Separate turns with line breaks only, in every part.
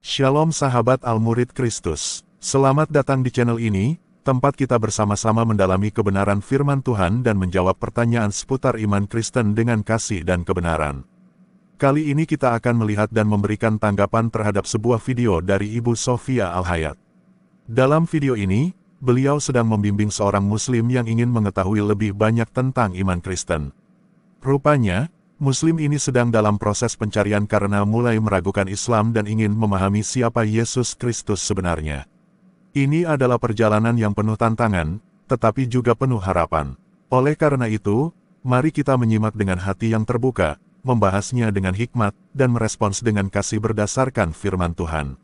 Shalom sahabat Al-Murid Kristus. Selamat datang di channel ini, tempat kita bersama-sama mendalami kebenaran firman Tuhan dan menjawab pertanyaan seputar iman Kristen dengan kasih dan kebenaran. Kali ini kita akan melihat dan memberikan tanggapan terhadap sebuah video dari Ibu Sofia Al-Hayat. Dalam video ini, beliau sedang membimbing seorang muslim yang ingin mengetahui lebih banyak tentang iman Kristen. Rupanya, Muslim ini sedang dalam proses pencarian karena mulai meragukan Islam dan ingin memahami siapa Yesus Kristus sebenarnya. Ini adalah perjalanan yang penuh tantangan, tetapi juga penuh harapan. Oleh karena itu, mari kita menyimak dengan hati yang terbuka, membahasnya dengan hikmat, dan merespons dengan kasih berdasarkan firman Tuhan.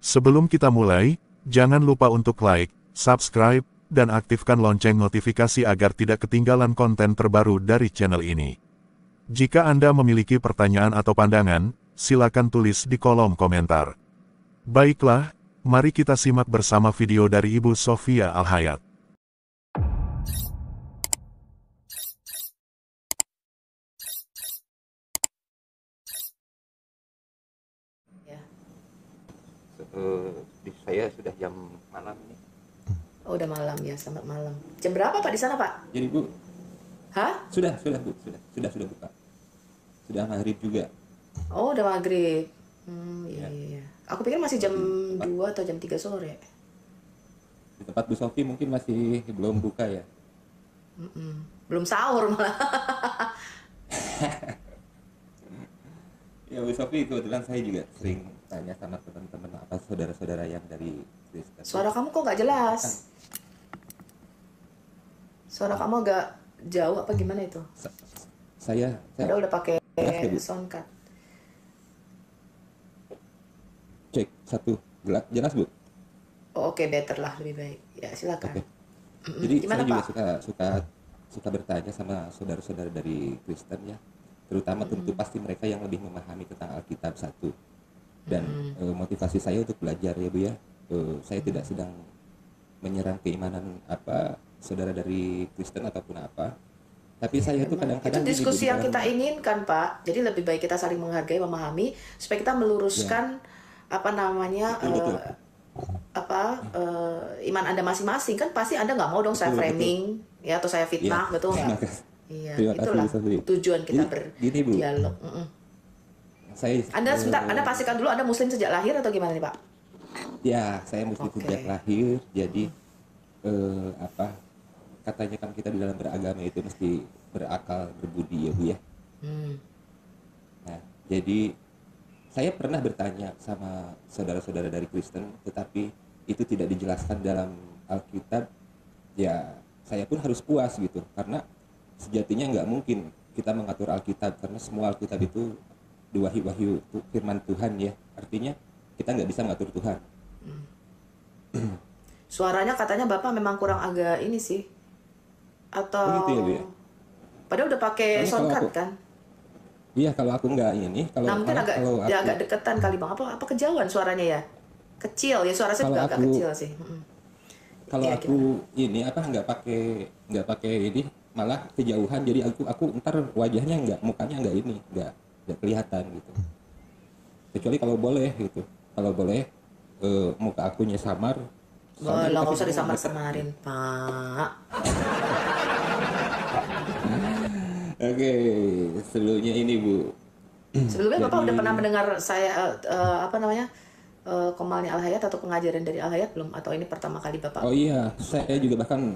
Sebelum kita mulai, jangan lupa untuk like, subscribe, dan aktifkan lonceng notifikasi agar tidak ketinggalan konten terbaru dari channel ini. Jika Anda memiliki pertanyaan atau pandangan, silakan tulis di kolom komentar. Baiklah, mari kita simak bersama video dari Ibu Sofia Al-Hayat.
Ya.
Di saya sudah jam malam nih.
Oh, udah malam ya, selamat malam. Jam berapa Pak di sana Pak?
Jadi Bu,
Hah?
sudah Bu, sudah buka. Sudah maghrib juga.
Oh, udah maghrib. Iya,
Ya.
iya. Aku pikir masih jam 2 atau jam 3 sore.
Di tempat Bu Sofi mungkin masih belum buka ya.
Belum sahur malah.
Ya Bu Sofi, kebetulan saya juga sering tanya sama teman-teman apa saudara-saudara yang dari Kristen.
Suara kamu kok nggak jelas? Suara kamu agak jauh apa gimana itu?
Saya
Padahal udah pakai
jelas ya, Bu?
sound card.
Cek satu, jelas Bu.
Oh, oke, better lah, lebih baik. Ya, silakan.
Oke. Jadi
Gimana
saya juga
Pak?
suka bertanya sama saudara-saudara dari Kristen ya, terutama tentu pasti mereka yang lebih memahami tentang Alkitab satu. Dan motivasi saya untuk belajar ya Bu ya, saya tidak sedang menyerang keimanan apa saudara dari Kristen ataupun apa, tapi saya itu
Itu
kadang-kadang gini, Bu,
diskusi
di
yang
dalam
kita inginkan Pak. Jadi lebih baik kita saling menghargai, memahami supaya kita meluruskan apa namanya
betul.
iman Anda masing-masing. Kan pasti Anda nggak mau dong saya
Betul.
framing ya atau saya fitnah,
Ya,
betul
terima
nggak?
kasih.
Iya,
Terima kasih,
itulah
Bu Sofi.
tujuan kita
Gini, Bu,
berdialog.
saya
Anda sebentar, Anda pastikan dulu Anda Muslim sejak lahir atau gimana nih Pak?
ya saya Muslim
Oke.
sejak lahir, jadi katanya kan kita di dalam beragama itu mesti berakal berbudi ya Bu ya. Nah, jadi saya pernah bertanya sama saudara-saudara dari Kristen, tetapi itu tidak dijelaskan dalam Alkitab. Ya, saya pun harus puas gitu, karena sejatinya nggak mungkin kita mengatur Alkitab, karena semua Alkitab itu wahyu firman Tuhan ya. Artinya kita nggak bisa mengatur Tuhan.
Suaranya katanya Bapak memang kurang agak ini sih. Atau
Oh gitu ya Bu ya.
padahal udah pakai
Soalnya
sound
kalau
card
aku-
kan?
Iya, kalau aku nggak ini,
Nah, mungkin
malah
agak
kalau
ya
aku
agak deketan kali Bang. Apa kejauhan suaranya ya? Kecil ya, suara saya
Kalau
juga agak
aku-
kecil sih.
kalau
Iya,
aku ini apa nggak pakai ini, malah kejauhan, jadi aku ntar wajahnya mukanya nggak kelihatan gitu, kecuali kalau boleh gitu, kalau boleh muka akunya samar.
Boleh,
Soalnya
nggak
pasti
usah
orang
disamar-samarin, Pak.
Oke, sebelumnya ini Bu,
Sebelumnya Bapak
Jadi-
udah pernah mendengar saya Komalni Al-Hayat atau pengajaran dari Al-Hayat belum? Atau ini pertama kali Bapak?
oh iya, saya juga bahkan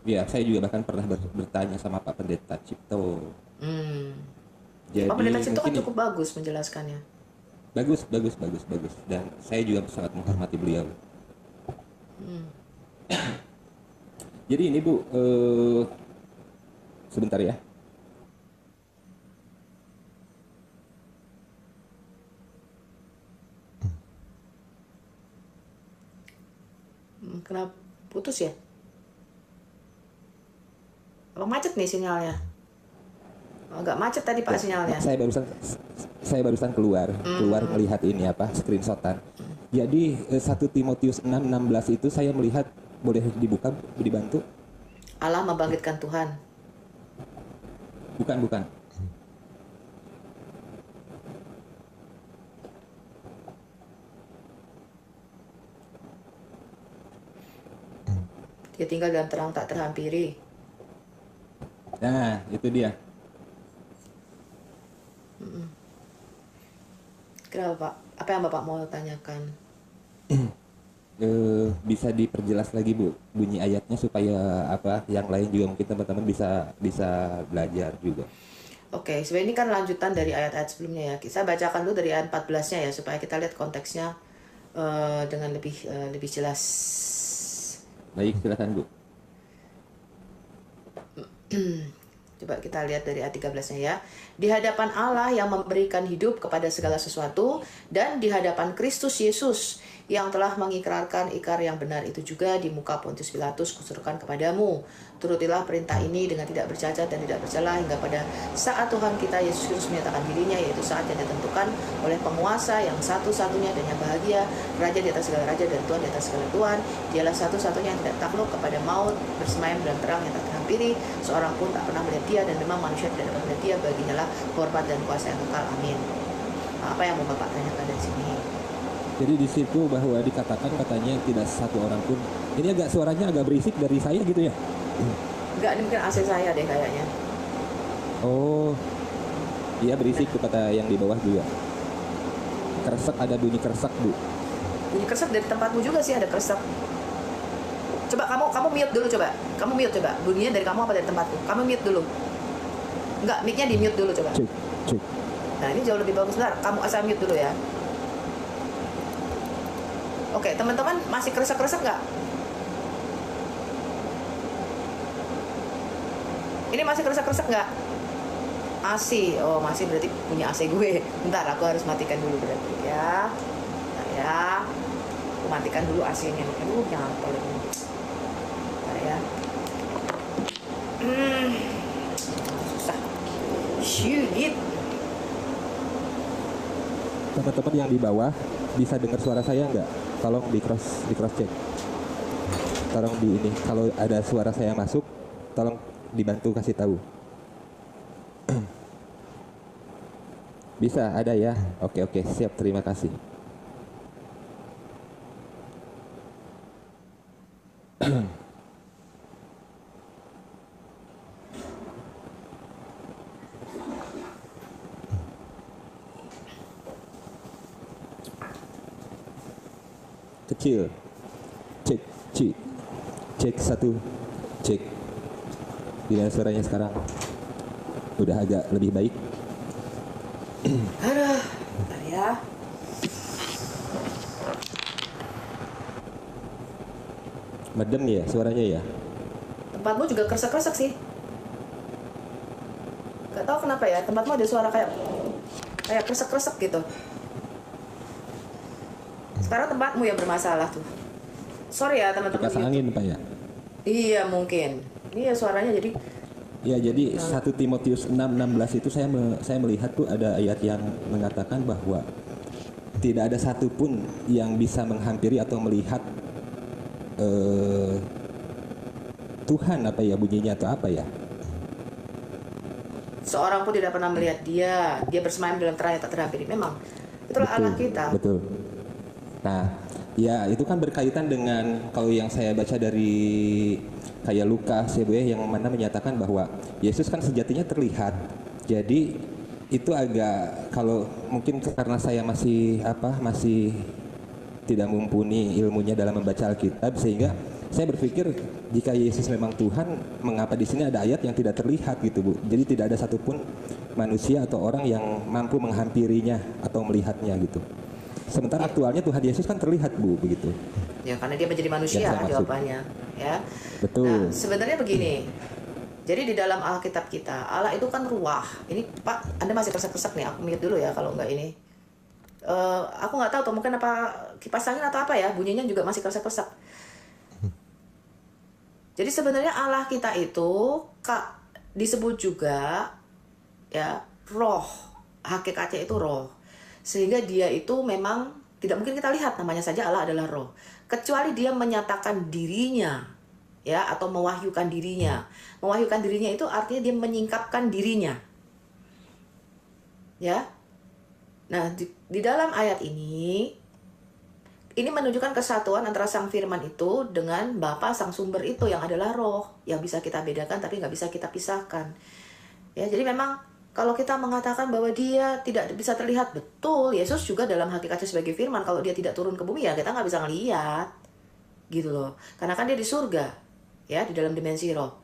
ya saya juga bahkan pernah bertanya sama Pak Pendeta Cipto. Jadi
Pak Pendeta Cipto kan
mungkin
cukup bagus menjelaskannya.
bagus, dan saya juga sangat menghormati beliau. Jadi ini Bu, sebentar ya.
Kenapa putus ya? Apa macet nih sinyalnya? Agak macet tadi Pak sinyalnya.
Saya barusan keluar melihat ini apa screenshotan. Jadi 1 Timotius 6:16 itu saya melihat, boleh dibuka, dibantu?
Allah membangkitkan Tuhan.
Bukan.
Dia tinggal dalam terang tak terhampiri.
Nah, itu dia.
Kenapa Pak? Apa yang Bapak mau tanyakan?
Bisa diperjelas lagi Bu bunyi ayatnya supaya apa yang lain juga mungkin teman-teman bisa belajar juga.
Oke, sebenarnya ini kan lanjutan dari ayat-ayat sebelumnya ya. Saya bacakan dulu dari ayat 14-nya ya supaya kita lihat konteksnya dengan lebih jelas.
Baik, silakan Bu.
Coba kita lihat dari ayat 13-nya ya. Di hadapan Allah yang memberikan hidup kepada segala sesuatu dan di hadapan Kristus Yesus yang telah mengikrarkan ikrar yang benar itu juga di muka Pontius Pilatus kusuruhkan kepadamu. Turutilah perintah ini dengan tidak bercacat dan tidak bercela hingga pada saat Tuhan kita Yesus Kristus menyatakan dirinya, yaitu saat yang ditentukan oleh penguasa yang satu-satunya dan yang bahagia, Raja di atas segala raja dan Tuhan di atas segala Tuhan. Dialah satu-satunya yang tidak takluk kepada maut, bersemayam dalam terang yang tak terhampiri, seorang pun tak pernah melihat dia dan memang manusia tidak dapat melihat dia. Baginya lah hormat dan kuasa yang kekal. Amin. Apa yang mau Bapak tanyakan dari sini?
Jadi di situ bahwa dikatakan katanya tidak satu orang pun. Ini agak suaranya agak berisik dari saya gitu ya.
Enggak, ini mungkin AC saya deh kayaknya.
Oh, iya berisik tuh kata yang di bawah juga. Keresek, ada bunyi keresek Bu.
Bunyi keresek dari tempatmu juga sih, ada keresek. Coba kamu mute dulu coba. Kamu mute coba. Bunyinya dari kamu apa dari tempatku? Kamu mute dulu. Enggak, mic-nya di mute dulu coba.
Cek.
Nah, ini jauh lebih bagus. Bentar, kamu asal mute dulu ya. Oke, teman-teman masih keresek-keresek nggak? Ini masih keresek-keresek nggak? Masih. Oh, masih berarti punya AC gue. Bentar, aku harus matikan dulu berarti ya. Nah ya. Aku matikan dulu AC-nya. Aduh, nyantol ini. Bentar ya. Susah. Shit.
Teman-teman yang di bawah bisa dengar suara saya nggak? Tolong di cross check. Tolong di ini. Kalau ada suara saya masuk, tolong dibantu kasih tahu. Bisa, ada ya. Oke, siap. Terima kasih. Kecil. Cek satu. Cek. Gimana suaranya sekarang? Udah agak lebih baik.
Aduh, bentar ya.
Medem ya suaranya ya?
Tempatmu juga kresek-kresek sih. Gak tahu kenapa ya, tempatmu ada suara kayak kresek-kresek gitu. Sekarang tempatmu yang bermasalah tuh. Sorry ya teman-teman.
Kipas angin Pak ya?
Iya mungkin. Iya suaranya jadi.
Ya jadi 1 Timotius 6:16 itu saya melihat tuh ada ayat yang mengatakan bahwa tidak ada satupun yang bisa menghampiri atau melihat Tuhan apa ya bunyinya atau apa ya?
Seorang pun tidak pernah melihat dia bersemayam dalam terang yang tak terhampiri. Memang itulah Allah kita.
Betul. Nah, ya itu kan berkaitan dengan kalau yang saya baca dari kayak Lukas ya Bu ya, yang mana menyatakan bahwa Yesus kan sejatinya terlihat. Jadi itu agak kalau mungkin karena saya masih tidak mumpuni ilmunya dalam membaca Alkitab sehingga saya berpikir jika Yesus memang Tuhan, mengapa di sini ada ayat yang tidak terlihat gitu Bu. Jadi tidak ada satupun manusia atau orang yang mampu menghampirinya atau melihatnya gitu. Sementara aktualnya Tuhan Yesus kan terlihat Bu begitu.
Ya karena dia menjadi manusia jawabannya ya.
Betul.
Nah, sebenarnya begini. Jadi di dalam Alkitab kita Allah itu kan ruah. Ini Pak, Anda masih kresek-kresek nih. Aku mute dulu ya kalau enggak ini. Aku nggak tahu tuh mungkin apa kipas angin atau apa ya, bunyinya juga masih kresek-kresek. Jadi sebenarnya Allah kita itu disebut juga ya roh, hakikatnya itu roh. Sehingga dia itu memang tidak mungkin kita lihat, namanya saja Allah adalah roh. Kecuali dia menyatakan dirinya ya atau mewahyukan dirinya. Mewahyukan dirinya itu artinya dia menyingkapkan dirinya. Ya. Nah, di dalam ayat ini ini menunjukkan kesatuan antara Sang Firman itu dengan Bapa Sang Sumber itu yang adalah roh, yang bisa kita bedakan tapi nggak bisa kita pisahkan. Ya, jadi memang kalau kita mengatakan bahwa dia tidak bisa terlihat, betul, Yesus juga dalam hakikatnya sebagai firman, kalau dia tidak turun ke bumi ya kita nggak bisa ngelihat. Gitu loh. Karena kan dia di surga, ya, di dalam dimensi roh.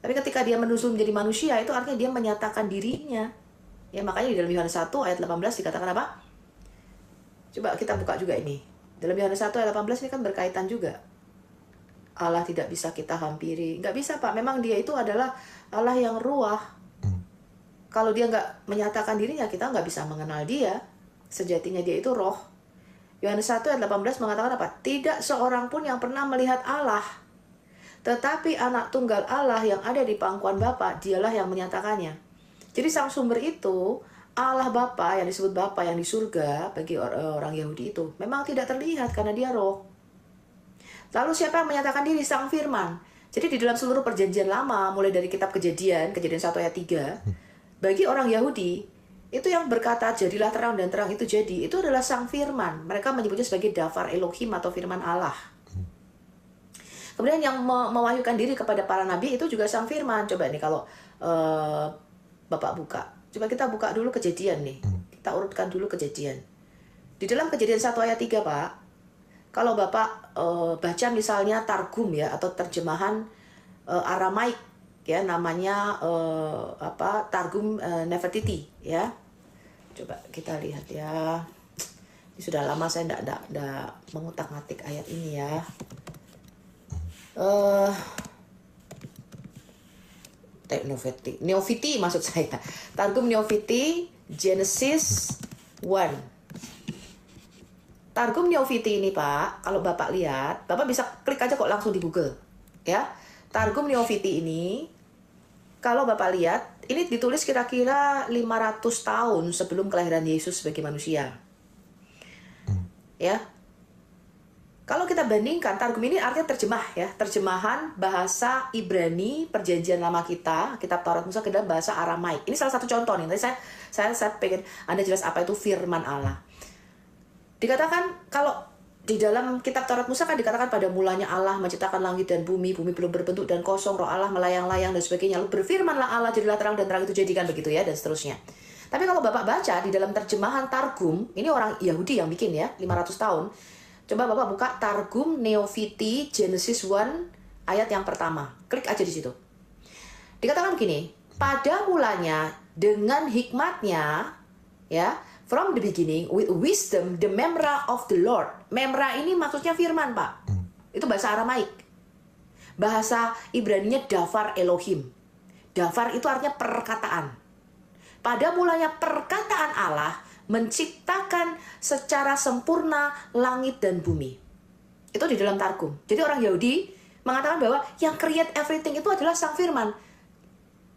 Tapi ketika dia menusul menjadi manusia, itu artinya dia menyatakan dirinya. Ya, makanya di dalam Yohanes 1 ayat 18 dikatakan apa? Coba kita buka juga ini. Dalam Yohanes 1 ayat 18 ini kan berkaitan juga. Allah tidak bisa kita hampiri. Nggak bisa, Pak. Memang dia itu adalah Allah yang ruah. Kalau dia nggak menyatakan dirinya, kita nggak bisa mengenal dia. Sejatinya dia itu roh. Yohanes 1 ayat 18 mengatakan apa? Tidak seorang pun yang pernah melihat Allah. Tetapi anak tunggal Allah yang ada di pangkuan Bapa, dialah yang menyatakannya. Jadi Sang Sumber itu, Allah Bapa yang disebut Bapa yang di surga bagi orang Yahudi itu, memang tidak terlihat karena dia roh. Lalu siapa yang menyatakan diri? Sang Firman. Jadi di dalam seluruh perjanjian lama, mulai dari kitab Kejadian 1 ayat 3, bagi orang Yahudi, itu yang berkata jadilah terang dan terang itu jadi, itu adalah Sang Firman. Mereka menyebutnya sebagai Davar Elohim atau Firman Allah. Kemudian yang mewahyukan diri kepada para nabi itu juga Sang Firman. Coba nih kalau Bapak buka. Coba kita buka dulu Kejadian nih. Kita urutkan dulu Kejadian. Di dalam Kejadian 1 ayat 3, Pak. Kalau Bapak baca misalnya Targum ya, atau terjemahan Aramaik ya, namanya Targum Nefertiti ya. Coba kita lihat ya. Ini sudah lama saya enggak mengutak-ngatik ayat ini ya. Neofiti maksud saya. Targum Neofiti Genesis 1. Targum Neofiti ini, Pak, kalau Bapak lihat, Bapak bisa klik aja kok langsung di Google. Ya. Targum Neofiti ini kalau Bapak lihat, ini ditulis kira-kira 500 tahun sebelum kelahiran Yesus sebagai manusia. Ya. Kalau kita bandingkan, Targum ini artinya terjemah ya, terjemahan bahasa Ibrani perjanjian lama kita, kitab Taurat Musa ke dalam bahasa Aramaik. Ini salah satu contoh nih. Nanti saya pengen Anda jelas apa itu firman Allah. Dikatakan kalau di dalam kitab Taurat Musa kan dikatakan pada mulanya Allah menciptakan langit dan bumi belum berbentuk dan kosong, roh Allah melayang-layang dan sebagainya. Lalu berfirmanlah Allah, jadilah terang dan terang itu jadikan, begitu ya, dan seterusnya. Tapi kalau Bapak baca di dalam terjemahan Targum, ini orang Yahudi yang bikin ya, 500 tahun. Coba Bapak buka Targum Neofiti Genesis 1 ayat yang pertama. Klik aja di situ. Dikatakan begini, pada mulanya dengan hikmatnya ya, from the beginning with wisdom the memra of the Lord. Memra ini maksudnya firman, Pak. Itu bahasa Aramaik. Bahasa Ibraninya Davar Elohim. Davar itu artinya perkataan. Pada mulanya perkataan Allah menciptakan secara sempurna langit dan bumi. Itu di dalam Targum. Jadi orang Yahudi mengatakan bahwa yang create everything itu adalah Sang Firman.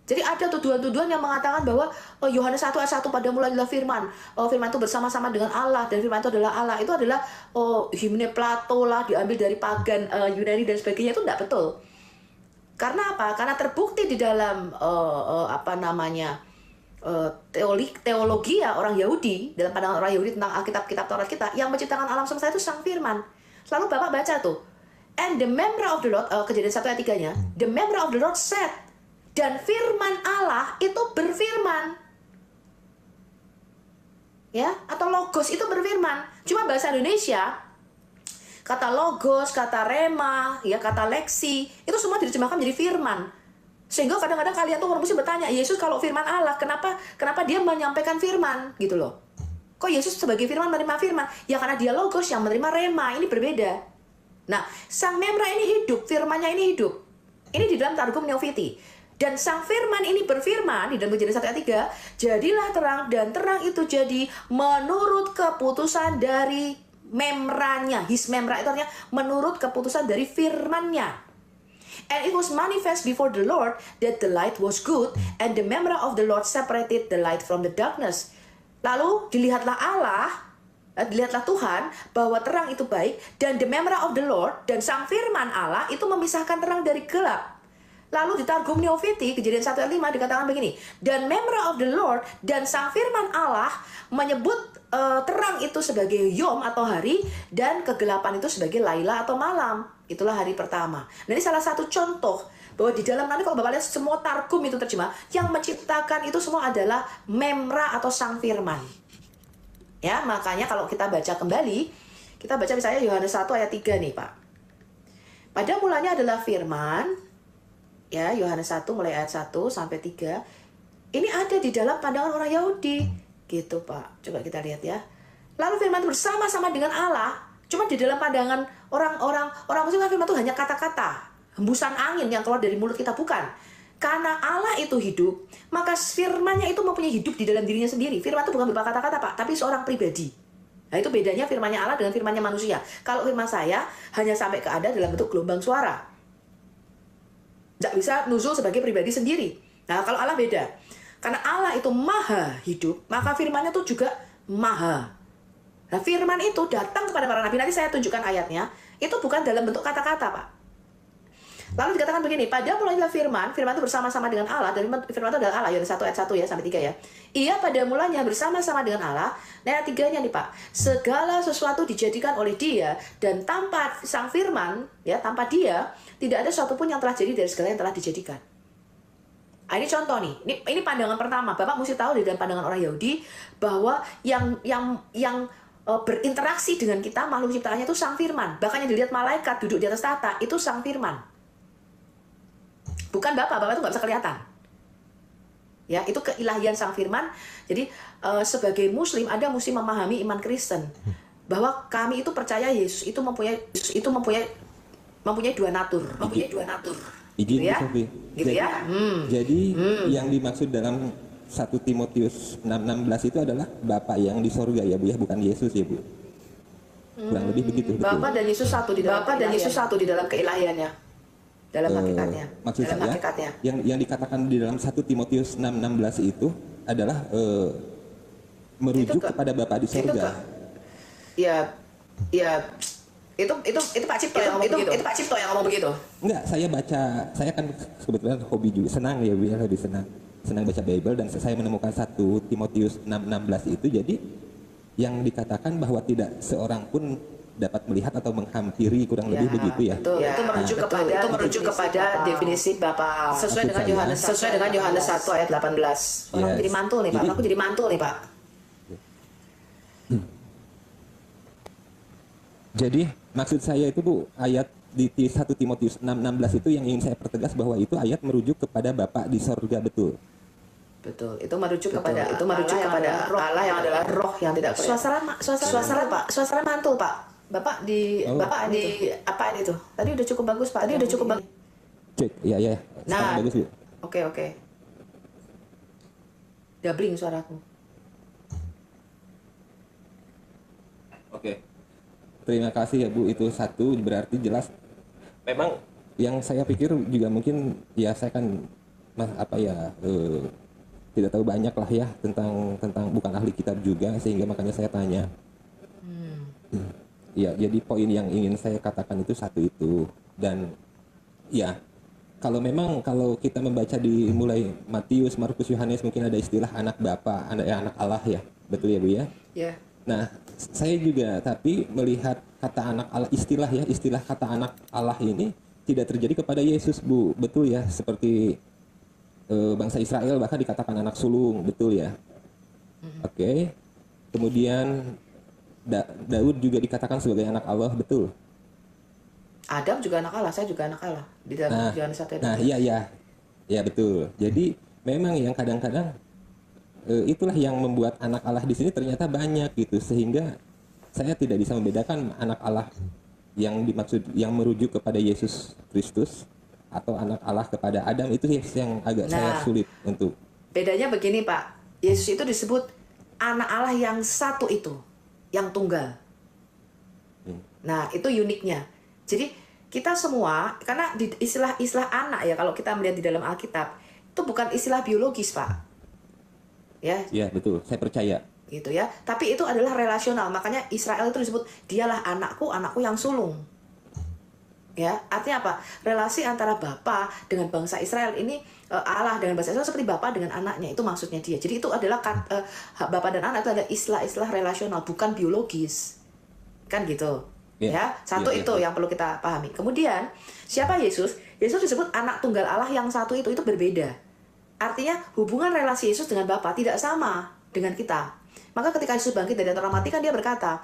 Jadi ada tuduhan-tuduhan yang mengatakan bahwa Yohanes 1 ayat 1 pada mulanya adalah firman. Firman itu bersama-sama dengan Allah dan firman itu adalah Allah. Itu adalah himne Plato lah, diambil dari pagan Yunani dan sebagainya. Itu tidak betul. Karena apa? Karena terbukti di dalam teologi ya orang Yahudi, dalam pandangan orang Yahudi tentang Alkitab-kitab Taurat kita, yang menciptakan alam semesta itu Sang Firman. Lalu Bapak baca tuh, and the member of the Lord, Kejadian 1 ayat 3-nya, the member of the Lord said, dan firman Allah itu berfirman. Ya, atau logos itu berfirman. Cuma bahasa Indonesia, kata logos, kata rema, ya kata leksi, itu semua diterjemahkan menjadi firman. Sehingga kadang-kadang kalian tuh mesti bertanya, Yesus kalau firman Allah, kenapa dia menyampaikan firman gitu loh? Kok Yesus sebagai firman menerima firman? Ya karena dia logos yang menerima rema, ini berbeda. Nah, Sang Memra ini hidup, firmannya ini hidup. Ini di dalam Targum Neofiti. Dan Sang Firman ini berfirman di dalam Kejadian 1 ayat 3, jadilah terang dan terang itu jadi menurut keputusan dari memranya. His memra itu artinya menurut keputusan dari firmannya. And it was manifest before the Lord that the light was good, and the memra of the Lord separated the light from the darkness. Lalu dilihatlah Tuhan bahwa terang itu baik, dan the memra of the Lord, dan Sang Firman Allah itu memisahkan terang dari gelap. Lalu di Targum Neofiti, Kejadian 1 ayat 5 dikatakan begini, dan memra of the Lord dan Sang Firman Allah menyebut terang itu sebagai yom atau hari, dan kegelapan itu sebagai laila atau malam. Itulah hari pertama. Nah, ini salah satu contoh bahwa di dalam, nanti kalau Bapak lihat semua targum itu terjemah, yang menciptakan itu semua adalah Memra atau Sang Firman. Ya, makanya kalau kita baca kembali, kita baca misalnya Yohanes 1 ayat 3 nih, Pak. Pada mulanya adalah firman, ya, Yohanes 1 mulai ayat 1 sampai 3. Ini ada di dalam pandangan orang Yahudi. Gitu, Pak. Coba kita lihat ya. Lalu firman itu bersama-sama dengan Allah. Cuma di dalam pandangan orang Muslim kan firman itu hanya kata-kata, hembusan angin yang keluar dari mulut kita, bukan. Karena Allah itu hidup, maka firman-Nya itu mempunyai hidup di dalam dirinya sendiri. Firman itu bukan berupa kata-kata, Pak, tapi seorang pribadi. Nah, itu bedanya firman-Nya Allah dengan firman-Nya manusia. Kalau firman saya hanya sampai ke Anda dalam bentuk gelombang suara. Tidak bisa nuzul sebagai pribadi sendiri. Nah, kalau Allah beda. Karena Allah itu maha hidup, maka firman-Nya itu juga maha. Nah, firman itu datang kepada para nabi. Nanti saya tunjukkan ayatnya. Itu bukan dalam bentuk kata-kata, Pak. Lalu dikatakan begini, pada mulanya firman itu bersama-sama dengan Allah. Dan firman itu adalah Allah, Yohanes 1 ayat 1 ya, sampai 3 ya. Ia pada mulanya bersama-sama dengan Allah. Nah, ayat 3-nya nih, Pak. Segala sesuatu dijadikan oleh Dia, dan tanpa Sang Firman, ya, tanpa Dia, tidak ada sesuatu pun yang telah jadi dari segala yang telah dijadikan. Nah, ini contoh nih. Ini pandangan pertama. Bapak mesti tahu di dalam pandangan orang Yahudi bahwa yang berinteraksi dengan kita, makhluk ciptaannya itu Sang Firman. Bahkan yang dilihat malaikat duduk di atas tahta itu Sang Firman. Bukan Bapak itu nggak bisa kelihatan. Ya, itu keilahian Sang Firman. Jadi sebagai Muslim Anda mesti memahami iman Kristen bahwa kami itu percaya Yesus itu mempunyai dua natur,
Izin,
gitu ya,
Sofi.
gitu
Jadi,
ya.
Jadi yang dimaksud dalam 1 Timotius 6:16 itu adalah Bapa yang di sorga ya Bu ya, bukan Yesus ya Bu. Kurang lebih begitu.
Bapa dan Yesus satu di dalam keilahiannya, dalam hakikatnya.
Maksud
dalam
saya
hakikatnya.
yang dikatakan di dalam 1 Timotius 6:16 itu adalah merujuk kepada Bapa di sorga.
Ya, itu Pak Cipto yang ngomong begitu. Itu Pak Cipto yang ngomong begitu.
Enggak, saya kan kebetulan hobi juga, senang ya Bu ya, lebih senang baca Bible, dan saya menemukan 1 Timotius 6:16 itu. Jadi yang dikatakan bahwa tidak seorang pun dapat melihat atau menghampiri, kurang lebih begitu ya.
Betul. Ya, itu merujuk kepada definisi Bapa sesuai dengan Yohanes 1 ayat 18. Orang jadi mantul nih, Pak. Aku jadi mantul nih, Pak.
Jadi maksud saya itu Bu, ayat di 1 Timotius 6:16 itu yang ingin saya pertegas bahwa itu ayat merujuk kepada Bapa di sorga, betul.
Betul, itu merujuk kepada Allah yang adalah roh yang tidak suasana mantul, Pak. Bapak di apaan itu? Tadi udah cukup bagus, Pak. Tadi udah cukup bagus.
Cek, iya.
Nah,
bagus Bu.
Oke. Dabling suaraku.
Oke. Terima kasih ya Bu, itu satu berarti jelas. Memang yang saya pikir juga mungkin ya saya kan tidak tahu banyak lah ya tentang bukan ahli kitab juga, sehingga makanya saya tanya. Ya, jadi poin yang ingin saya katakan itu satu itu. Dan ya kalau kita membaca di mulai Matius, Markus, Yohanes, mungkin ada istilah anak Bapa, anak Allah ya, betul ya Bu ya?
Ya.
Nah, saya juga tapi melihat kata anak Allah, istilah kata anak Allah ini tidak terjadi kepada Yesus Bu, betul ya? Seperti bangsa Israel bahkan dikatakan anak sulung, betul ya? Oke. Kemudian Daud juga dikatakan sebagai anak Allah, betul?
Adam juga anak Allah, saya juga anak Allah di dalam Yohanes 1 ayat 2.
Nah, iya betul. Jadi memang yang kadang-kadang itulah yang membuat anak Allah di sini ternyata banyak gitu, sehingga saya tidak bisa membedakan anak Allah yang dimaksud yang merujuk kepada Yesus Kristus atau anak Allah kepada Adam. Itu yang agak saya sulit untuk.
Bedanya begini, Pak. Yesus itu disebut anak Allah yang satu itu, yang tunggal. Nah, itu uniknya. Jadi kita semua, karena di istilah anak ya, kalau kita melihat di dalam Alkitab itu bukan istilah biologis, Pak. Ya.
Iya, betul. Saya percaya.
Gitu ya. Tapi itu adalah relasional. Makanya Israel itu disebut dialah anakku yang sulung. Ya, artinya apa? Relasi antara Bapa dengan bangsa Israel ini, Allah dengan bangsa Israel seperti Bapa dengan anaknya, itu maksudnya dia. Jadi itu adalah Bapa dan anak itu ada istilah-istilah relasional, bukan biologis. Kan gitu. Ya, satu itu yang perlu kita pahami. Kemudian, siapa Yesus? Yesus disebut anak tunggal Allah yang satu itu berbeda. Artinya hubungan relasi Yesus dengan Bapa tidak sama dengan kita. Maka ketika Yesus bangkit dari antara mati kan dia berkata,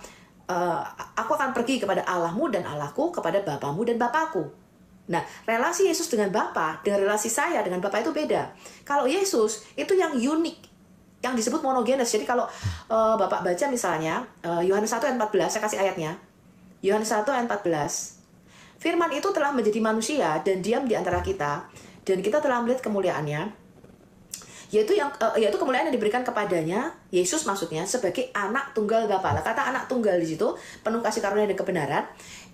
aku akan pergi kepada Allahmu dan Allahku, kepada Bapamu dan Bapakku. Nah, relasi Yesus dengan Bapa, dengan relasi saya dengan Bapa itu beda. Kalau Yesus, itu yang unik, yang disebut monogenes. Jadi kalau Bapak baca misalnya, Yohanes 1 ayat 14, saya kasih ayatnya. Yohanes 1 ayat 14. Firman itu telah menjadi manusia dan diam di antara kita, dan kita telah melihat kemuliaannya, yaitu kemuliaan yang diberikan kepadanya, Yesus maksudnya, sebagai anak tunggal Bapa. Nah, kata anak tunggal di situ, penuh kasih karunia dan kebenaran,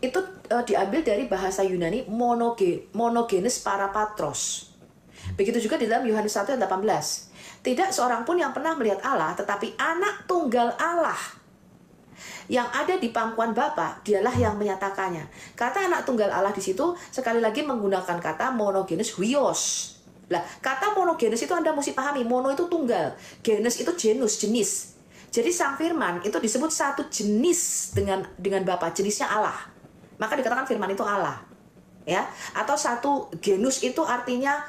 itu diambil dari bahasa Yunani monogenes parapatros. Begitu juga di dalam Yohanes 1 ayat 18. Tidak seorang pun yang pernah melihat Allah, tetapi anak tunggal Allah yang ada di pangkuan Bapa, dialah yang menyatakannya. Kata anak tunggal Allah di situ sekali lagi menggunakan kata monogenes huios. Lah, kata monogenes itu Anda mesti pahami, mono itu tunggal, genes itu genus, jenis. Jadi sang firman itu disebut satu jenis dengan Bapa, jenisnya Allah. Maka dikatakan firman itu Allah. Ya, atau satu genus itu artinya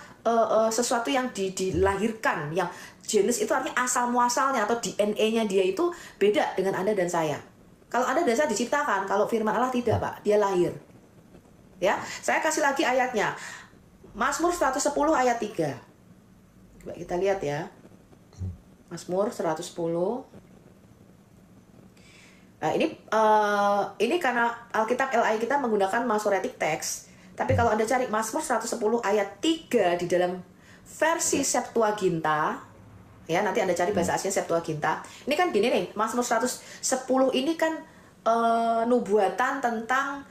sesuatu yang dilahirkan, yang genus itu artinya asal muasalnya atau DNA-nya dia itu beda dengan Anda dan saya. Kalau Anda dan saya diciptakan, kalau firman Allah tidak, Pak, dia lahir. Ya, saya kasih lagi ayatnya. Mazmur 110 ayat 3. Coba kita lihat ya. Mazmur 110. Nah, ini karena Alkitab LAI kita menggunakan Masoretic Text. Tapi kalau Anda cari Mazmur 110 ayat 3 di dalam versi Septuaginta, ya nanti Anda cari bahasa aslinya Septuaginta. Ini kan gini nih, Mazmur 110 ini kan nubuatan tentang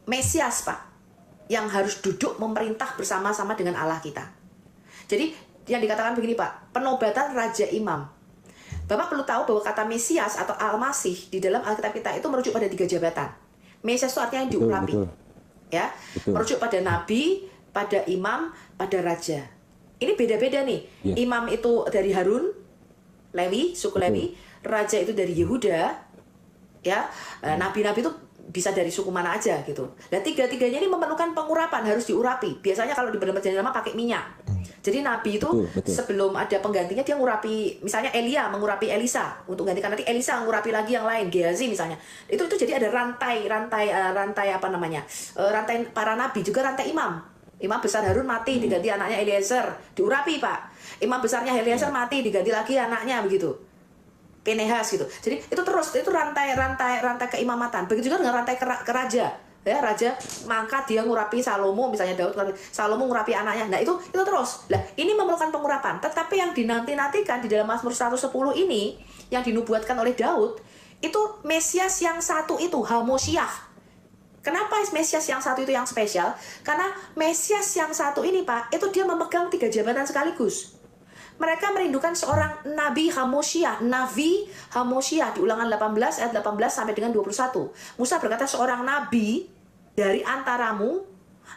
Mesias, Pak, yang harus duduk memerintah bersama-sama dengan Allah kita. Jadi yang dikatakan begini, Pak, penobatan Raja Imam. Bapak perlu tahu bahwa kata Mesias atau Al-Masih di dalam Alkitab kita itu merujuk pada 3 jabatan. Mesias itu artinya yang diurapi. Ya, merujuk pada nabi, pada imam, pada raja. Ini beda-beda nih. Imam itu dari Harun, Lewi, suku Lewi. Raja itu dari Yehuda. Ya, nabi-nabi itu bisa dari suku mana aja gitu. Dan tiga-tiganya ini memerlukan pengurapan, harus diurapi. Biasanya kalau di Perjanjian Lama pakai minyak. Jadi nabi itu sebelum ada penggantinya dia ngurapi, misalnya Elia mengurapi Elisa untuk gantikan, nanti Elisa ngurapi lagi yang lain, Gehazi misalnya. Itu jadi ada rantai apa namanya? Rantai para nabi, juga rantai imam. Imam besar Harun mati diganti anaknya Eliezer, diurapi, Pak. Imam besarnya Eliezer mati diganti lagi anaknya, begitu. Pinehas gitu. Jadi itu terus, itu rantai keimamatan. Begitu juga dengan rantai ke raja. Ya, raja mangkat dia ngurapi Salomo, misalnya Daud ngurapi Salomo, ngurapi anaknya. Nah, itu terus. Lah, ini memerlukan pengurapan. Tetapi yang dinanti-nantikan di dalam Mazmur 110 ini yang dinubuatkan oleh Daud, itu Mesias yang satu itu, Hamoshiach. Kenapa Mesias yang satu itu yang spesial? Karena Mesias yang satu ini, Pak, itu dia memegang 3 jabatan sekaligus. Mereka merindukan seorang Nabi Hamoshiach, Nabi Hamoshiach di Ulangan 18 ayat 18 sampai dengan 21. Musa berkata, seorang nabi dari antaramu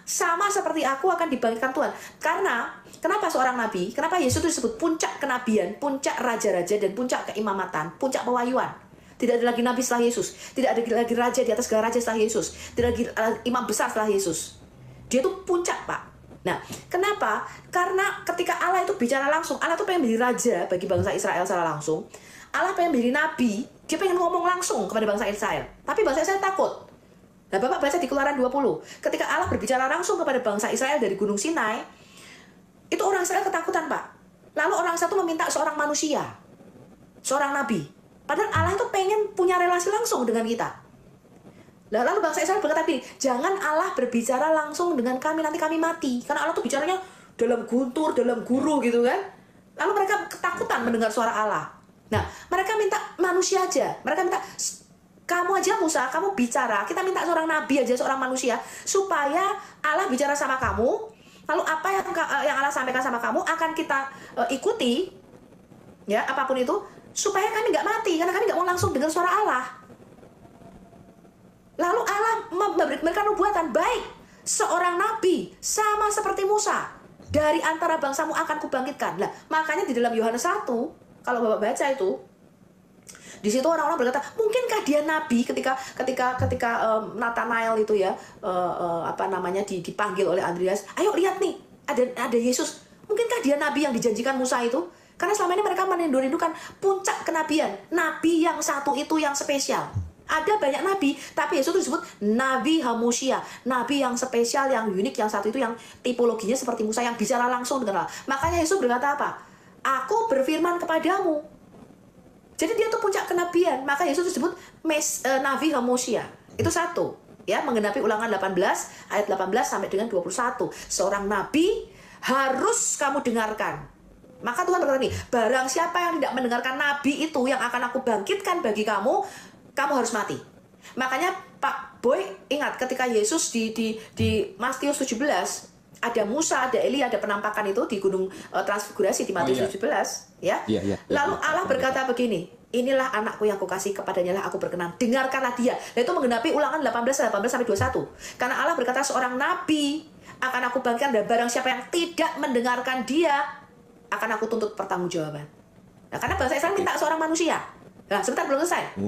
sama seperti aku akan dibangkitkan Tuhan. Karena kenapa seorang nabi? Kenapa Yesus itu disebut puncak kenabian, puncak raja-raja dan puncak keimamatan, puncak pewahyuan? Tidak ada lagi nabi setelah Yesus, tidak ada lagi raja di atas segala raja setelah Yesus, tidak lagi imam besar setelah Yesus. Dia itu puncak, Pak. Nah, kenapa? Karena ketika Allah itu bicara langsung, Allah itu pengen menjadi raja bagi bangsa Israel secara langsung. Allah pengen menjadi nabi, dia pengen ngomong langsung kepada bangsa Israel. Tapi bangsa Israel takut. Nah, Bapak baca di Keluaran 20. Ketika Allah berbicara langsung kepada bangsa Israel dari Gunung Sinai, itu orang Israel ketakutan, Pak. Lalu orang satu meminta seorang manusia, seorang nabi. Padahal Allah itu pengen punya relasi langsung dengan kita. Lalu bangsa Israel berkata begini, jangan Allah berbicara langsung dengan kami, nanti kami mati. Karena Allah tuh bicaranya dalam guntur, dalam guru gitu kan. Lalu mereka ketakutan mendengar suara Allah. Nah, mereka minta manusia aja. Mereka minta, kamu aja Musa, kamu bicara. Kita minta seorang nabi aja, seorang manusia. Supaya Allah bicara sama kamu. Lalu apa yang Allah sampaikan sama kamu akan kita ikuti. Ya, apapun itu. Supaya kami nggak mati. Karena kami nggak mau langsung dengar suara Allah. Lalu Allah memberikan nubuatan, baik, seorang nabi sama seperti Musa. Dari antara bangsamu akan kubangkitkan. Nah, makanya di dalam Yohanes 1, kalau Bapak baca itu, di situ orang-orang berkata, mungkinkah dia nabi ketika Nathanael itu ya, dipanggil oleh Andreas, ayo lihat nih, ada Yesus. Mungkinkah dia nabi yang dijanjikan Musa itu? Karena selama ini mereka merindu-rindukan puncak kenabian, nabi yang satu itu yang spesial. Ada banyak nabi, tapi Yesus itu disebut Nabi Hamusia, nabi yang spesial, yang unik, yang satu itu yang tipologinya seperti Musa, yang bicara langsung dengan Allah. Makanya Yesus berkata apa? Aku berfirman kepadamu. Jadi dia tuh puncak kenabian. Maka Yesus disebut Nabi Hamusia. Itu satu, ya, menggenapi Ulangan 18 ayat 18 sampai dengan 21. Seorang nabi harus kamu dengarkan. Maka Tuhan berkata nih, barang siapa yang tidak mendengarkan nabi itu yang akan aku bangkitkan bagi kamu, kamu harus mati. Makanya Pak Boy ingat ketika Yesus di Matius 17, ada Musa, ada Elia, ada penampakan itu di Gunung Transfigurasi di Matius 17, ya. Lalu Allah berkata begini, inilah anakku yang kukasih, kepadanya lah aku berkenan, dengarkanlah dia. Dan itu menggenapi Ulangan 18 sampai 21. Karena Allah berkata seorang nabi akan aku bangkitkan, dan barang siapa yang tidak mendengarkan dia akan aku tuntut pertanggungjawaban. Nah, karena bangsa Israel minta seorang manusia. Nah, sebentar belum selesai.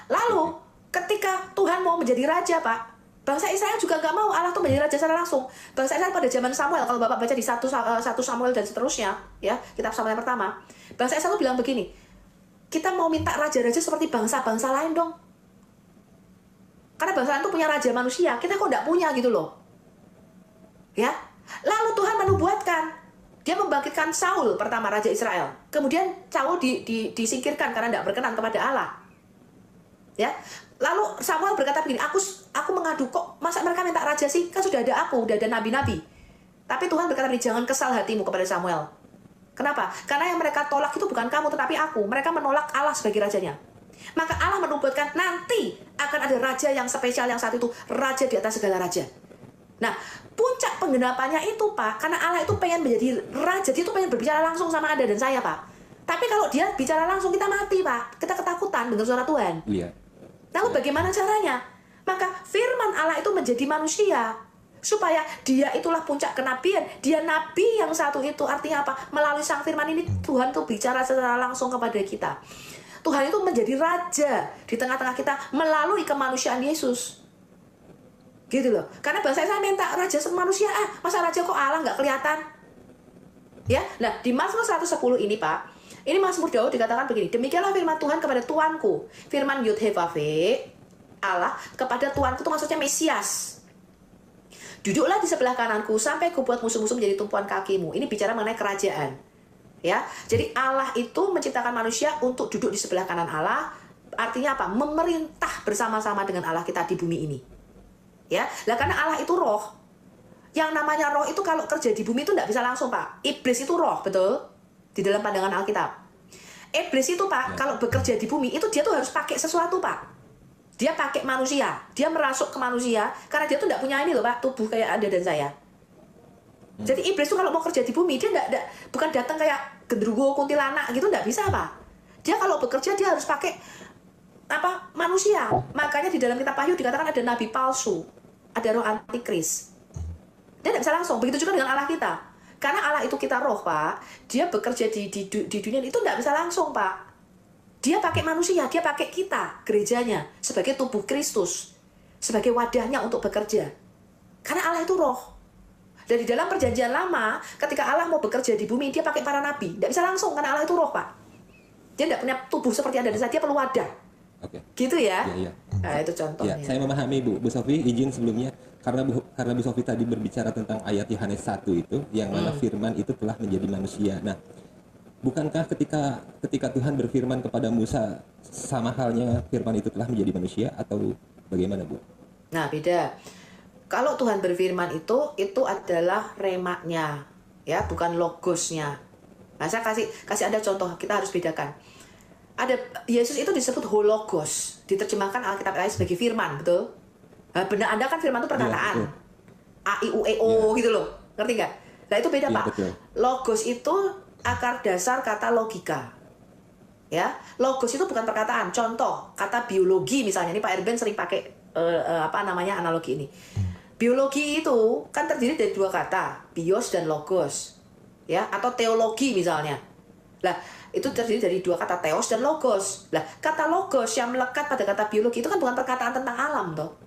Lalu ketika Tuhan mau menjadi raja, Pak, bangsa Israel juga nggak mau Allah tuh menjadi raja secara langsung. Bangsa Israel pada zaman Samuel, kalau Bapak baca di 1 Samuel dan seterusnya, ya, kitab Samuel yang pertama, bangsa Israel bilang begini, kita mau minta raja-raja seperti bangsa-bangsa lain dong. Karena bangsa lain tuh punya raja manusia, kita kok nggak punya gitu loh. Ya, lalu Tuhan menubuatkan, dia membangkitkan Saul pertama, raja Israel. Kemudian Saul disingkirkan karena tidak berkenan kepada Allah. Ya, lalu Samuel berkata begini, aku mengadu, kok masa mereka minta raja sih? Kan sudah ada aku, sudah ada nabi-nabi. Tapi Tuhan berkata begini, jangan kesal hatimu kepada Samuel. Kenapa? Karena yang mereka tolak itu bukan kamu, tetapi aku. Mereka menolak Allah sebagai rajanya. Maka Allah menubuatkan nanti akan ada raja yang spesial, yang saat itu raja di atas segala raja. Nah, puncak penggenapannya itu, Pak, karena Allah itu pengen menjadi raja, dia itu pengen berbicara langsung sama Anda dan saya, Pak. Tapi kalau dia bicara langsung, kita mati, Pak. Kita ketakutan dengan suara Tuhan.
Iya.
Lalu bagaimana caranya? Maka firman Allah itu menjadi manusia, supaya dia itulah puncak kenabian. Dia nabi yang satu itu. Artinya apa? Melalui sang firman ini Tuhan tuh bicara secara langsung kepada kita. Tuhan itu menjadi raja di tengah-tengah kita melalui kemanusiaan Yesus. Gitu loh. Karena bangsa saya minta raja manusia, masa raja kok Allah nggak kelihatan? Ya, nah di Mazmur 110 ini, Pak, ini Mazmur Daud dikatakan begini, demikianlah firman Tuhan kepada Tuanku, firman Yud-Heh-Vaveh, Allah kepada Tuanku itu maksudnya Mesias. Duduklah di sebelah kananku sampai kubuat musuh-musuh menjadi tumpuan kakimu. Ini bicara mengenai kerajaan. Ya, jadi Allah itu menciptakan manusia untuk duduk di sebelah kanan Allah. Artinya apa? Memerintah bersama-sama dengan Allah kita di bumi ini. Ya, lah karena Allah itu roh. Yang namanya roh itu kalau kerja di bumi itu tidak bisa langsung, Pak. Iblis itu roh, betul? Di dalam pandangan Alkitab. Iblis itu, Pak, kalau bekerja di bumi, itu dia tuh harus pakai sesuatu, Pak. Dia pakai manusia. Dia merasuk ke manusia, karena dia tuh tidak punya ini loh, Pak, tubuh kayak Anda dan saya. Jadi iblis tuh kalau mau kerja di bumi, dia bukan datang kayak genderuwo, kuntilanak gitu, tidak bisa, Pak. Dia kalau bekerja, dia harus pakai manusia. Makanya di dalam kitab Wahyu dikatakan ada nabi palsu, ada roh antikris. Dia tidak bisa langsung. Begitu juga dengan Allah kita. Karena Allah itu kita roh, Pak. Dia bekerja di dunia itu tidak bisa langsung, Pak. Dia pakai manusia, dia pakai kita, gerejanya, sebagai tubuh Kristus, sebagai wadahnya untuk bekerja. Karena Allah itu roh. Dan di dalam perjanjian lama, ketika Allah mau bekerja di bumi, dia pakai para nabi. Tidak bisa langsung, karena Allah itu roh, Pak. Dia tidak punya tubuh seperti Anda dan saya, dia perlu wadah. Gitu ya?
Iya.
Nah, itu contohnya.
Ya, saya memahami, Bu Sofi, izin sebelumnya. Karena Bu Sofi tadi berbicara tentang ayat Yohanes 1 itu, yang mana firman itu telah menjadi manusia. Nah, bukankah ketika Tuhan berfirman kepada Musa, sama halnya firman itu telah menjadi manusia, atau bagaimana, Bu?
Nah, beda. Kalau Tuhan berfirman itu adalah remaknya, ya, bukan logosnya. Nah, saya kasih Anda contoh, kita harus bedakan. Ada Yesus itu disebut hologos, diterjemahkan Alkitab lain sebagai firman, betul? Nah, benar Anda kan firman itu perkataan, a i u e o gitu loh, ngerti nggak? Nah itu beda, Pak.
Betul.
Logos itu akar dasar kata logika, ya. Logos itu bukan perkataan. Contoh kata biologi misalnya, ini Pak Erben sering pakai analogi ini. Biologi itu kan terdiri dari dua kata, bios dan logos. Ya, atau teologi misalnya. Lah, itu terdiri dari dua kata, teos dan logos. Lah, kata logos yang melekat pada kata biologi itu kan bukan perkataan tentang alam toh,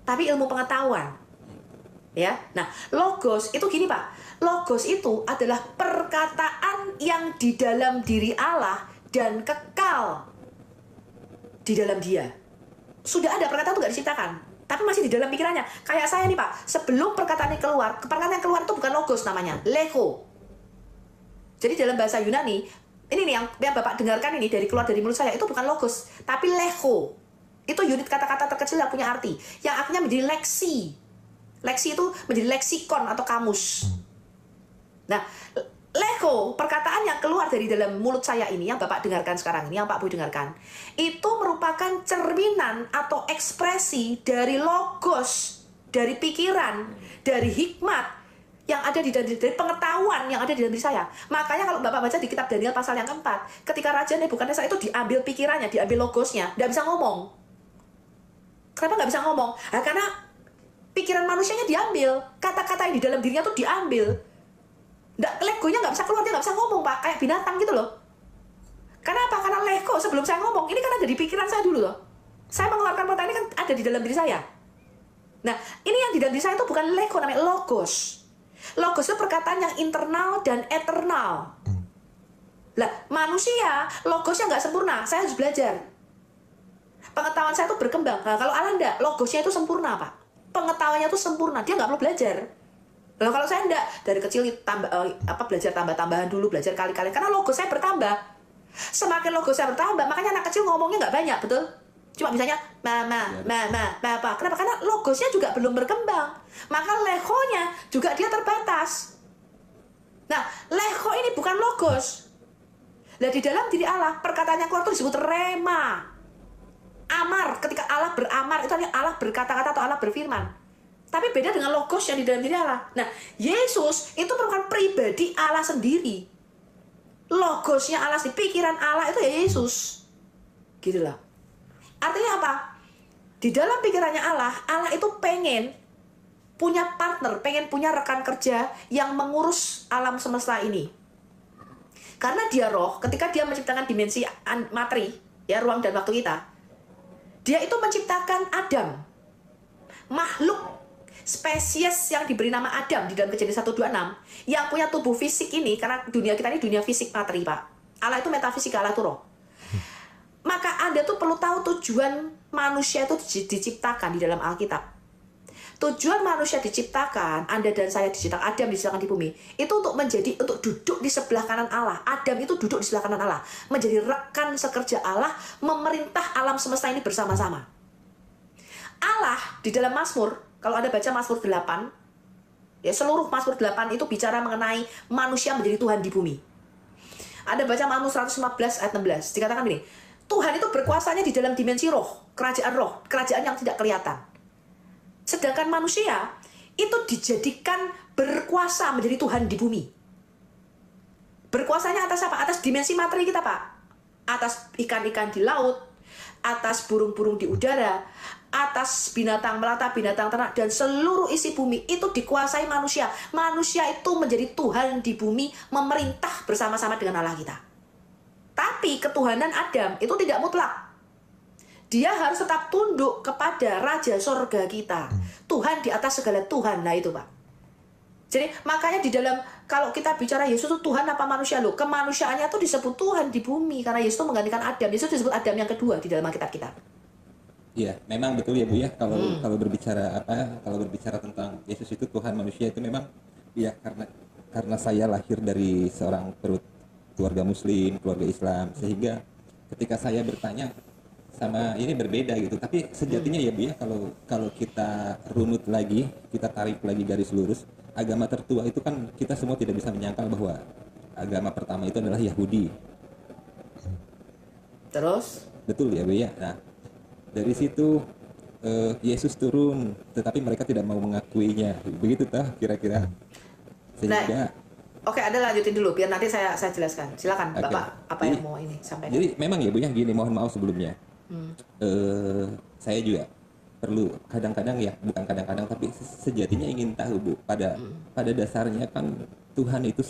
tapi ilmu pengetahuan. Ya. Nah, logos itu gini, Pak. Logos itu adalah perkataan yang di dalam diri Allah dan kekal di dalam Dia. Sudah ada perkataan itu nggak diciptakan, tapi masih di dalam pikirannya. Kayak saya nih, Pak, sebelum perkataan yang keluar itu bukan logos namanya, lego. Jadi dalam bahasa Yunani, ini nih yang Bapak dengarkan ini keluar dari mulut saya, itu bukan logos, tapi lego. Itu unit kata-kata terkecil yang punya arti, yang artinya menjadi leksi. Leksi itu menjadi leksikon atau kamus. Nah, lego, perkataan yang keluar dari dalam mulut saya ini, yang Bapak dengarkan sekarang ini, yang Pak Boy dengarkan, itu merupakan cerminan atau ekspresi dari logos, dari pikiran, dari hikmat, yang ada dari pengetahuan yang ada di dalam diri saya. Makanya kalau Bapak baca di kitab Daniel pasal yang keempat, ketika Raja Nebukadnezar itu diambil pikirannya, diambil logosnya, nggak bisa ngomong. Kenapa nggak bisa ngomong? Nah, karena pikiran manusianya diambil, kata-kata yang di dalam dirinya tuh diambil. Legonya nggak bisa keluar, dia nggak bisa ngomong, Pak, kayak binatang gitu loh. Kenapa? Karena lego sebelum saya ngomong, ini kan ada di pikiran saya dulu loh. Saya mengeluarkan kata ini kan ada di dalam diri saya. Nah, ini yang di dalam diri saya itu bukan lego, namanya logos. Logos itu perkataan yang internal dan eternal. Lah, manusia, logosnya nggak sempurna. Saya harus belajar. Pengetahuan saya itu berkembang. Nah, kalau Allah enggak, logosnya itu sempurna, Pak. Pengetahuannya itu sempurna. Dia nggak perlu belajar. Nah, kalau saya enggak, dari kecil belajar tambah-tambahan dulu, belajar kali-kali. Karena logos saya bertambah. Semakin logos saya bertambah, makanya anak kecil ngomongnya nggak banyak, betul? Cuma misalnya, mama, papa. Kenapa? Karena logosnya juga belum berkembang. Maka legonya juga dia terbatas. Nah, lego ini bukan logos. Nah, di dalam diri Allah, perkataan yang keluar itu disebut rema. Amar, ketika Allah beramar, itu artinya Allah berkata-kata atau Allah berfirman. Tapi beda dengan logos yang di dalam diri Allah. Nah, Yesus itu merupakan pribadi Allah sendiri. Logosnya Allah, di pikiran Allah itu ya Yesus. Gitu lah. Artinya apa? Di dalam pikirannya Allah, Allah itu pengen punya partner, pengen punya rekan kerja yang mengurus alam semesta ini. Karena dia roh, ketika dia menciptakan dimensi materi, ya ruang dan waktu kita, dia itu menciptakan Adam, makhluk spesies yang diberi nama Adam di dalam Kejadian 1:26, yang punya tubuh fisik ini, karena dunia kita ini dunia fisik materi, Pak. Allah itu metafisik, Allah itu roh. Maka Anda tuh perlu tahu tujuan manusia itu diciptakan di dalam Alkitab. Tujuan manusia diciptakan, Anda dan saya diciptakan, Adam diciptakan di bumi, itu untuk duduk di sebelah kanan Allah. Adam itu duduk di sebelah kanan Allah, menjadi rekan sekerja Allah, memerintah alam semesta ini bersama-sama. Allah di dalam Mazmur, kalau Anda baca Mazmur 8, ya seluruh Mazmur 8 itu bicara mengenai manusia menjadi Tuhan di bumi. Anda baca Mazmur 115 ayat 16, dikatakan begini, Tuhan itu berkuasanya di dalam dimensi roh, kerajaan yang tidak kelihatan. Sedangkan manusia itu dijadikan berkuasa menjadi Tuhan di bumi. Berkuasanya atas apa? Atas dimensi materi kita, Pak. Atas ikan-ikan di laut, atas burung-burung di udara, atas binatang melata, binatang ternak, dan seluruh isi bumi itu dikuasai manusia. Manusia itu menjadi Tuhan di bumi, memerintah bersama-sama dengan Allah kita. Tapi ketuhanan Adam itu tidak mutlak. Dia harus tetap tunduk kepada Raja Sorga kita. Tuhan di atas segala Tuhan. Nah itu, Pak. Jadi makanya di dalam, kalau kita bicara Yesus itu Tuhan apa manusia loh, kemanusiaannya itu disebut Tuhan di bumi. Karena Yesus itu menggantikan Adam. Yesus disebut Adam yang kedua di dalam Alkitab kita.
Iya, memang betul ya Bu ya. Kalau berbicara tentang Yesus itu Tuhan manusia itu memang ya, karena saya lahir dari seorang keluarga Muslim, keluarga Islam, sehingga ketika saya bertanya sama ini berbeda gitu. Tapi sejatinya ya Bu ya, kalau kita runut lagi, kita tarik lagi garis lurus, agama tertua itu kan kita semua tidak bisa menyangkal bahwa agama pertama itu adalah Yahudi.
Terus?
Betul ya Bu ya. Nah, dari situ Yesus turun, tetapi mereka tidak mau mengakuinya. Begitu tah kira-kira. Sehingga
oke, Anda lanjutin dulu biar nanti saya jelaskan. Silakan, okay. Bapak, apa yang mau ini sampaikan?
Jadi memang ya Bu ya, gini, mohon maaf sebelumnya. Saya juga perlu kadang-kadang ya, bukan kadang-kadang tapi sejatinya ingin tahu Bu, pada dasarnya kan Tuhan itu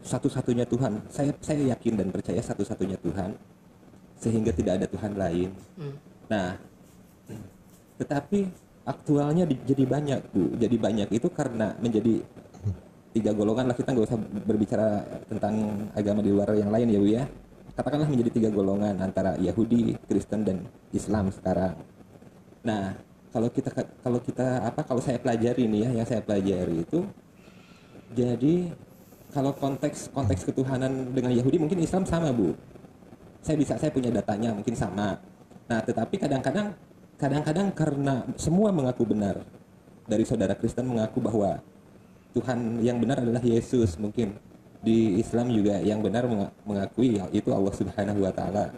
satu-satunya Tuhan. Saya yakin dan percaya satu-satunya Tuhan, sehingga tidak ada Tuhan lain. Nah, tetapi aktualnya jadi banyak Bu. Jadi banyak itu karena menjadi 3 golongan lah, kita nggak usah berbicara tentang agama di luar yang lain ya Bu ya. Katakanlah menjadi 3 golongan antara Yahudi, Kristen dan Islam sekarang. Nah, kalau saya pelajari nih ya, yang saya pelajari itu, jadi kalau konteks ketuhanan dengan Yahudi mungkin Islam sama Bu. Saya punya datanya mungkin sama. Nah, tetapi kadang-kadang karena semua mengaku benar, dari saudara Kristen mengaku bahwa Tuhan yang benar adalah Yesus, mungkin di Islam juga yang benar mengakui itu Allah Subhanahu wa taala.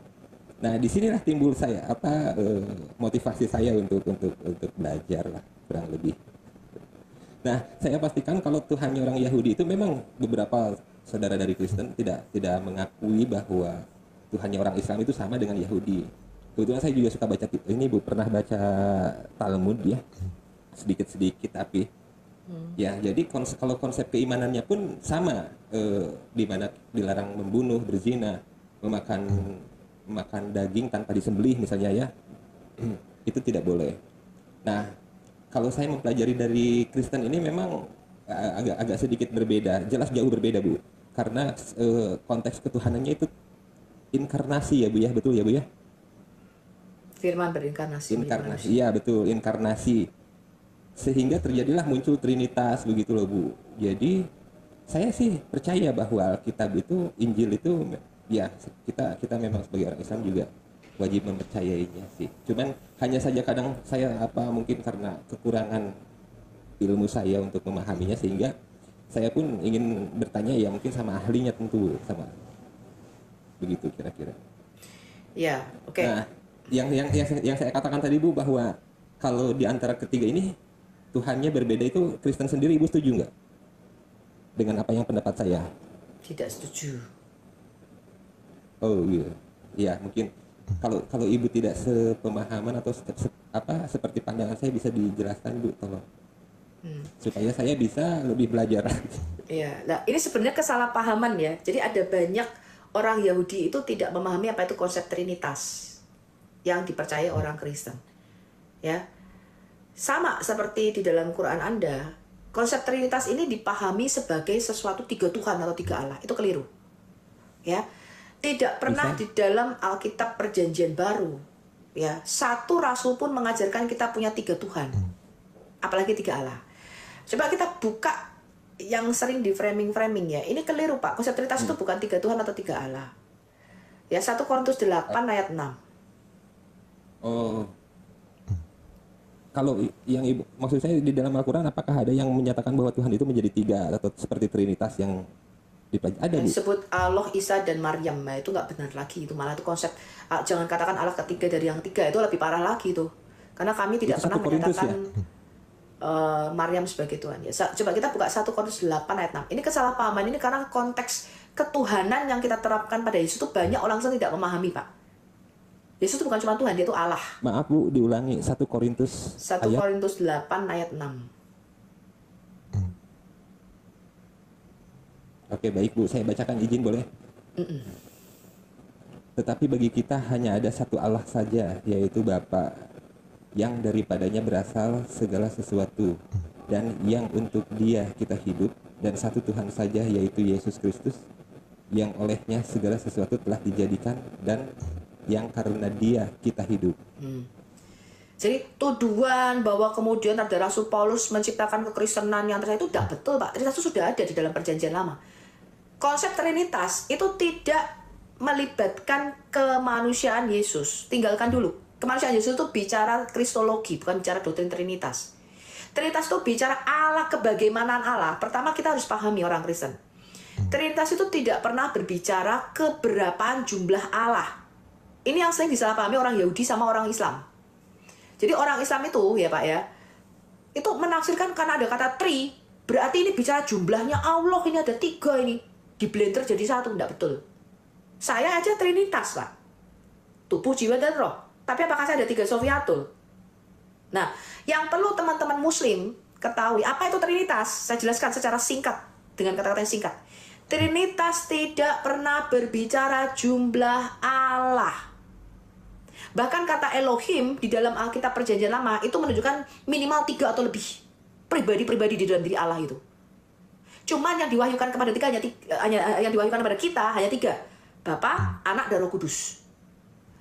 Nah, disinilah timbul motivasi saya untuk belajar lah, kurang lebih. Nah, saya pastikan kalau Tuhannya orang Yahudi itu memang beberapa saudara dari Kristen tidak mengakui bahwa Tuhannya orang Islam itu sama dengan Yahudi. Kebetulan saya juga suka baca ini Bu, pernah baca Talmud ya, sedikit tapi ya, jadi kalau konsep keimanannya pun sama, di mana dilarang membunuh, berzina, makan daging tanpa disembelih misalnya ya, itu tidak boleh. Nah, kalau saya mempelajari dari Kristen ini memang agak sedikit berbeda, jelas jauh berbeda Bu, karena konteks ketuhanannya itu inkarnasi ya Bu ya, betul ya Bu ya?
Firman berinkarnasi.
Iya betul, inkarnasi. Sehingga terjadilah muncul Trinitas begitu loh Bu. Jadi saya sih percaya bahwa Alkitab itu, Injil itu ya, kita memang sebagai orang Islam juga wajib mempercayainya sih. Cuman hanya saja kadang saya mungkin karena kekurangan ilmu saya untuk memahaminya, sehingga saya pun ingin bertanya ya mungkin sama ahlinya tentu, sama begitu kira-kira.
Ya, oke.
Nah, yang saya katakan tadi Bu, bahwa kalau di antara ketiga ini Tuhannya berbeda, itu Kristen sendiri Ibu setuju nggak dengan apa yang pendapat saya?
Tidak setuju.
Oh iya, ya mungkin kalau Ibu tidak sepemahaman atau seperti pandangan saya, bisa dijelaskan Bu, tolong, supaya saya bisa lebih belajar.
Iya, nah ini sebenarnya kesalahpahaman ya. Jadi ada banyak orang Yahudi itu tidak memahami apa itu konsep Trinitas yang dipercaya orang Kristen. Ya, sama seperti di dalam Quran Anda, konsep Trinitas ini dipahami sebagai sesuatu 3 Tuhan atau 3 Allah. Itu keliru. Ya. Tidak pernah di dalam Alkitab Perjanjian Baru, ya, satu rasul pun mengajarkan kita punya 3 Tuhan, apalagi 3 Allah. Coba kita buka yang sering di framing ya. Ini keliru Pak. Konsep Trinitas itu bukan 3 Tuhan atau 3 Allah. Ya, 1 Korintus 8 ayat 6.
Oh. Kalau yang Ibu maksud saya, di dalam Al-Qur'an apakah ada yang menyatakan bahwa Tuhan itu menjadi 3 atau seperti Trinitas yang ada Bu?
Disebut Allah, Isa dan Maryam. Nah, itu nggak benar lagi, itu malah itu konsep, jangan katakan Allah ketiga dari yang 3, itu lebih parah lagi tuh. Karena kami tidak pernah menyatakan Maryam sebagai Tuhan. Ya, coba kita buka 1 Korintus 8 ayat 6. Ini kesalahpahaman ini karena konteks ketuhanan yang kita terapkan pada Yesus itu banyak orang yang tidak memahami Pak. Yesus itu bukan cuma Tuhan, dia itu Allah.
Maaf Bu, diulangi 1 Korintus
8 ayat 6.
Oke, baik Bu, saya bacakan, izin boleh? Tetapi bagi kita hanya ada satu Allah saja, yaitu Bapa, yang daripadanya berasal segala sesuatu, dan yang untuk Dia kita hidup, dan satu Tuhan saja, yaitu Yesus Kristus, yang olehnya segala sesuatu telah dijadikan, dan yang karena Dia kita hidup.
Jadi tuduhan bahwa kemudian ada Rasul Paulus menciptakan kekristenan yang ternyata itu tidak betul Pak. Trinitas itu sudah ada di dalam Perjanjian Lama. Konsep Trinitas itu tidak melibatkan kemanusiaan Yesus. Tinggalkan dulu. Kemanusiaan Yesus itu bicara kristologi, bukan bicara doktrin Trinitas. Trinitas itu bicara Allah, kebagaimanaan Allah. Pertama kita harus pahami orang Kristen. Trinitas itu tidak pernah berbicara keberapaan jumlah Allah. Ini yang sering disalahpahami orang Yahudi sama orang Islam. Jadi orang Islam itu ya Pak ya, itu menafsirkan karena ada kata tri, berarti ini bicara jumlahnya Allah, ini ada 3 ini. Di blender jadi 1, tidak betul. Saya aja Trinitas Pak. Tubuh, jiwa, dan roh. Tapi apakah saya ada 3 Sofiatul? Nah, yang perlu teman-teman muslim ketahui, apa itu Trinitas? Saya jelaskan secara singkat, dengan kata-kata yang singkat. Trinitas tidak pernah berbicara jumlah Allah. Bahkan kata Elohim di dalam Alkitab Perjanjian Lama itu menunjukkan minimal 3 atau lebih pribadi-pribadi di dalam diri Allah itu. Cuman yang diwahyukan kepada yang diwahyukan kepada kita hanya 3. Bapa, Anak, dan Roh Kudus.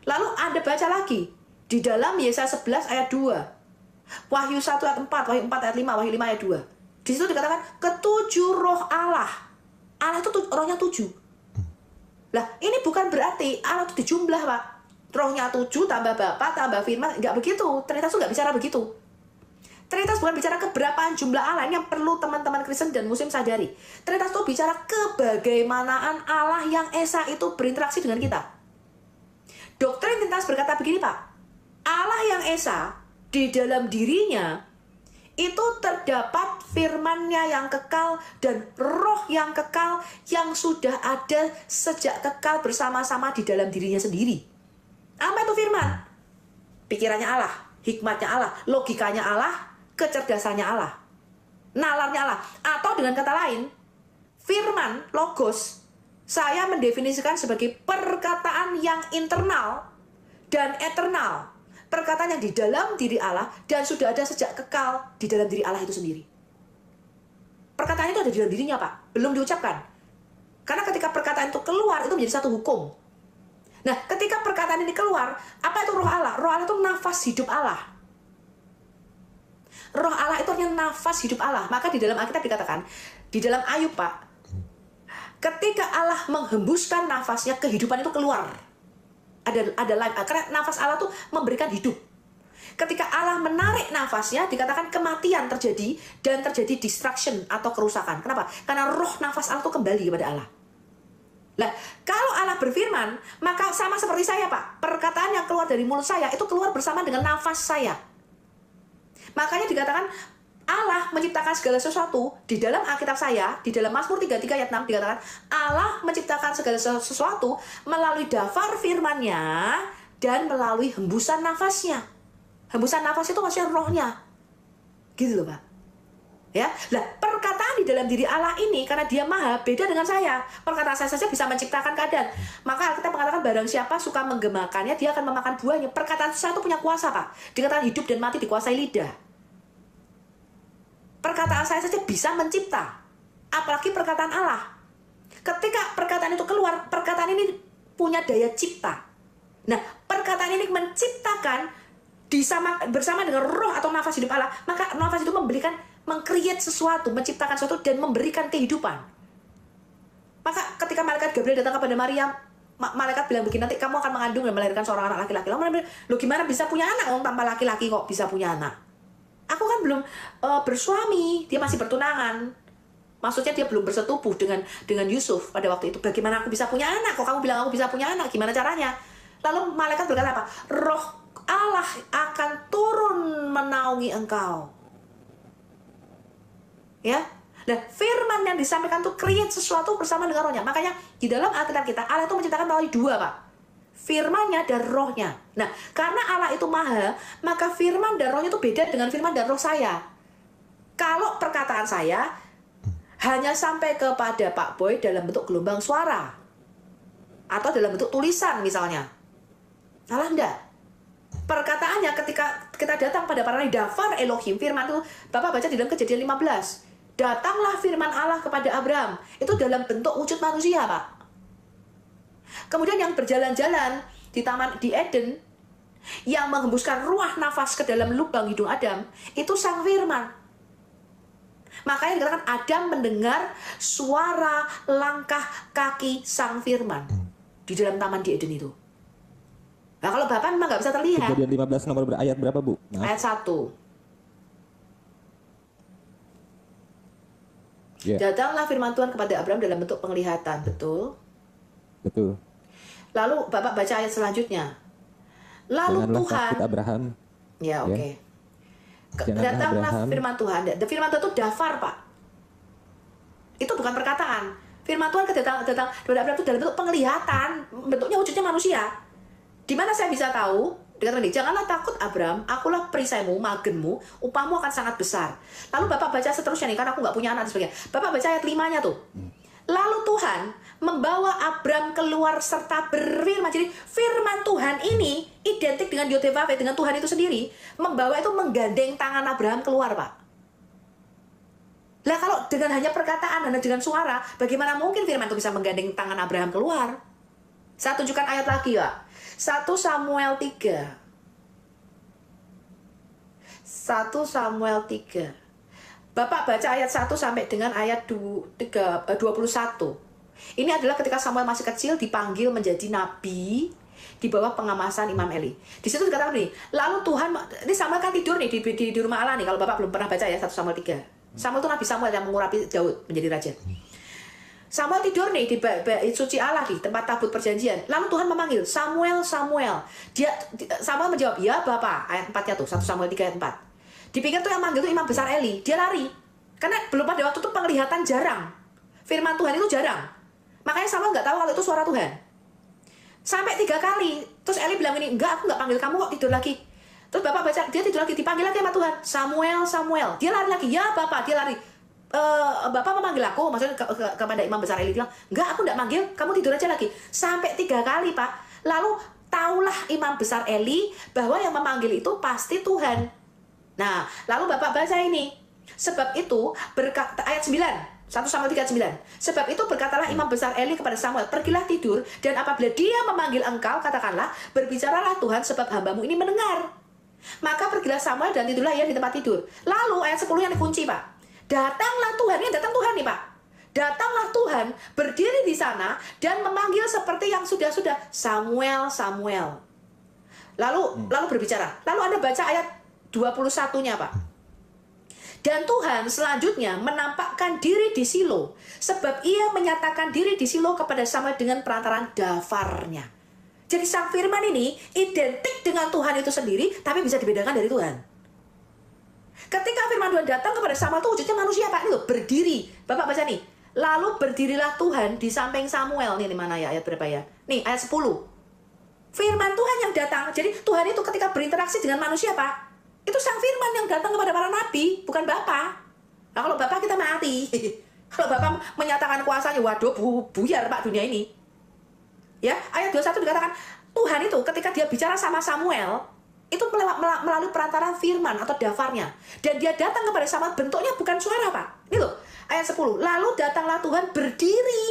Lalu Anda baca lagi di dalam Yesaya 11 ayat 2. Wahyu 1 ayat 4, Wahyu 4 ayat 5, Wahyu 5 ayat 2. Di situ dikatakan ketujuh roh Allah. Allah itu rohnya 7. Lah, ini bukan berarti Allah itu dijumlah, Pak. Rohnya 7 tambah Bapa tambah Firman, nggak begitu. Trinitas itu nggak bicara begitu. Trinitas bukan bicara keberapaan jumlah Allah. Ini yang perlu teman-teman Kristen dan Muslim sadari. Trinitas itu bicara kebagaimanaan Allah yang Esa itu berinteraksi dengan kita. Doktrin Trinitas berkata begini, Pak. Allah yang Esa di dalam dirinya itu terdapat firman-Nya yang kekal dan roh yang kekal yang sudah ada sejak kekal bersama-sama di dalam dirinya sendiri. Apa itu firman? Pikirannya Allah, hikmatnya Allah, logikanya Allah, kecerdasannya Allah, nalarnya Allah. Atau dengan kata lain, firman, logos, saya mendefinisikan sebagai perkataan yang internal dan eternal. Perkataan yang di dalam diri Allah dan sudah ada sejak kekal di dalam diri Allah itu sendiri. Perkataan itu ada di dalam dirinya, Pak. Belum diucapkan. Karena ketika perkataan itu keluar, itu menjadi satu hukum. Nah, ketika perkataan ini keluar, apa itu roh Allah? Roh Allah itu nafas hidup Allah. Roh Allah itu artinya nafas hidup Allah. Maka di dalam Alkitab dikatakan, di dalam Ayub, Pak, ketika Allah menghembuskan nafasnya, kehidupan itu keluar. Ada life, karena nafas Allah tuh memberikan hidup. Ketika Allah menarik nafasnya, dikatakan kematian terjadi dan terjadi destruction atau kerusakan. Kenapa? Karena roh nafas Allah itu kembali kepada Allah. Nah, kalau Allah berfirman, maka sama seperti saya, Pak. Perkataan yang keluar dari mulut saya itu keluar bersama dengan nafas saya. Makanya dikatakan Allah menciptakan segala sesuatu. Di dalam Alkitab saya, di dalam Mazmur 33 ayat 6 dikatakan Allah menciptakan segala sesuatu melalui dafar firman-Nya dan melalui hembusan nafasnya. Hembusan nafas itu maksudnya rohnya. Gitu loh, Pak. Ya, nah perkataan di dalam diri Allah ini karena Dia maha beda dengan saya. Perkataan saya saja bisa menciptakan keadaan. Maka Alkitab mengatakan barang siapa suka menggemakannya, dia akan memakan buahnya. Perkataan saya itu punya kuasa, Pak. Dikatakan hidup dan mati dikuasai lidah. Perkataan saya saja bisa mencipta, apalagi perkataan Allah. Ketika perkataan itu keluar, perkataan ini punya daya cipta. Nah, perkataan ini menciptakan bersama dengan roh atau nafas hidup Allah. Maka nafas itu meng-create sesuatu, menciptakan sesuatu dan memberikan kehidupan. Maka ketika malaikat Gabriel datang kepada Maryam, malaikat bilang begini, nanti kamu akan mengandung dan melahirkan seorang anak laki-laki. Lalu bilang, lo gimana bisa punya anak? Tanpa laki-laki kok bisa punya anak? Aku kan belum bersuami, dia masih bertunangan. Maksudnya dia belum bersetubuh dengan Yusuf pada waktu itu. Bagaimana aku bisa punya anak? Kok kamu bilang aku bisa punya anak? Gimana caranya? Lalu malaikat berkata apa? Roh Allah akan turun menaungi engkau. Ya, nah firman yang disampaikan itu create sesuatu bersama dengan rohnya. Makanya di dalam Alkitab kita Allah itu menciptakan melalui 2, Pak. Firman-Nya dan rohnya. Nah, karena Allah itu maha, maka firman dan rohnya itu beda dengan firman dan roh saya. Kalau perkataan saya hanya sampai kepada Pak Boy dalam bentuk gelombang suara atau dalam bentuk tulisan misalnya, Allah enggak. Perkataannya ketika kita datang pada para dafar Elohim, firman itu Bapak baca di dalam Kejadian 15. Datanglah firman Allah kepada Abraham. Itu dalam bentuk wujud manusia, Pak. Kemudian yang berjalan-jalan di taman di Eden, yang menghembuskan ruah nafas ke dalam lubang hidung Adam, itu sang firman. Makanya dikatakan Adam mendengar suara langkah kaki sang firman di dalam taman di Eden itu. Nah, kalau Bapak memang nggak bisa terlihat.
Kejadian 15 nomor berayat berapa, Bu? Maaf.
Ayat 1.
Yeah.
Datanglah firman Tuhan kepada Abraham dalam bentuk penglihatan, betul?
Betul.
Lalu Bapak baca ayat selanjutnya. Lalu
Janganlah
Tuhan,
takut Abraham.
ya oke.
Ya. Janganlah
Datanglah
Abraham.
firman Tuhan. Firman Tuhan itu dafar, Pak. Itu bukan perkataan. Firman Tuhan datang kepada Abraham itu dalam bentuk penglihatan, bentuknya wujudnya manusia. Di mana saya bisa tahu Dikatakan ini, janganlah takut Abram, akulah perisaimu, magenmu, upahmu akan sangat besar. Lalu Bapak baca seterusnya nih, karena aku nggak punya anak dan sebagainya. Bapak baca ayat 5-nya tuh. Lalu Tuhan membawa Abram keluar serta berfirman. Jadi firman Tuhan ini identik dengan Yodevave, dengan Tuhan itu sendiri. Membawa itu menggandeng tangan Abraham keluar, Pak. Lah kalau dengan hanya perkataan dan dengan suara, bagaimana mungkin firman itu bisa menggandeng tangan Abraham keluar? Saya tunjukkan ayat lagi, Pak. 1 Samuel 3. 1 Samuel 3. Bapak baca ayat 1 sampai dengan ayat 21. Ini adalah ketika Samuel masih kecil dipanggil menjadi nabi di bawah pengamasan Imam Eli. Di situ dikatakan begini, lalu Tuhan, ini Samuel kan tidur nih di rumah Allah nih, kalau Bapak belum pernah baca ya 1 Samuel 3. Samuel itu Nabi Samuel yang mengurapi Daud menjadi raja. Samuel tidur nih di bait suci Allah di tempat tabut perjanjian. Lalu Tuhan memanggil, Samuel, Samuel. Samuel menjawab, ya Bapak. Ayat 4-nya tuh, 1 Samuel 3 ayat 4. Dipikir tuh yang manggil tuh imam besar Eli. Dia lari. Karena belum pada waktu itu penglihatan jarang. Firman Tuhan itu jarang. Makanya Samuel nggak tahu kalau itu suara Tuhan. Sampai 3 kali. Terus Eli bilang ini, enggak, aku nggak panggil kamu kok, tidur lagi. Terus Bapak baca, dia tidur lagi, dipanggil lagi sama Tuhan. Samuel, Samuel. Dia lari lagi, ya Bapak, dia lari. Bapak memanggil aku, maksudnya kepada imam besar Eli bilang, enggak, aku enggak manggil, kamu tidur aja lagi. Sampai 3 kali, Pak. Lalu taulah imam besar Eli bahwa yang memanggil itu pasti Tuhan. Nah, lalu Bapak baca ini. Sebab itu berkata ayat 9, 1 Samuel 3 ayat 9. Sebab itu berkatalah imam besar Eli kepada Samuel, pergilah tidur, dan apabila dia memanggil engkau, katakanlah, berbicaralah Tuhan sebab hambamu ini mendengar. Maka pergilah Samuel dan tidurlah ia di tempat tidur. Lalu ayat 10 yang dikunci, Pak. Datanglah Tuhan, ini datang Tuhan nih Pak. Datanglah Tuhan, berdiri di sana, dan memanggil seperti yang sudah-sudah, Samuel, Samuel. Lalu berbicara. Lalu Anda baca ayat 21-nya Pak. Dan Tuhan selanjutnya menampakkan diri di Silo, sebab ia menyatakan diri di Silo kepada Samuel dengan perantaraan dafarnya. Jadi sang firman ini identik dengan Tuhan itu sendiri, tapi bisa dibedakan dari Tuhan. Ketika firman Tuhan datang kepada Samuel itu wujudnya manusia Pak, ini loh, berdiri. Bapak baca nih. Lalu berdirilah Tuhan di samping Samuel. Nih di mana ya ayat berapa ya? Nih ayat 10. Firman Tuhan yang datang. Jadi Tuhan itu ketika berinteraksi dengan manusia Pak, itu sang firman yang datang kepada para nabi, bukan Bapak. Nah kalau Bapak kita mati. Kalau Bapak menyatakan kuasanya, waduh buyar Pak dunia ini. Ya, ayat 21 dikatakan Tuhan itu ketika dia bicara sama Samuel, itu melalui perantara firman atau dafarnya. Dan dia datang kepada Samuel, bentuknya bukan suara Pak. Ini loh, ayat 10. Lalu datanglah Tuhan berdiri.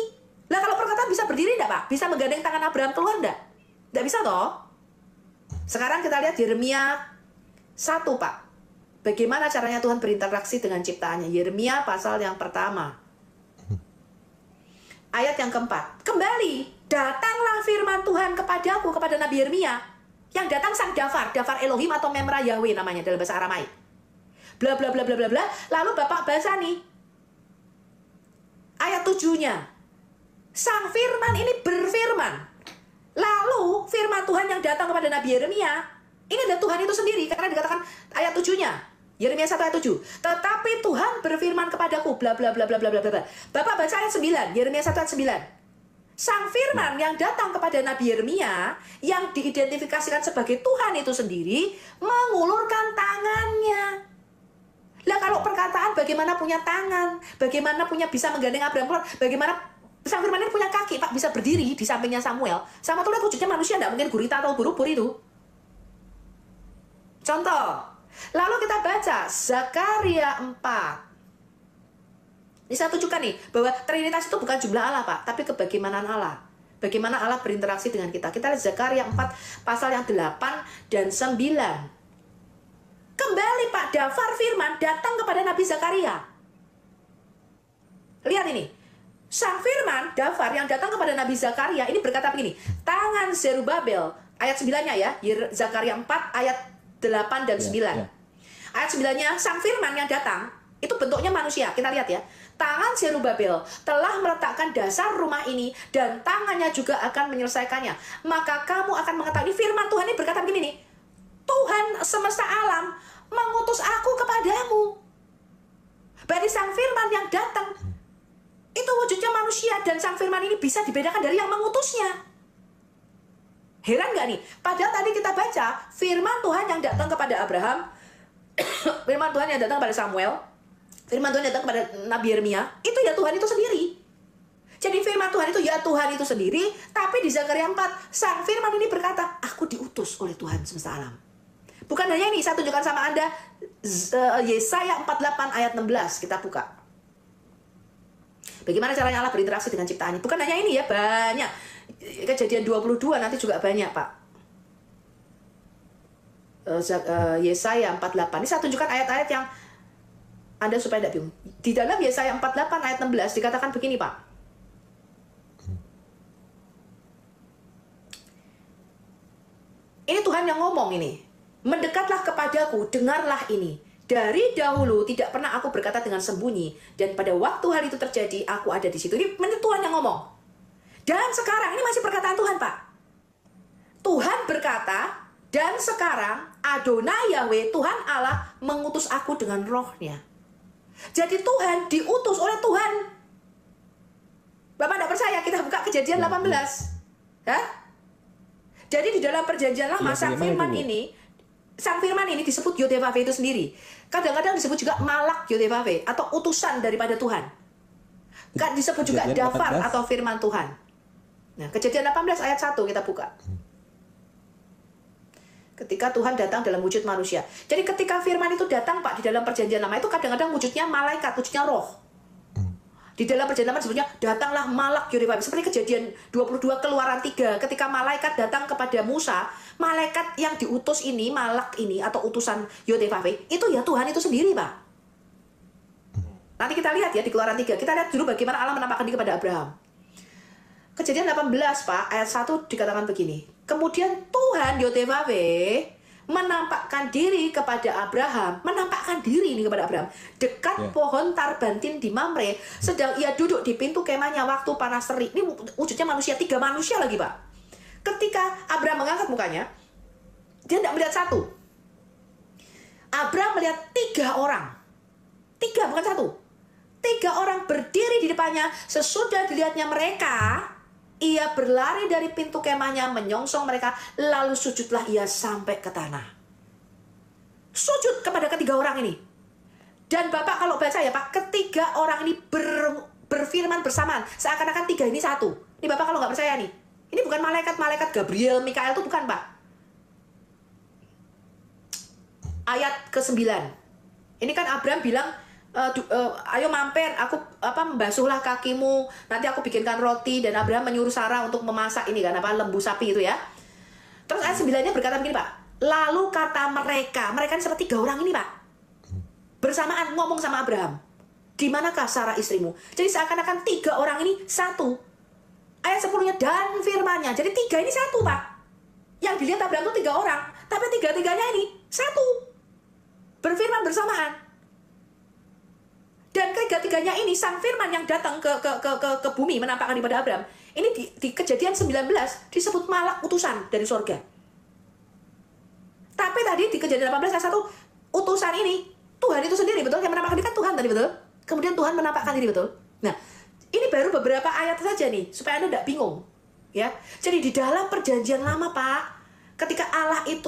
Lah kalau perkataan bisa berdiri enggak Pak? Bisa menggandeng tangan Abraham keluar enggak? Enggak bisa toh? Sekarang kita lihat Yeremia 1 Pak. Bagaimana caranya Tuhan berinteraksi dengan ciptaannya? Yeremia pasal yang pertama. Ayat yang keempat. Kembali, datanglah firman Tuhan kepadaku, kepada Nabi Yeremia. Yang datang sang Dafar Elohim atau Memra Yahweh namanya dalam bahasa Aramaik. Bla bla bla bla bla bla. Lalu Bapak baca nih. Ayat 7-nya. Sang firman ini berfirman. Lalu firman Tuhan yang datang kepada Nabi Yeremia, ini adalah Tuhan itu sendiri karena dikatakan ayat 7-nya. Yeremia 1 ayat 7. Tetapi Tuhan berfirman kepadaku bla bla bla bla bla bla bla. Bapak baca ayat 9, Yeremia 1 ayat 9. Sang firman yang datang kepada Nabi Yeremia yang diidentifikasikan sebagai Tuhan itu sendiri mengulurkan tangannya. Lah kalau perkataan bagaimana punya tangan, bagaimana punya bisa menggandeng Abraham keluar, bagaimana sang firman ini punya kaki Pak, bisa berdiri di sampingnya Samuel. Sama tuh lihat wujudnya manusia, enggak mungkin gurita atau ubur-ubur itu. Contoh. Lalu kita baca Zakaria 4. Ini saya tunjukkan nih, bahwa Trinitas itu bukan jumlah Allah Pak, tapi kebagaimanan Allah. Bagaimana Allah berinteraksi dengan kita. Kita lihat Zakaria 4, pasal yang 8 dan 9. Kembali Pak, dafar firman datang kepada Nabi Zakaria. Lihat ini. Sang firman, dafar yang datang kepada Nabi Zakaria, ini berkata begini. Tangan Zerubabel, ayat 9-nya ya, Zakaria 4, ayat 8 dan 9. Ayat 9-nya, sang firman yang datang, itu bentuknya manusia, kita lihat ya. Tangan Zerubabel telah meletakkan dasar rumah ini dan tangannya juga akan menyelesaikannya. Maka kamu akan mengetahui, firman Tuhan ini berkata begini nih. Tuhan semesta alam mengutus aku kepadamu. Berarti sang firman yang datang itu wujudnya manusia dan sang firman ini bisa dibedakan dari yang mengutusnya. Heran nggak nih? Padahal tadi kita baca firman Tuhan yang datang kepada Abraham, firman Tuhan yang datang kepada Samuel, firman Tuhan yang datang kepada Nabi Yeremia, itu ya Tuhan itu sendiri. Jadi firman Tuhan itu ya Tuhan itu sendiri, tapi di Zakaria 4, sang firman ini berkata, aku diutus oleh Tuhan semesta alam. Bukan hanya ini, saya tunjukkan sama Anda Yesaya 48 ayat 16, kita buka. Bagaimana caranya Allah berinteraksi dengan ciptaannya? Bukan hanya ini ya, banyak. Kejadian 22 nanti juga banyak, Pak. Yesaya 48. Ini saya tunjukkan ayat-ayat yang Anda supaya tidak bingung. Di dalam Yesaya 48 ayat 16 dikatakan begini, Pak. Ini Tuhan yang ngomong ini. Mendekatlah kepadaku, dengarlah ini. Dari dahulu tidak pernah aku berkata dengan sembunyi, dan pada waktu hal itu terjadi, aku ada di situ. Ini Tuhan yang ngomong. Dan sekarang, ini masih perkataan Tuhan, Pak. Tuhan berkata, dan sekarang Adonai Yahweh, Tuhan Allah, mengutus aku dengan rohnya. Jadi Tuhan diutus oleh Tuhan. Bapak tidak percaya? Kita buka Kejadian 18. Hah? Jadi di dalam perjanjian lama, sang firman ini disebut Yodevave itu sendiri. Kadang-kadang disebut juga malak Yodevave atau utusan daripada Tuhan. Disebut juga dafar atau firman Tuhan. Nah, Kejadian 18 ayat 1 kita buka. Ketika Tuhan datang dalam wujud manusia. Jadi ketika firman itu datang, Pak, di dalam perjanjian lama itu kadang-kadang wujudnya malaikat, wujudnya roh. Di dalam perjanjian lama disebutnya datanglah malak Yodevave. Seperti Kejadian 22 Keluaran 3, ketika malaikat datang kepada Musa, malaikat yang diutus ini, malak ini atau utusan Yodevave, itu ya Tuhan itu sendiri, Pak. Nanti kita lihat ya di Keluaran 3. Kita lihat dulu bagaimana Allah menampakkan diri kepada Abraham. Kejadian 18, Pak, ayat 1 dikatakan begini. Kemudian Tuhan Yodevave menampakkan diri kepada Abraham, menampakkan diri ini kepada Abraham dekat pohon tarbantin di Mamre, sedang ia duduk di pintu kemahnya waktu panas terik. Ini wujudnya manusia, 3 manusia lagi, Pak. Ketika Abraham mengangkat mukanya, dia tidak melihat satu. Abraham melihat 3 orang. 3 bukan 1. 3 orang berdiri di depannya. Sesudah dilihatnya mereka, ia berlari dari pintu kemahnya, menyongsong mereka, lalu sujudlah ia sampai ke tanah. Sujud kepada 3 orang ini. Dan Bapak kalau baca ya Pak, 3 orang ini berfirman bersamaan, seakan-akan 3 ini satu. Ini Bapak kalau nggak percaya nih, ini bukan malaikat Gabriel, Mikael itu bukan, Pak. Ayat ke-9. Ini kan Abraham bilang, ayo mampir, aku membasuhlah kakimu, nanti aku bikinkan roti. Dan Abraham menyuruh Sarah untuk memasak ini kan, lembu sapi itu ya. Terus ayat 9-nya berkata begini, Pak. Lalu kata mereka ini seperti 3 orang ini, Pak, bersamaan ngomong sama Abraham, di manakah Sarah istrimu? Jadi seakan-akan 3 orang ini satu. Ayat 10-nya dan firmannya. Jadi 3 ini satu, Pak. Yang dilihat Abraham itu 3 orang, tapi 3-3-nya ini satu, berfirman bersamaan. Dan ketiga-tiganya ini sang firman yang datang ke bumi menampakkan kepada Abraham. Ini di Kejadian 19 disebut malak utusan dari sorga. Tapi tadi di Kejadian 18 ayat 1, utusan ini Tuhan itu sendiri, betul? Yang menampakkan diri kan Tuhan tadi, betul? Kemudian Tuhan menampakkan diri, betul? Nah, ini baru beberapa ayat saja nih, supaya Anda tidak bingung. Ya, jadi di dalam perjanjian lama, Pak, ketika Allah itu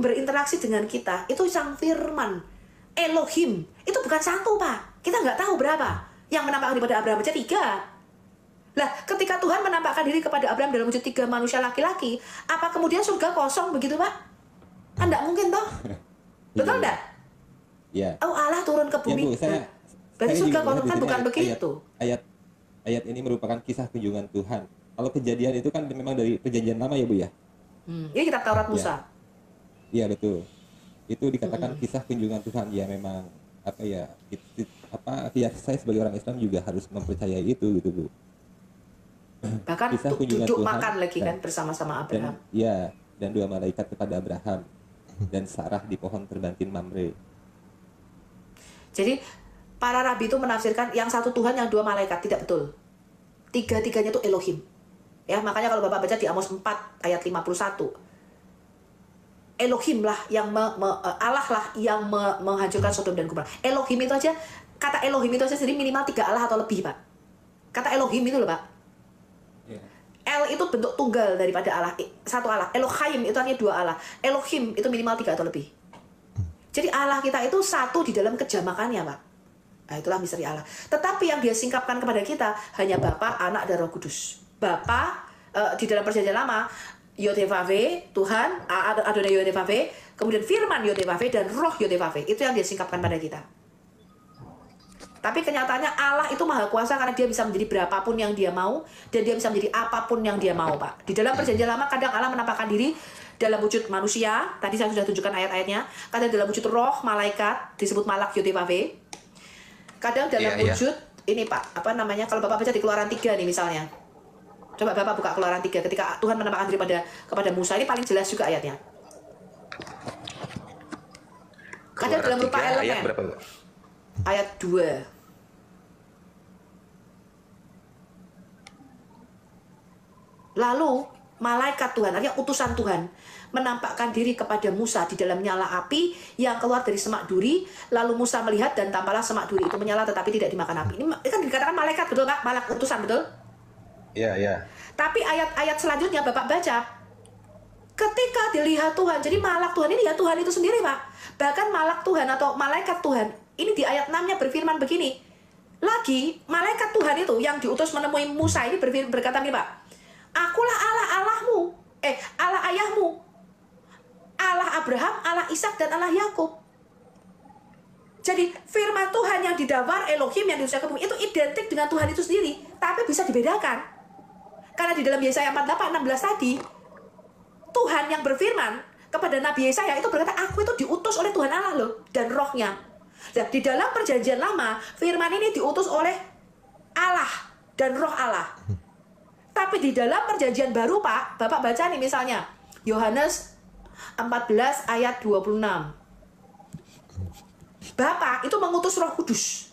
berinteraksi dengan kita, itu sang firman, Elohim, itu bukan satu, Pak. Kita nggak tahu berapa yang menampakkan diri kepada Abraham, aja 3. Lah, ketika Tuhan menampakkan diri kepada Abraham dalam wujud 3 manusia laki-laki, apa kemudian surga kosong begitu, Pak? Kan nggak mungkin, toh? Betul nggak?
Ya.
Oh, Allah turun ke bumi.
Ya, Bu,
berarti surga kosong kan bukan begitu.
Ayat ini merupakan kisah kunjungan Tuhan. Kalau Kejadian itu kan memang dari perjanjian lama ya, Bu ya?
Ini kitab Taurat Musa.
Iya, betul. Itu dikatakan kisah kunjungan Tuhan. Ya memang ya saya sebagai orang Islam juga harus mempercayai itu gitu, Bu.
Bahkan duduk Tuhan, makan lagi kan bersama-sama Abraham.
Dan 2 malaikat kepada Abraham dan Sarah di pohon terbantin Mamre.
Jadi para rabi itu menafsirkan yang satu Tuhan, yang 2 malaikat. Tidak betul. 3-3-nya itu Elohim. Ya, makanya kalau Bapak baca di Amos 4 ayat 51, Elohim lah yang Allah lah yang menghancurkan Sodom dan Gomora. Elohim itu aja, kata Elohim itu aja sendiri minimal 3 Allah atau lebih, Pak. Kata Elohim itu loh, Pak. El itu bentuk tunggal daripada Allah, satu Allah. Elohim itu artinya dua Allah. Elohim itu minimal 3 atau lebih. Jadi Allah kita itu satu di dalam kejamakannya, Pak. Nah, itulah misteri Allah. Tetapi yang dia singkapkan kepada kita hanya Bapa, Anak, dan Roh Kudus. Bapa di dalam perjanjian lama Yod-Heh-Vav-He, Tuhan, Adonai Yod-Heh-Vav-He, kemudian firman Yod-Heh-Vav-He dan Roh Yod-Heh-Vav-He. Itu yang dia singkapkan pada kita. Tapi kenyataannya Allah itu maha kuasa karena dia bisa menjadi berapapun yang dia mau dan dia bisa menjadi apapun yang dia mau, Pak. Di dalam perjanjian lama kadang Allah menampakkan diri dalam wujud manusia, tadi saya sudah tunjukkan ayat-ayatnya, kadang dalam wujud roh, malaikat, disebut malak Yod-Heh-Vav-He. Kadang dalam wujud, ini Pak, apa namanya, kalau Bapak baca di Keluaran 3 nih misalnya. Coba Bapak buka Keluaran 3 ketika Tuhan menampakkan diri kepada Musa, ini paling jelas juga ayatnya. Kadang dalam rupa elemen.
Ayat berapa?
Ayat 2. Lalu malaikat Tuhan, artinya utusan Tuhan, menampakkan diri kepada Musa di dalam nyala api yang keluar dari semak duri. Lalu Musa melihat dan tampaklah semak duri itu menyala tetapi tidak dimakan api. Ini kan dikatakan malaikat, betul Pak? Malaikat utusan, betul?
Iya, iya.
Tapi ayat-ayat selanjutnya Bapak baca, ketika dilihat Tuhan, jadi malak Tuhan ini ya Tuhan itu sendiri, Pak. Bahkan malak Tuhan atau malaikat Tuhan, ini di ayat 6-nya berfirman begini. Lagi, malaikat Tuhan itu yang diutus menemui Musa ini berkata begini, Pak. Akulah Allah Allahmu, Allah ayahmu, Allah Abraham, Allah Ishak dan Allah Yakub. Jadi firman Tuhan yang didawar Elohim yang diutus ke bumi itu identik dengan Tuhan itu sendiri, tapi bisa dibedakan. Karena di dalam Yesaya 48:16 tadi, Tuhan yang berfirman kepada Nabi Yesaya itu berkata, aku itu diutus oleh Tuhan Allah loh, dan rohnya. Nah, di dalam perjanjian lama, firman ini diutus oleh Allah dan roh Allah. Tapi di dalam perjanjian baru, Pak, Bapak baca nih misalnya, Yohanes 14 ayat 26. Bapa itu mengutus Roh Kudus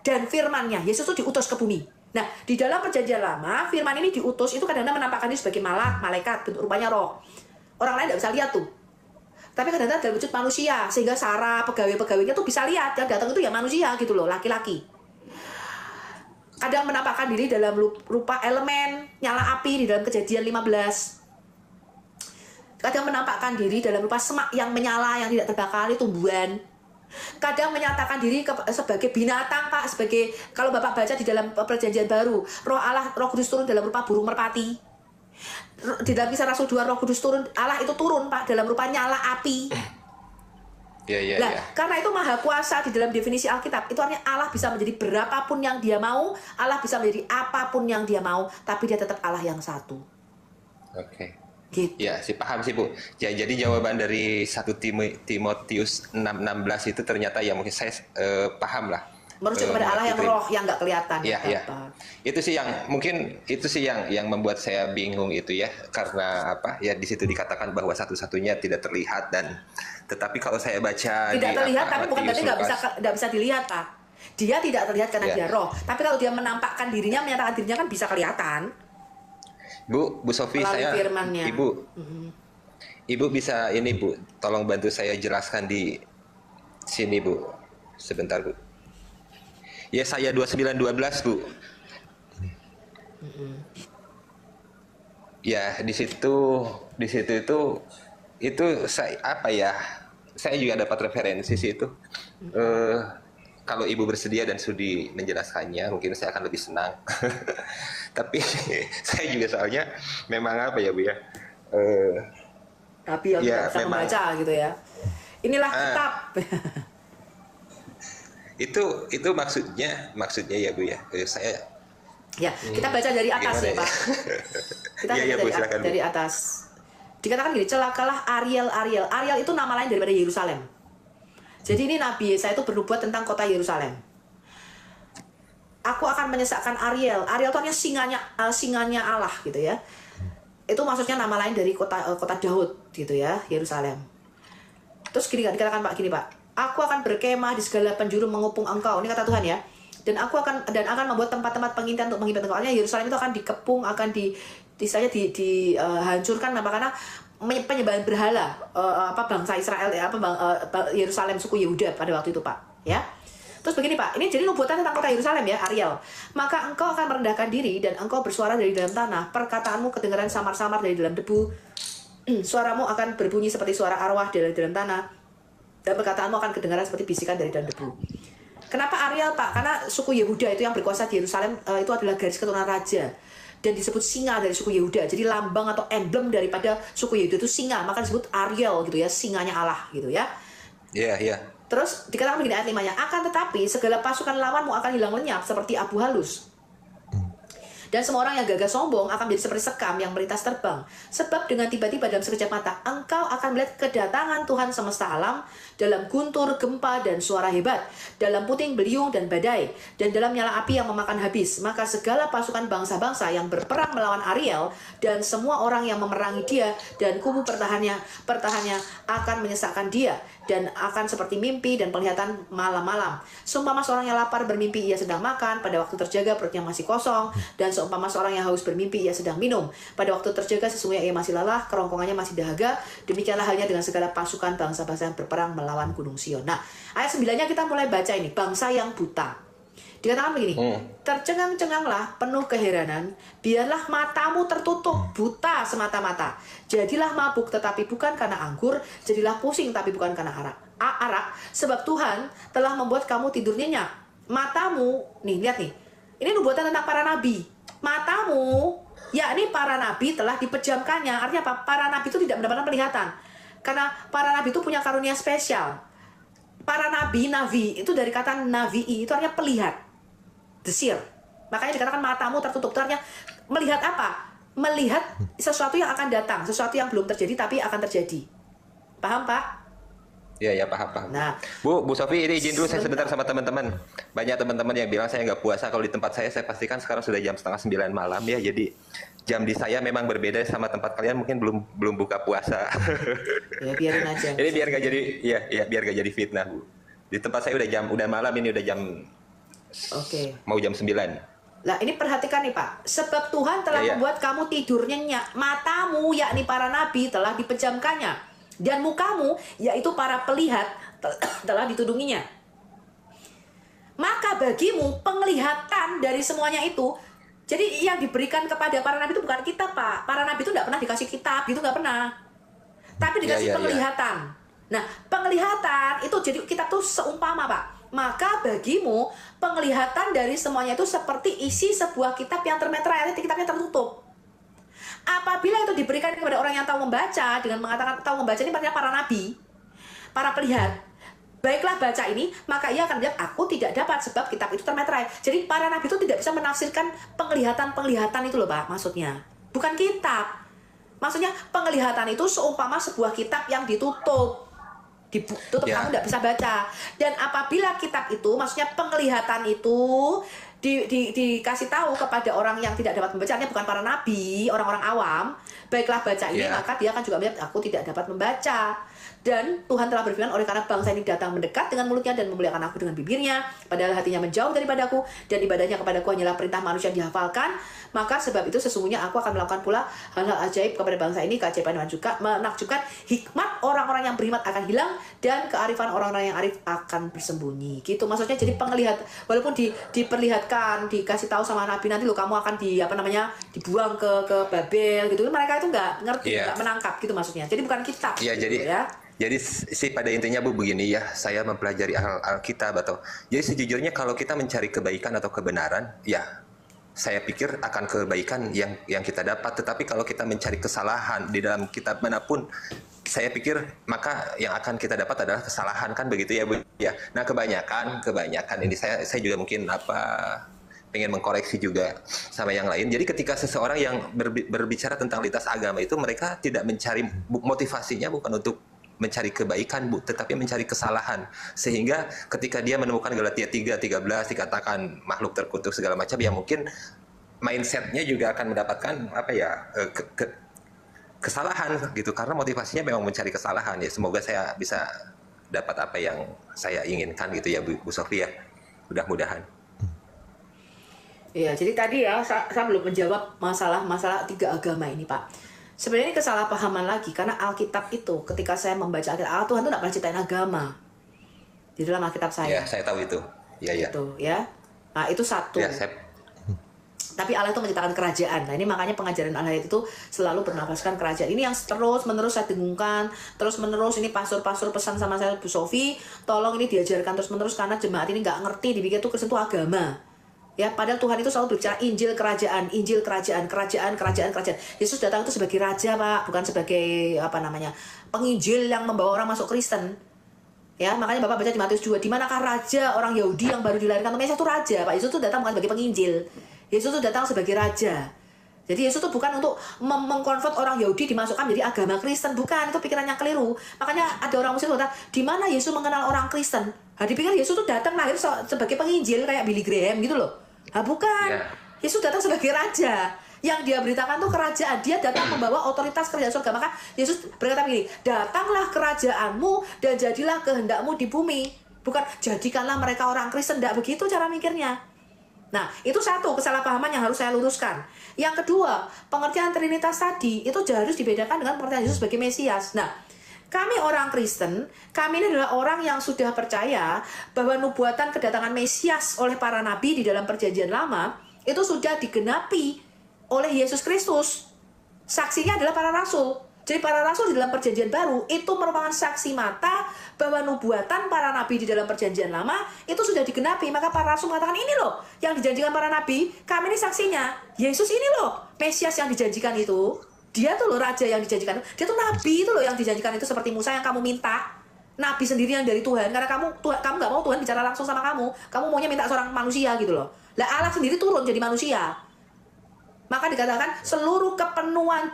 dan firman-Nya. Yesus itu diutus ke bumi. Nah, di dalam perjanjian lama, firman ini diutus itu kadang-kadang menampakkan diri sebagai malaikat, bentuk rupanya roh. Orang lain tidak bisa lihat tuh. Tapi kadang-kadang dalam wujud manusia, sehingga Sarah, pegawai-pegawainya tuh bisa lihat. Yang datang itu ya manusia gitu loh, laki-laki. Kadang menampakkan diri dalam rupa elemen, nyala api di dalam Kejadian 15. Kadang menampakkan diri dalam rupa semak yang menyala, yang tidak terbakar, itu tumbuhan. Kadang menyatakan diri sebagai binatang, Pak, sebagai, kalau Bapak baca di dalam perjanjian baru, Roh Allah, Roh Kudus turun dalam rupa burung merpati. Di dalam Kisah Rasul 2, Roh Kudus turun, Allah itu turun, Pak, dalam rupa nyala api. Nah, karena itu maha kuasa di dalam definisi Alkitab, itu artinya Allah bisa menjadi berapapun yang dia mau, Allah bisa menjadi apapun yang dia mau, tapi dia tetap Allah yang satu.
Oke.
Gitu.
Ya, sih paham sih, Bu. Ya, jadi jawaban dari 1 Timotius 6:16 itu ternyata ya mungkin saya paham lah.
Merujuk kepada Allah yang roh, yang nggak kelihatan.
Iya, iya. Itu sih yang mungkin yang membuat saya bingung itu ya, karena apa? Ya di situ dikatakan bahwa satu-satunya tidak terlihat dan tetapi kalau saya baca
tidak terlihat, tapi bukan berarti nggak bisa dilihat, Pak. Dia tidak terlihat karena dia roh. Tapi kalau dia menampakkan dirinya, menyatakan dirinya kan bisa kelihatan.
Bu Sofi, saya, Ibu bisa ini Bu, tolong bantu saya jelaskan di sini Bu, sebentar Bu. Ya saya 29:12 Bu. Ya di situ itu saya apa ya? Saya juga dapat referensi sih itu. Kalau Ibu bersedia dan sudi menjelaskannya, mungkin saya akan lebih senang. Tapi saya juga soalnya memang apa ya Bu ya?
Tapi yang ya, bisa membaca gitu ya. Inilah kitab.
Itu maksudnya ya Bu ya. Saya
ya, kita baca dari atas ya Pak. Kita baca dari atas. Dikatakan gini, celakalah Ariel. Ariel itu nama lain daripada Yerusalem. Jadi ini Nabi Yesaya itu bernubuat tentang kota Yerusalem. Aku akan menyesakkan Ariel. Ariel itu artinya singanya Allah gitu ya. Itu maksudnya nama lain dari kota Daud gitu ya, Yerusalem. Terus gini kan dikatakan Pak, gini Pak. Aku akan berkemah di segala penjuru mengepung engkau. Ini kata Tuhan ya. Dan akan membuat tempat-tempat pengintian untuk menghibur engkau. Artinya Yerusalem itu akan dikepung, akan dihancurkan karena penyembahan berhala bangsa Israel Yerusalem suku Yehuda pada waktu itu Pak ya. Terus begini Pak, ini jadi nubuatan tentang kota Yerusalem ya, Ariel. Maka engkau akan merendahkan diri dan engkau bersuara dari dalam tanah. Perkataanmu kedengaran samar-samar dari dalam debu. Suaramu akan berbunyi seperti suara arwah dari dalam tanah. Dan perkataanmu akan kedengaran seperti bisikan dari dalam debu. Kenapa Ariel Pak? Karena suku Yehuda itu yang berkuasa di Yerusalem itu adalah garis keturunan raja. Dan disebut singa dari suku Yehuda. Jadi lambang atau emblem daripada suku Yehuda itu singa. Maka disebut Ariel gitu ya, singanya Allah gitu ya.
Iya, iya.
Terus dikatakan begini ayat 5-nya, akan tetapi segala pasukan lawanmu akan hilang lenyap seperti abu halus. Dan semua orang yang gagah sombong akan menjadi seperti sekam yang melintas terbang. Sebab dengan tiba-tiba dalam sekejap mata, engkau akan melihat kedatangan Tuhan semesta alam dalam guntur, gempa, dan suara hebat, dalam puting beliung dan badai, dan dalam nyala api yang memakan habis. Maka segala pasukan bangsa-bangsa yang berperang melawan Ariel, dan semua orang yang memerangi dia, dan kubu pertahannya akan menyesakkan dia, dan akan seperti mimpi dan penglihatan malam-malam. Seumpama seorang yang lapar bermimpi ia sedang makan, pada waktu terjaga perutnya masih kosong, dan seumpama seorang yang haus bermimpi ia sedang minum, pada waktu terjaga sesungguhnya ia masih lelah, kerongkongannya masih dahaga. Demikianlah halnya dengan segala pasukan bangsa-bangsa yang berperang melawan Gunung Sion. Nah, ayat 9-nya kita mulai baca ini, bangsa yang buta. Dikatakan begini, tercengang-cenganglah penuh keheranan, biarlah matamu tertutup, buta semata-mata. Jadilah mabuk tetapi bukan karena anggur, jadilah pusing tapi bukan karena arak. Sebab Tuhan telah membuat kamu tidur nyenyak. Matamu, nih lihat nih, ini nubuatan tentang para nabi. Matamu, yakni para nabi telah dipejamkannya. Artinya apa? Para nabi itu tidak mendapatkan penglihatan. Karena para nabi itu punya karunia spesial. Para nabi itu dari kata navi'i, itu artinya pelihat. Desir. Makanya dikatakan matamu tertutup. Itu artinya melihat apa? Melihat sesuatu yang akan datang, sesuatu yang belum terjadi tapi akan terjadi. Paham Pak?
Iya, ya, paham.
Nah,
Bu Sofi, ini izin dulu saya sebentar sama teman-teman. Banyak teman-teman yang bilang saya nggak puasa. Kalau di tempat saya pastikan sekarang sudah jam 8:30 malam ya. Jadi jam di saya memang berbeda sama tempat kalian. Mungkin belum buka puasa.
Ya biarin aja.
Ini biar nggak jadi, ya biar nggak jadi fitnah, Bu. Di tempat saya udah malam ini, udah jam.
Oke.
Mau jam 9.
Nah ini perhatikan nih Pak, sebab Tuhan telah membuat kamu tidur nyenyak, matamu yakni para nabi telah dipejamkannya, dan mukamu yaitu para pelihat telah ditudunginya. Maka bagimu penglihatan dari semuanya itu. Jadi yang diberikan kepada para nabi itu bukan kitab Pak. Para nabi itu tidak pernah dikasih kitab, itu nggak pernah. Tapi dikasih penglihatan. Nah penglihatan itu jadi kitab tuh seumpama Pak. Maka bagimu penglihatan dari semuanya itu seperti isi sebuah kitab yang termeterai, artinya kitabnya tertutup. Apabila itu diberikan kepada orang yang tahu membaca, dengan mengatakan tahu membaca ini artinya para nabi, para pelihat. Baiklah baca ini, maka ia akan bilang aku tidak dapat sebab kitab itu termeterai. Jadi para nabi itu tidak bisa menafsirkan penglihatan itu loh Pak, maksudnya. Bukan kitab. Maksudnya penglihatan itu seumpama sebuah kitab yang ditutup. Ditutup, kamu tidak bisa baca. Dan apabila kitab itu, maksudnya penglihatan itu dikasih tahu kepada orang yang tidak dapat membaca, artinya bukan para nabi, orang-orang awam, baiklah baca ini, maka dia akan juga melihat aku tidak dapat membaca. Dan Tuhan telah berfirman, oleh karena bangsa ini datang mendekat dengan mulutnya dan memuliakan aku dengan bibirnya, padahal hatinya menjauh daripadaku, dan ibadahnya kepadaku hanyalah perintah manusia yang dihafalkan, maka sebab itu sesungguhnya aku akan melakukan pula hal-hal ajaib kepada bangsa ini, keajaiban yang juga menakjubkan. Hikmat orang-orang yang beriman akan hilang, dan kearifan orang-orang yang arif akan bersembunyi. Gitu maksudnya. Jadi penglihatan, walaupun diperlihatkan, dikasih tahu sama nabi, nanti lo kamu akan dibuang ke Babel gitu, mereka itu nggak ngerti, nggak menangkap gitu maksudnya. Jadi bukan kitab gitu,
Jadi sih pada intinya Bu begini ya, saya mempelajari Alkitab atau jadi sejujurnya kalau kita mencari kebaikan atau kebenaran, ya saya pikir akan kebaikan yang kita dapat. Tetapi kalau kita mencari kesalahan di dalam kitab manapun, saya pikir maka yang akan kita dapat adalah kesalahan, kan begitu ya Bu ya. Nah kebanyakan ini saya juga mungkin pengen mengkoreksi juga sama yang lain. Jadi ketika seseorang yang berbicara tentang lintas agama itu, mereka tidak mencari motivasinya bukan untuk mencari kebaikan Bu, tetapi mencari kesalahan. Sehingga ketika dia menemukan Galatia 3:13 dikatakan makhluk terkutuk segala macam, ya mungkin mindsetnya juga akan mendapatkan kesalahan gitu, karena motivasinya memang mencari kesalahan. Ya semoga saya bisa dapat apa yang saya inginkan gitu ya Bu Sofi ya, mudah-mudahan.
Iya, jadi tadi ya saya belum menjawab masalah 3 agama ini Pak. Sebenarnya ini kesalahpahaman lagi, karena Alkitab itu ketika saya membaca Alkitab, Tuhan itu tidak pernah ciptain agama di dalam Alkitab saya.
Ya, saya tahu itu. Iya, iya.
Gitu ya. Nah, itu satu.
Ya, saya
Tapi Allah itu menciptakan kerajaan. Nah, ini makanya pengajaran Allah itu selalu bernafaskan kerajaan. Ini yang terus-menerus saya dengungkan, terus-menerus ini pastor-pastor pesan sama saya, Bu Sofi, tolong ini diajarkan terus-menerus karena jemaat ini nggak ngerti, dipikir itu Kristen itu agama. Ya, padahal Tuhan itu selalu berbicara Injil kerajaan, Injil kerajaan, kerajaan, kerajaan, kerajaan. Yesus datang itu sebagai raja, Pak, bukan sebagai penginjil yang membawa orang masuk Kristen. Ya, makanya Bapak baca di Matius 2, di manakah raja orang Yahudi yang baru dilahirkan? Mesias itu raja, Pak. Yesus itu datang bukan sebagai penginjil. Yesus itu datang sebagai raja. Jadi Yesus itu bukan untuk mengkonvert orang Yahudi dimasukkan menjadi agama Kristen, bukan, itu pikiran yang keliru. Makanya ada orang Muslim berkata, di mana Yesus mengenal orang Kristen? Nah, dipikir Yesus itu datang lahir sebagai penginjil kayak Billy Graham gitu loh. Nah, bukan.
Ya.
Yesus datang sebagai raja. Yang dia beritakan tuh kerajaan. Dia datang membawa otoritas kerajaan surga. Maka Yesus berkata begini, datanglah kerajaanmu dan jadilah kehendakmu di bumi. Bukan jadikanlah mereka orang Kristen. Tidak begitu cara mikirnya. Nah, itu satu kesalahpahaman yang harus saya luruskan. Yang kedua, pengertian Trinitas tadi itu harus dibedakan dengan pengertian Yesus sebagai Mesias. Nah, kami orang Kristen, kami ini adalah orang yang sudah percaya bahwa nubuatan kedatangan Mesias oleh para nabi di dalam Perjanjian Lama itu sudah digenapi oleh Yesus Kristus. Saksinya adalah para rasul. Jadi para rasul di dalam Perjanjian Baru itu merupakan saksi mata bahwa nubuatan para nabi di dalam Perjanjian Lama itu sudah digenapi. Maka para rasul mengatakan, ini loh yang dijanjikan para nabi, kami ini saksinya. Yesus ini loh Mesias yang dijanjikan itu. Dia tuh loh raja yang dijanjikan. Dia tuh nabi itu loh yang dijanjikan itu, seperti Musa yang kamu minta. Nabi sendiri yang dari Tuhan, karena kamu nggak mau Tuhan bicara langsung sama kamu. Kamu maunya minta seorang manusia gitu loh. Lah Allah sendiri turun jadi manusia. Maka dikatakan seluruh kepenuhan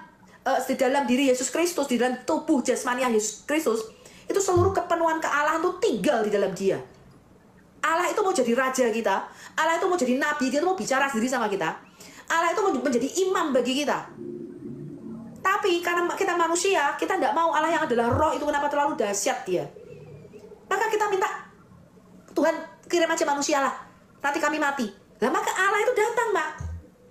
di dalam diri Yesus Kristus, di dalam tubuh jasmania Yesus Kristus, itu seluruh kepenuhan kealahan itu tinggal di dalam dia. Allah itu mau jadi raja kita, Allah itu mau jadi nabi, dia itu mau bicara sendiri sama kita. Allah itu mau menjadi imam bagi kita. Tapi karena kita manusia, kita tidak mau Allah yang adalah roh itu, kenapa terlalu dahsyat dia. Maka kita minta, Tuhan kirim aja manusia lah, nanti kami mati. Nah, maka Allah itu datang, Mbak,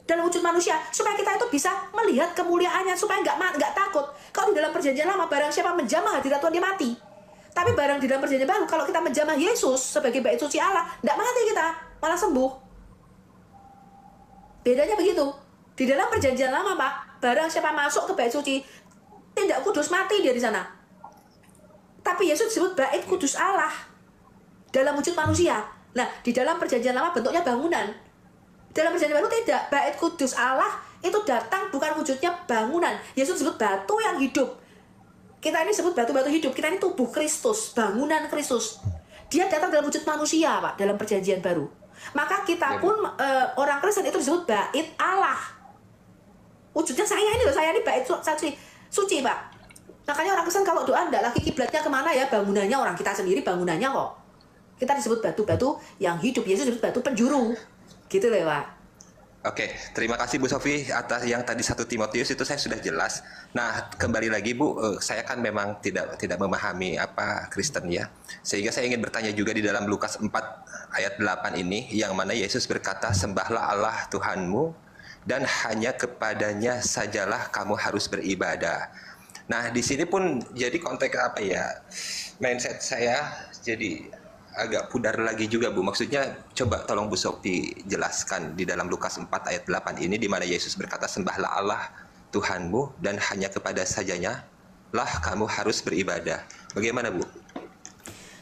dalam wujud manusia, supaya kita itu bisa melihat kemuliaannya, supaya nggak takut. Kalau di dalam Perjanjian Lama, barang siapa menjamah hadirat Tuhan, dia mati. Tapi barang di dalam Perjanjian Baru, kalau kita menjamah Yesus sebagai bait suci Allah, nggak mati kita, malah sembuh. Bedanya begitu. Di dalam Perjanjian Lama, Pak, barang siapa masuk ke bait suci, tidak kudus, mati dia di sana. Tapi Yesus disebut bait kudus Allah dalam wujud manusia. Nah, di dalam Perjanjian Lama bentuknya bangunan. Dalam Perjanjian Baru tidak, bait kudus Allah itu datang bukan wujudnya bangunan. Yesus disebut batu yang hidup. Kita ini disebut batu-batu hidup. Kita ini tubuh Kristus, bangunan Kristus. Dia datang dalam wujud manusia, Pak, dalam Perjanjian Baru. Maka kita pun orang Kristen itu disebut bait Allah. Wujudnya saya ini bait suci, Pak. Makanya orang Kristen kalau doa enggak lagi kiblatnya kemana ya, bangunannya orang kita sendiri, bangunannya kok. Kita disebut batu-batu yang hidup. Yesus disebut batu penjuru. Gitu loh, Pak.
Oke, terima kasih Bu Sofi atas yang tadi 1 Timotius itu saya sudah jelas. Nah, kembali lagi Bu, saya kan memang tidak memahami apa Kristen ya. Sehingga saya ingin bertanya juga di dalam Lukas 4 ayat 8 ini, yang mana Yesus berkata, sembahlah Allah Tuhanmu dan hanya kepadanya sajalah kamu harus beribadah. Nah, di sini pun jadi konteks apa ya? Mindset saya jadi agak pudar lagi juga Bu. Maksudnya coba tolong Bu Sofi jelaskan di dalam Lukas 4 ayat 8 ini, di mana Yesus berkata, sembahlah Allah Tuhanmu dan hanya kepada sajanya lah kamu harus beribadah. Bagaimana Bu?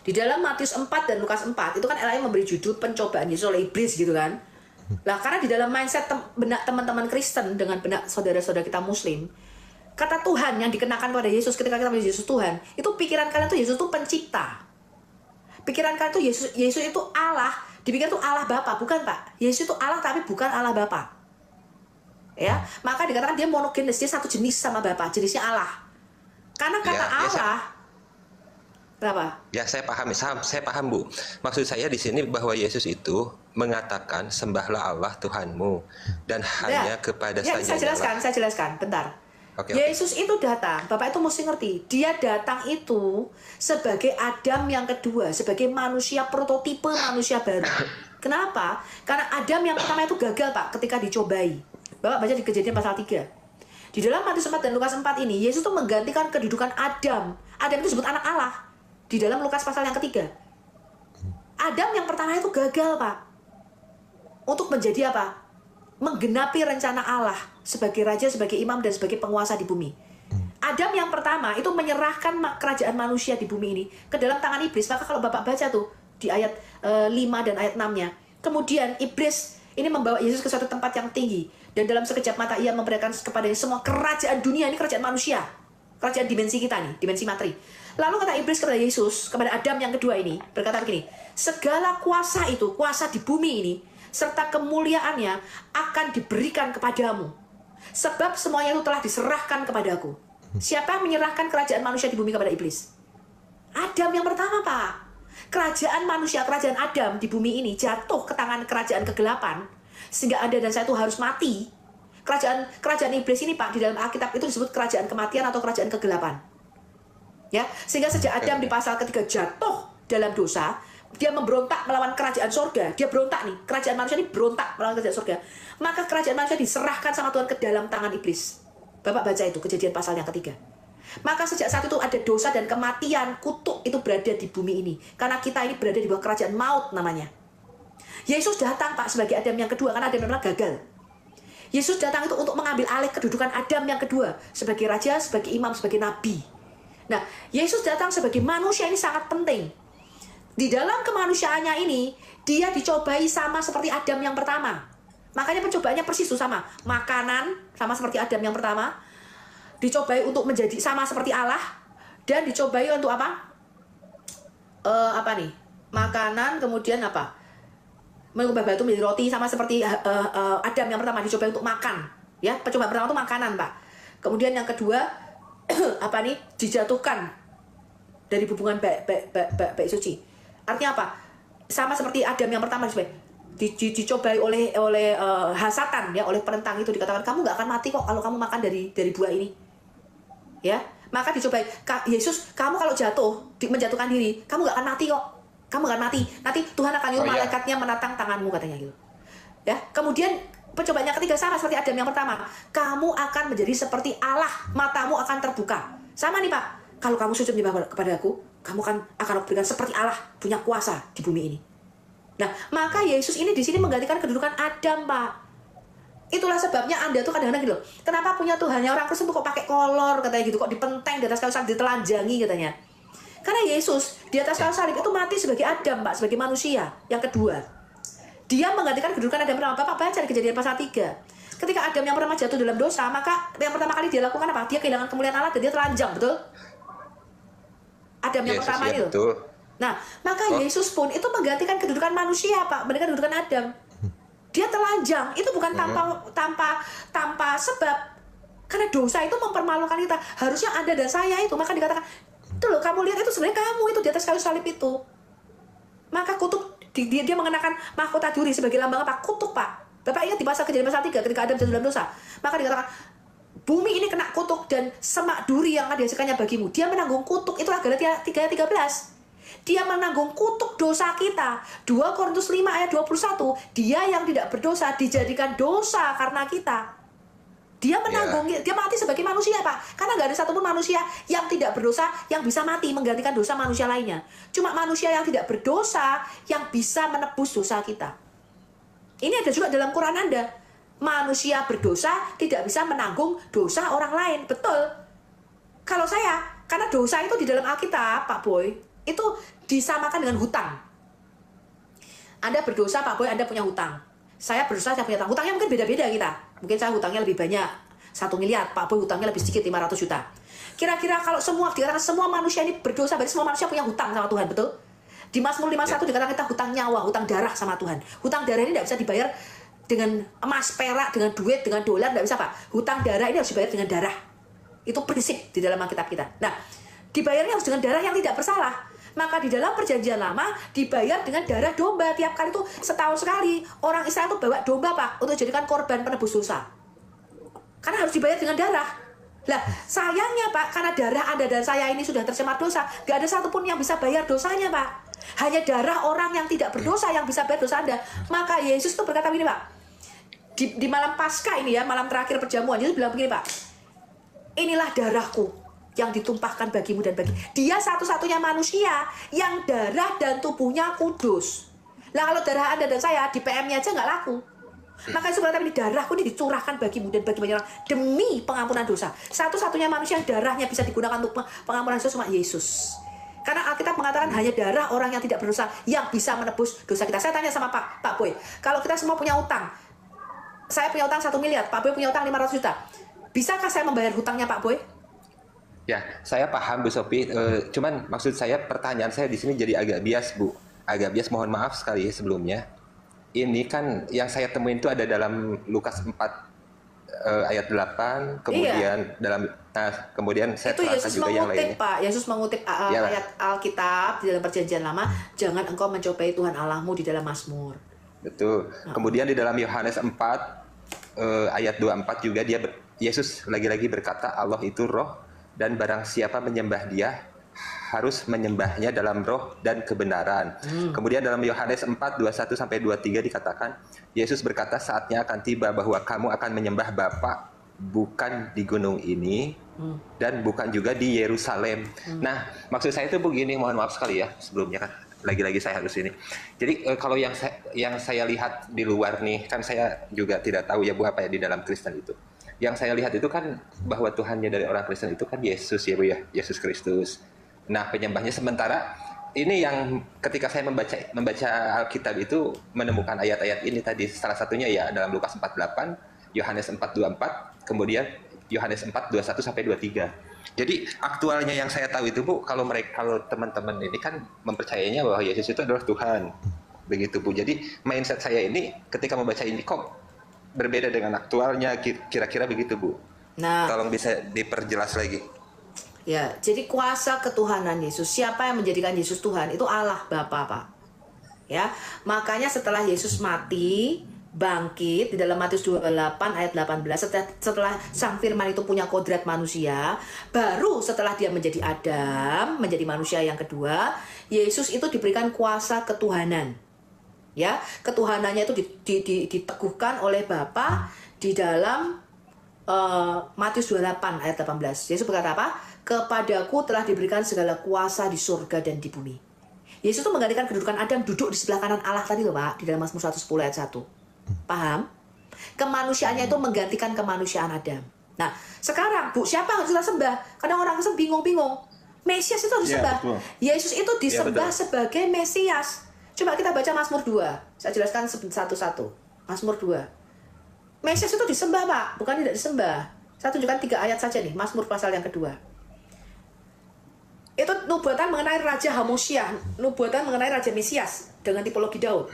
Di dalam Matius 4 dan Lukas 4 itu kan Allah memberi judul pencobaan Yesus oleh iblis gitu kan. Lah karena di dalam mindset benak teman-teman Kristen dengan benak saudara-saudara kita Muslim, kata Tuhan yang dikenakan pada Yesus ketika kita menyebut Yesus Tuhan, itu pikiran kalian tuh Yesus itu pencipta. Pikiran kalian tuh Yesus itu Allah, dipikir tuh Allah Bapa, bukan Pak. Yesus itu Allah tapi bukan Allah Bapa. Ya, maka dikatakan dia monogenes, dia satu jenis sama Bapa, jenisnya Allah. Karena kata Allah, berapa?
Ya, saya paham Bu. Maksud saya di sini bahwa Yesus itu mengatakan sembahlah Allah Tuhanmu dan hanya kepada saja.
Saya jelaskan, bentar. Yesus itu datang, Bapak itu mesti ngerti, dia datang itu sebagai Adam yang kedua, sebagai manusia prototipe manusia baru. Kenapa? Karena Adam yang pertama itu gagal, Pak, ketika dicobai. Bapak baca di Kejadian pasal 3. Di dalam Matius 4 dan Lukas 4 ini, Yesus itu menggantikan kedudukan Adam. Adam itu disebut anak Allah di dalam Lukas pasal yang ketiga. Adam yang pertama itu gagal, Pak. Untuk menjadi apa? Menggenapi rencana Allah sebagai raja, sebagai imam, dan sebagai penguasa di bumi. Adam yang pertama itu menyerahkan kerajaan manusia di bumi ini ke dalam tangan iblis. Maka kalau Bapak baca tuh di ayat 5 dan ayat 6-nya. Kemudian iblis ini membawa Yesus ke suatu tempat yang tinggi. Dan dalam sekejap mata ia memberikan kepadanya semua kerajaan dunia. Ini kerajaan manusia. Kerajaan dimensi kita nih, dimensi materi. Lalu kata iblis kepada Yesus, kepada Adam yang kedua ini, berkata begini, segala kuasa itu, kuasa di bumi ini, serta kemuliaannya akan diberikan kepadamu. Sebab semuanya itu telah diserahkan kepadaku. Siapa yang menyerahkan kerajaan manusia di bumi kepada iblis? Adam yang pertama, Pak. Kerajaan manusia, kerajaan Adam di bumi ini jatuh ke tangan kerajaan kegelapan. Sehingga Anda dan saya itu harus mati. Kerajaan iblis ini, Pak, di dalam Alkitab itu disebut kerajaan kematian atau kerajaan kegelapan. Ya, sehingga sejak Adam di pasal ketiga jatuh dalam dosa, dia memberontak melawan kerajaan surga. Dia berontak nih, kerajaan manusia ini berontak melawan kerajaan surga. Maka kerajaan manusia diserahkan sama Tuhan ke dalam tangan iblis. Bapak baca itu, Kejadian pasal yang ketiga. Maka sejak saat itu ada dosa dan kematian, kutuk itu berada di bumi ini. Karena kita ini berada di bawah kerajaan maut namanya. Yesus datang, Pak, sebagai Adam yang kedua, karena Adam yang pertama gagal. Yesus datang itu untuk mengambil alih kedudukan Adam yang kedua, sebagai raja, sebagai imam, sebagai nabi. Nah, Yesus datang sebagai manusia ini sangat penting. Di dalam kemanusiaannya ini, dia dicobai sama seperti Adam yang pertama. Makanya pencobaannya persis itu sama. Makanan, sama seperti Adam yang pertama. Dicobai untuk menjadi sama seperti Allah. Dan dicobai untuk apa? Makanan, kemudian apa? Mengubah batu menjadi roti, sama seperti Adam yang pertama, dicobai untuk makan. Ya, percobaan pertama itu makanan, Pak. Kemudian yang kedua, dijatuhkan dari hubungan baik suci. Artinya apa? Sama seperti Adam yang pertama, dicobai oleh hasatan, ya, oleh penentang itu, dikatakan kamu nggak akan mati kok kalau kamu makan dari buah ini. Ya, maka dicobai, Yesus, kamu kalau jatuh, menjatuhkan diri, kamu nggak akan mati kok. Kamu nggak mati. Nanti Tuhan akan nyuruh malaikatnya menatang tanganmu, katanya gitu. Ya, kemudian percobaan yang ketiga sama seperti Adam yang pertama. Kamu akan menjadi seperti Allah, matamu akan terbuka. Sama nih, Pak. Kalau kamu sujud menyembah kepada aku, kamu akan berikan seperti Allah, punya kuasa di bumi ini. Nah, maka Yesus ini di sini menggantikan kedudukan Adam, Pak. Itulah sebabnya Anda tuh kadang-kadang gitu loh. Kenapa punya Tuhannya orang Kristen tuh kok pakai kolor, katanya gitu, kok dipenteng di atas kayu salib, ditelanjangi katanya. Karena Yesus di atas kayu salib itu mati sebagai Adam, Pak, sebagai manusia yang kedua. Dia menggantikan kedudukan Adam pertama. Bapak baca di Kejadian pasal 3. Ketika Adam yang pertama jatuh dalam dosa, maka yang pertama kali dia lakukan apa? Dia kehilangan kemuliaan Allah dan dia telanjang, betul? Adam yang pertama itu.
Betul.
Nah, maka Yesus pun itu menggantikan kedudukan manusia, Pak, menggantikan kedudukan Adam. Dia telanjang, itu bukan tanpa sebab. Karena dosa itu mempermalukan kita. Harusnya Anda dan saya itu, maka dikatakan, tuh loh, kamu lihat itu sebenarnya kamu itu di atas kayu salib itu. Maka kutuk, dia mengenakan mahkota duri sebagai lambang apa? Kutuk, Pak. Bapak ingat di pasal Kejadian pasal 3 ketika Adam jatuh dalam dosa. Maka dikatakan, bumi ini kena kutuk dan semak duri yang dihasilkannya bagimu. Dia menanggung kutuk, itulah Galatia 3:13. Dia menanggung kutuk dosa kita. 2 Korintus 5 ayat 21. Dia yang tidak berdosa dijadikan dosa karena kita. Dia menanggung, dia mati sebagai manusia, Pak. Karena nggak ada satupun manusia yang tidak berdosa yang bisa mati menggantikan dosa manusia lainnya. Cuma manusia yang tidak berdosa yang bisa menebus dosa kita. Ini ada juga dalam Quran Anda. Manusia berdosa tidak bisa menanggung dosa orang lain. Betul. Kalau saya, karena dosa itu di dalam Alkitab, Pak Boy, itu disamakan dengan hutang. Anda berdosa, Pak Boy, Anda punya hutang. Saya berdosa, saya punya hutang. Hutangnya mungkin beda-beda kita. Mungkin saya hutangnya lebih banyak, 1 miliar. Pak Boy hutangnya lebih sedikit, 500 juta. Kira-kira kalau dikatakan semua manusia ini berdosa, berarti semua manusia punya hutang sama Tuhan, betul? Di Mazmur 51 dikatakan kita hutang nyawa, hutang darah sama Tuhan. Hutang darah ini tidak bisa dibayar dengan emas, perak, dengan duit, dengan dolar, tidak bisa, Pak. Hutang darah ini harus dibayar dengan darah. Itu prinsip di dalam Alkitab kita. Nah, dibayarnya harus dengan darah yang tidak bersalah. Maka di dalam perjanjian lama dibayar dengan darah domba. Tiap kali itu setahun sekali orang Israel itu bawa domba, Pak, untuk jadikan korban penebus dosa. Karena harus dibayar dengan darah. Lah, sayangnya, Pak, karena darah Anda dan saya ini sudah tercemar dosa, gak ada satupun yang bisa bayar dosanya, Pak. Hanya darah orang yang tidak berdosa yang bisa bayar dosa Anda. Maka Yesus itu berkata begini, Pak. Di malam Paskah ini ya, malam terakhir perjamuan, Yesus bilang begini, Pak. Inilah darahku yang ditumpahkan bagimu dan bagi. Dia satu-satunya manusia yang darah dan tubuhnya kudus. Lah kalau darah Anda dan saya di PM-nya aja nggak laku. Makanya sebenarnya ini darahku ini dicurahkan bagimu dan bagi banyak orang demi pengampunan dosa. Satu-satunya manusia yang darahnya bisa digunakan untuk pengampunan dosa cuma Yesus. Karena Alkitab mengatakan hanya darah orang yang tidak berdosa yang bisa menebus dosa kita. Saya tanya sama Pak Boy, kalau kita semua punya utang, saya punya utang 1 miliar, Pak Boy punya utang 500 juta. Bisakah saya membayar hutangnya Pak Boy?
Ya, saya paham Bu Sophie. Cuman maksud saya pertanyaan saya di sini jadi agak bias Bu. Agak bias, mohon maaf sekali sebelumnya. Ini kan yang saya temuin itu ada dalam Lukas 4 ayat 8, kemudian kemudian saya
itu Yesus
juga yang
mengutip
lainnya.
Pak, Yesus mengutip ayat Alkitab di dalam Perjanjian Lama, jangan engkau mencobai Tuhan Allahmu di dalam Mazmur.
Betul. Kemudian di dalam Yohanes 4 ayat 24 juga Yesus lagi-lagi berkata Allah itu roh dan barang siapa menyembah dia harus menyembahnya dalam roh dan kebenaran. Kemudian dalam Yohanes 4 21 sampai 23 dikatakan Yesus berkata saatnya akan tiba bahwa kamu akan menyembah Bapa bukan di gunung ini dan bukan juga di Yerusalem. Nah, maksud saya itu begini, mohon maaf sekali ya sebelumnya kan. Lagi-lagi saya harus ini. Jadi kalau yang saya lihat di luar nih, kan saya juga tidak tahu ya Bu apa ya di dalam Kristen itu. Yang saya lihat itu kan bahwa Tuhannya dari orang Kristen itu kan Yesus ya Bu ya, Yesus Kristus. Nah, penyembahnya sementara ini yang ketika saya membaca Alkitab itu menemukan ayat-ayat ini tadi, salah satunya ya dalam Lukas 4:8, Yohanes 4:24, kemudian Yohanes 4:21 sampai 23. Jadi aktualnya yang saya tahu itu Bu, kalau teman-teman ini kan mempercayainya bahwa Yesus itu adalah Tuhan. Begitu Bu. Jadi mindset saya ini ketika membaca ini kok berbeda dengan aktualnya, kira-kira begitu Bu.
Nah,
tolong bisa diperjelas lagi.
Ya, jadi kuasa ketuhanan Yesus, siapa yang menjadikan Yesus Tuhan? Itu Allah Bapa, Pak. Ya, makanya setelah Yesus mati, bangkit di dalam Matius 28 ayat 18, setelah Sang Firman itu punya kodrat manusia, baru setelah dia menjadi Adam, menjadi manusia yang kedua, Yesus itu diberikan kuasa ketuhanan. Ya, ketuhanannya itu diteguhkan oleh Bapa di dalam Matius 28 ayat 18. Yesus berkata apa? Kepadaku telah diberikan segala kuasa di surga dan di bumi. Yesus itu menggantikan kedudukan Adam duduk di sebelah kanan Allah tadi loh Pak, di dalam Mazmur 110 ayat 1. Paham? Kemanusiaannya itu menggantikan kemanusiaan Adam. Nah, sekarang Bu, siapa yang harus kita sembah? Kadang orang bingung-bingung. Mesias itu harus disembah. Yesus itu disembah sebagai Mesias. Coba kita baca Mazmur 2. Saya jelaskan satu-satu. Mazmur 2. Mesias itu disembah Pak, bukan tidak disembah. Saya tunjukkan 3 ayat saja nih, Mazmur pasal yang kedua. Itu nubuatan mengenai Raja Hamosia, nubuatan mengenai Raja Mesias dengan tipologi Daud.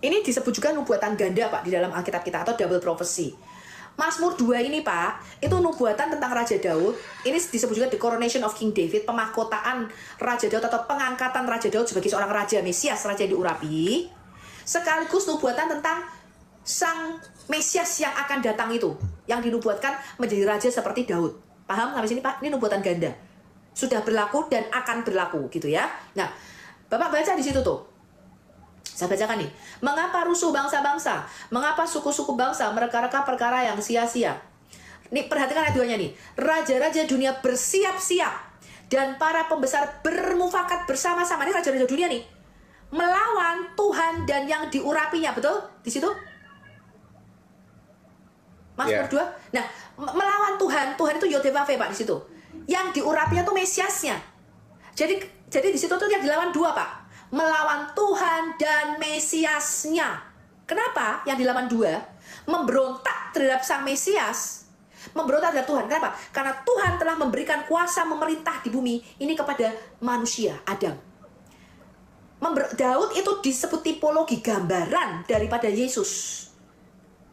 Ini disebut juga nubuatan ganda Pak di dalam Alkitab kita atau double prophecy. Mazmur 2 ini Pak, itu nubuatan tentang Raja Daud. Ini disebut juga the coronation of King David, pemahkotaan Raja Daud atau pengangkatan Raja Daud sebagai seorang Raja Mesias, Raja yang diurapi. Sekaligus nubuatan tentang Sang Mesias yang akan datang itu, yang dinubuatkan menjadi Raja seperti Daud. Paham sampai sini Pak? Ini nubuatan ganda. Sudah berlaku dan akan berlaku gitu ya. Nah, Bapak baca di situ tuh. Saya bacakan nih. Mengapa rusuh bangsa-bangsa? Mengapa suku-suku bangsa mereka-reka perkara yang sia-sia? Nih, perhatikan ayat 2-nya nih. Raja-raja dunia bersiap-siap dan para pembesar bermufakat bersama-sama. Ini raja-raja dunia nih. Melawan Tuhan dan yang diurapinya, betul? Di situ? Mazmur 2. Nah, melawan Tuhan. Tuhan itu Yodevave Pak di situ. Yang diurapinya tuh Mesiasnya. Jadi di situ tuh yang dilawan 2 Pak. Melawan Tuhan dan Mesiasnya. Kenapa yang dilawan 2? Memberontak terhadap Sang Mesias. Memberontak terhadap Tuhan. Kenapa? Karena Tuhan telah memberikan kuasa memerintah di bumi ini kepada manusia, Adam. Daud itu disebut tipologi gambaran daripada Yesus.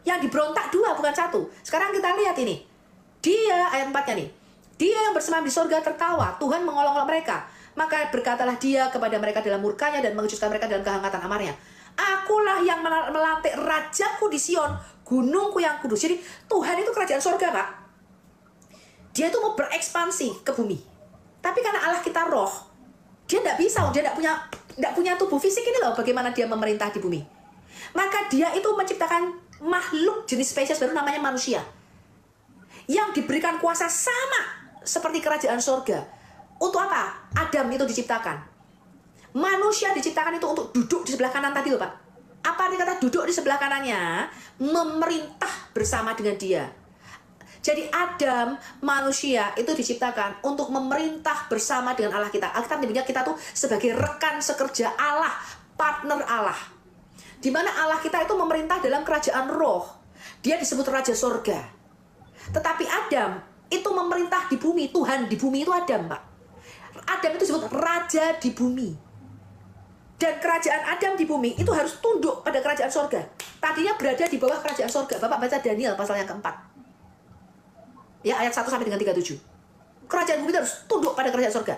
Yang diberontak 2 bukan 1. Sekarang kita lihat ini. Dia ayat 4-nya nih. Dia yang bersemayam di sorga tertawa, Tuhan mengolong-olong mereka. Maka berkatalah dia kepada mereka dalam murkanya dan mengejutkan mereka dalam kehangatan amarnya. Akulah yang melantik rajaku di Sion, gunungku yang kudus. Jadi Tuhan itu kerajaan sorga Pak. Dia itu mau berekspansi ke bumi. Tapi karena Allah kita roh, dia tidak bisa, dia tidak punya tubuh fisik ini loh. Bagaimana dia memerintah di bumi? Maka dia itu menciptakan makhluk jenis spesies baru namanya manusia. Yang diberikan kuasa sama seperti kerajaan sorga. Untuk apa Adam itu diciptakan? Manusia diciptakan itu untuk duduk di sebelah kanan tadi loh Pak. Apa arti kata duduk di sebelah kanannya? Memerintah bersama dengan dia. Jadi Adam, manusia itu diciptakan untuk memerintah bersama dengan Allah kita. Alkitab menyebutnya kita tuh sebagai rekan sekerja Allah, partner Allah. Di mana Allah kita itu memerintah dalam kerajaan roh. Dia disebut Raja Sorga. Tetapi Adam itu memerintah di bumi. Tuhan di bumi itu Adam, Pak. Adam itu disebut Raja di bumi. Dan kerajaan Adam di bumi itu harus tunduk pada kerajaan sorga. Tadinya berada di bawah kerajaan sorga. Bapak baca Daniel pasal yang keempat. Ya, ayat 1 sampai dengan 37. Kerajaan bumi itu harus tunduk pada kerajaan sorga.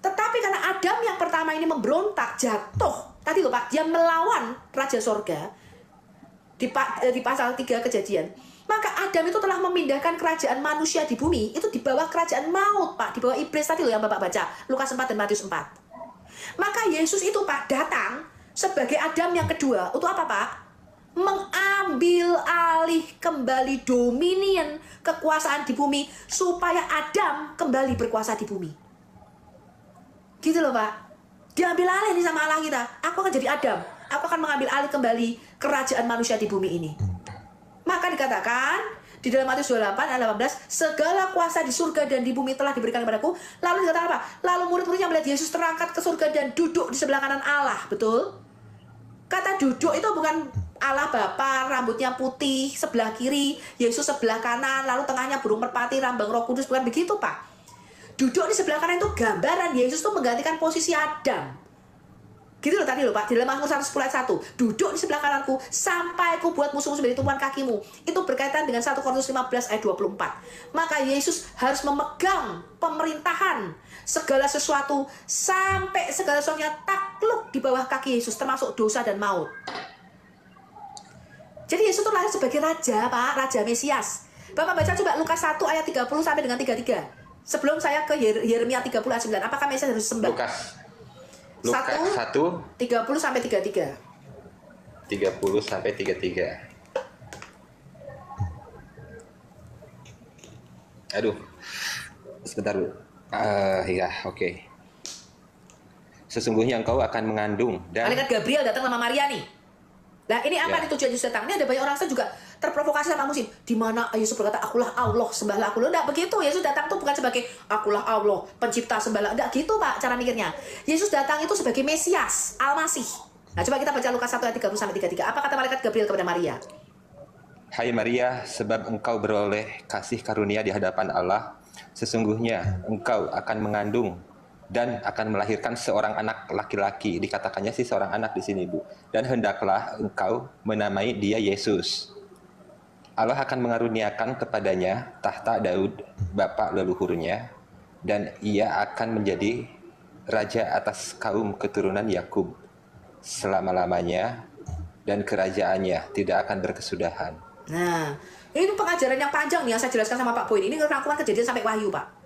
Tetapi karena Adam yang pertama ini memberontak, jatuh. Tadi loh Pak, dia melawan Raja Sorga. Di pasal 3 Kejadian. Maka Adam itu telah memindahkan kerajaan manusia di bumi. Itu di bawah kerajaan maut Pak. Di bawah iblis tadi loh yang Bapak baca. Lukas 4 dan Matius 4. Maka Yesus itu Pak datang sebagai Adam yang kedua. Untuk apa Pak? Mengambil alih kembali dominion kekuasaan di bumi supaya Adam kembali berkuasa di bumi. Gitu loh Pak. Diambil alih nih sama Allah kita. Aku akan jadi Adam. Aku akan mengambil alih kembali kerajaan manusia di bumi ini. Maka dikatakan di dalam Matius 28 ayat 18, segala kuasa di surga dan di bumi telah diberikan kepadaku. Lalu dikatakan apa? Lalu murid-muridnya melihat Yesus terangkat ke surga dan duduk di sebelah kanan Allah. Betul? Kata duduk itu bukan Allah Bapa, rambutnya putih, sebelah kiri, Yesus sebelah kanan, lalu tengahnya burung merpati, rambang Roh Kudus, bukan begitu Pak. Duduk di sebelah kanan itu gambaran Yesus itu menggantikan posisi Adam. Gitu loh tadi loh Pak, di dalam Mazmur 110 ayat 1. Duduk di sebelah kananku sampai aku buat musuhmu menjadi tumpuan kakimu. Itu berkaitan dengan 1 Korintus 15 ayat 24. Maka Yesus harus memegang pemerintahan segala sesuatu sampai segala sesuatunya takluk di bawah kaki Yesus, termasuk dosa dan maut. Jadi Yesus itu lahir sebagai raja, Pak, raja Mesias. Bapak baca coba Lukas 1 ayat 30 sampai dengan 33. Sebelum saya ke Yeremia 30 ayat 9. Apakah Mesias harus sembah?
Lukas 1
30 sampai 33.
30 sampai 33. Aduh. Sebentar, Bu. Ya, oke. Sesungguhnya engkau akan mengandung dan
Malaikat Gabriel datang sama Maria nih. Nah, ini apa
Ya.
nih tujuan Yesus datang? Ini ada banyak orang juga terprovokasi sama musim. Di mana Yesus berkata, akulah Allah, sembahlah aku. Enggak begitu. Yesus datang tuh bukan sebagai akulah Allah, pencipta, sembahlah. Enggak gitu, Pak, cara mikirnya. Yesus datang itu sebagai Mesias, Al-Masih. Nah, coba kita baca Lukas 1 ayat 30 sampai 33. Apa kata malaikat Gabriel kepada Maria?
Hai Maria, sebab engkau beroleh kasih karunia di hadapan Allah, sesungguhnya engkau akan mengandung dan akan melahirkan seorang anak laki-laki. Dikatakannya sih seorang anak di sini, Bu. Dan hendaklah engkau menamai dia Yesus. Allah akan mengaruniakan kepadanya tahta Daud, bapa leluhurnya, dan ia akan menjadi raja atas kaum keturunan Yakub selama-lamanya, dan kerajaannya tidak akan berkesudahan.
Nah, ini pengajaran yang panjang nih yang saya jelaskan sama Pak Boy. Ini rangkuman kejadian sampai Wahyu, Pak.